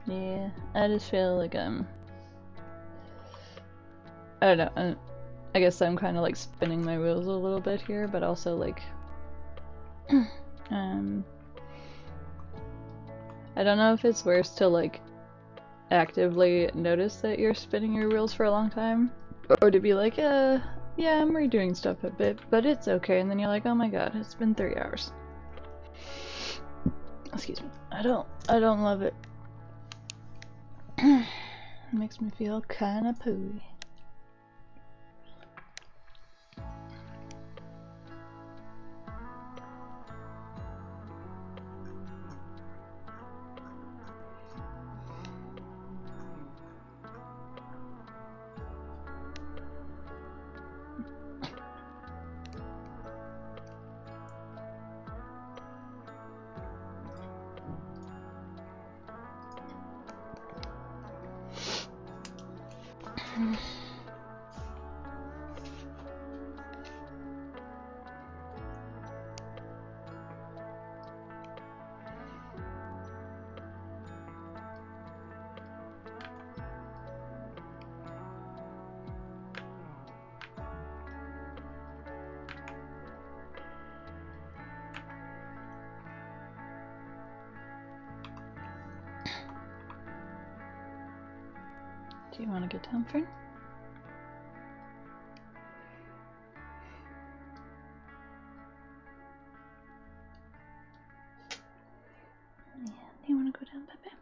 Yeah, I just feel like I don't know. I guess I'm kind of like spinning my wheels a little bit here, but also like I don't know if it's worse to like actively notice that you're spinning your wheels for a long time, or to be like, yeah, I'm redoing stuff a bit, but it's okay, and then you're like, oh my god, it's been 3 hours. Excuse me. I don't love it. It makes me feel kind of pooey. Do you want to get down, friend? Yeah, do you want to go down, Pepe?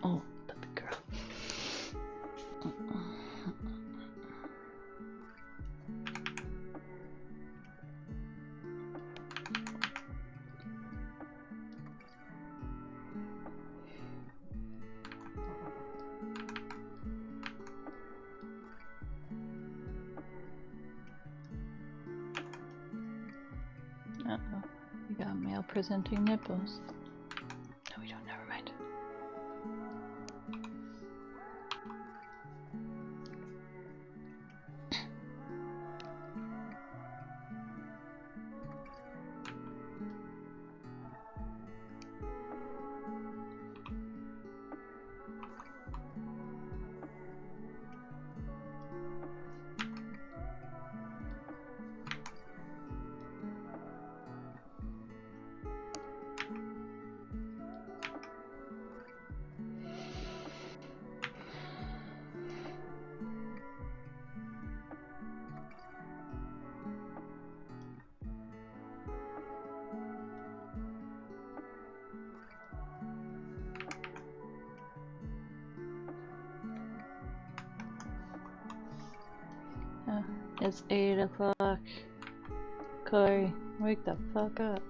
Oh, puppy girl. Uh-oh, you got male presenting nipples. No, we don't, never mind. It's 8 o'clock. Corey, wake the fuck up.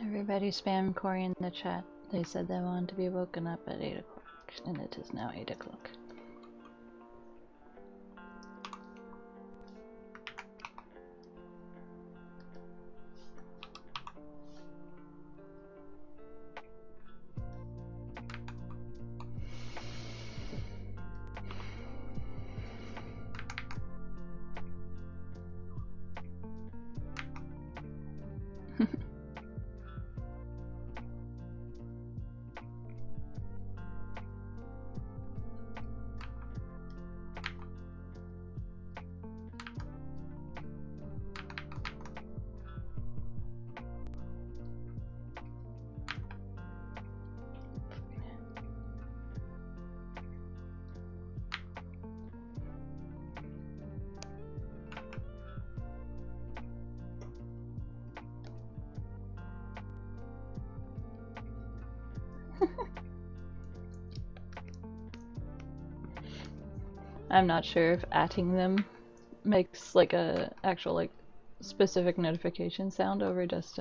Everybody spam Corey in the chat. They said they wanted to be woken up at 8 o'clock, and it is now 8 o'clock. I'm not sure if atting them makes like a actual like specific notification sound over just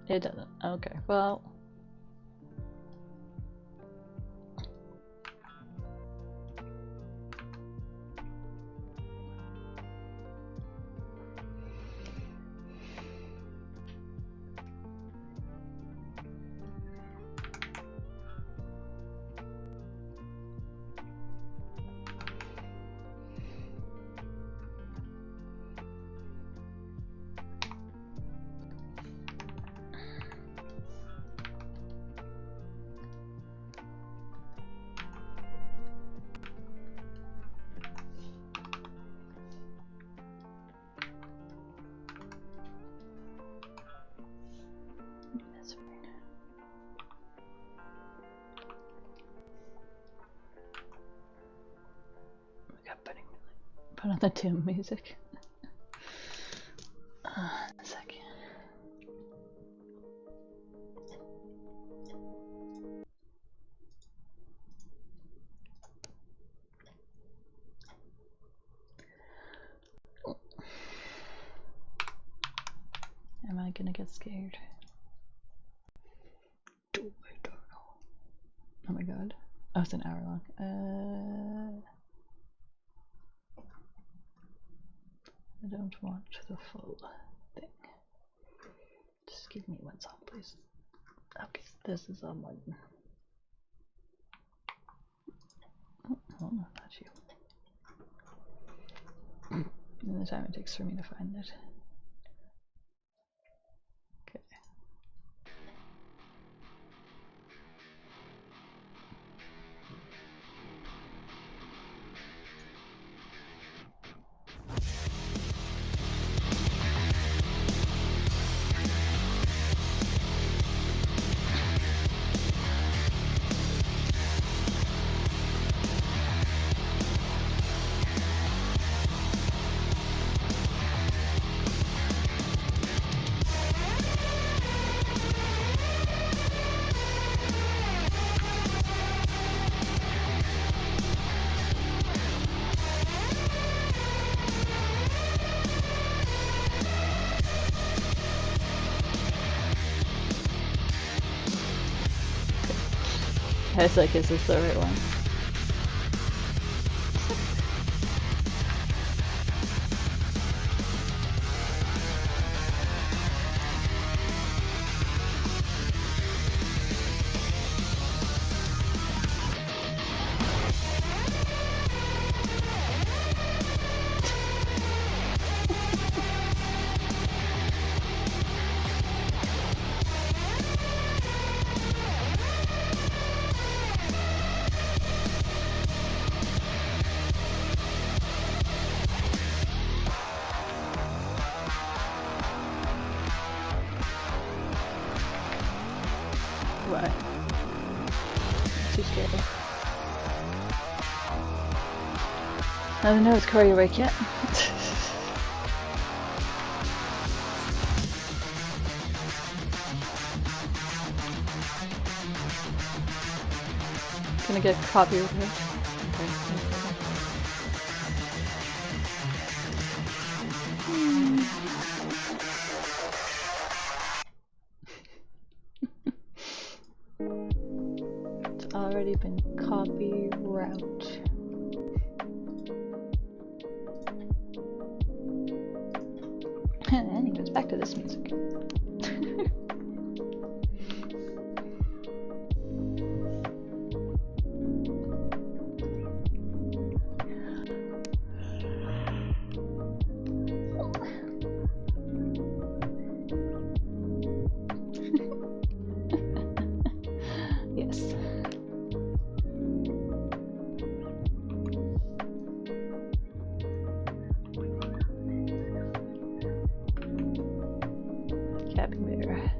It doesn't. Okay, well. Put on the tomb music. A second. Am I gonna get scared? I don't know. Oh my god. Oh, it's an hour long. I don't want the full thing. Just give me one song, please. Okay, this is on one. Oh, not you. And the time it takes for me to find it. Okay. I feel like this is the right one. What? Too scary. I don't know, is Corey awake yet? Gonna get copyright. Okay. It's already been copyright. Anyways, back to this music. Yes. Capybara.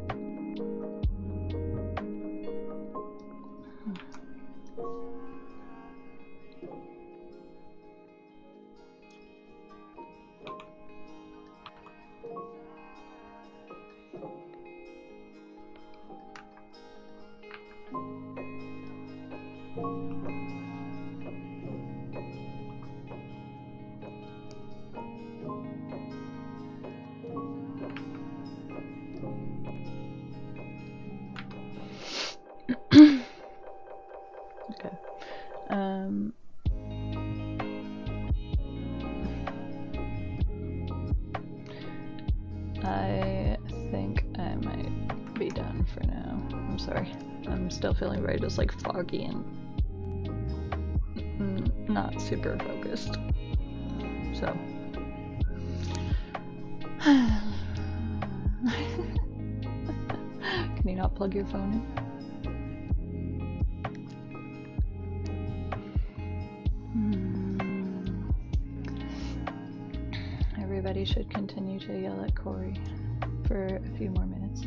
Okay. I think I might be done for now. I'm sorry. I'm still feeling very just like foggy and not super focused. So. Can you not plug your phone in? Everybody should continue to yell at Corey for a few more minutes.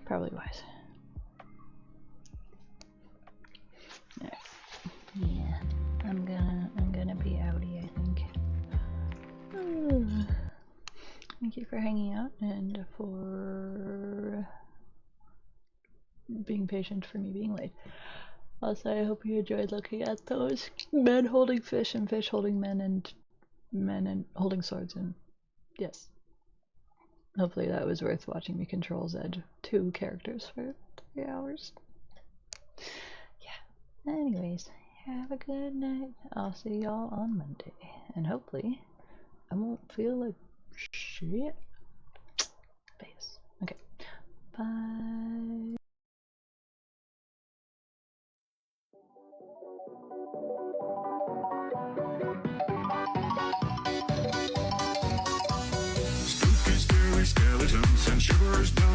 Probably wise. Alright. Yeah, I'm gonna be outie, I think. Thank you for hanging out and for being patient for me being late. Also, I hope you enjoyed looking at those men holding fish and fish holding men and holding swords, and yes. Hopefully that was worth watching me control Zed 2 characters for 3 hours. Yeah. Anyways, have a good night. I'll see y'all on Monday. And hopefully I won't feel like shit. Face. Okay. Bye. Spooky, scary skeletons and shivers down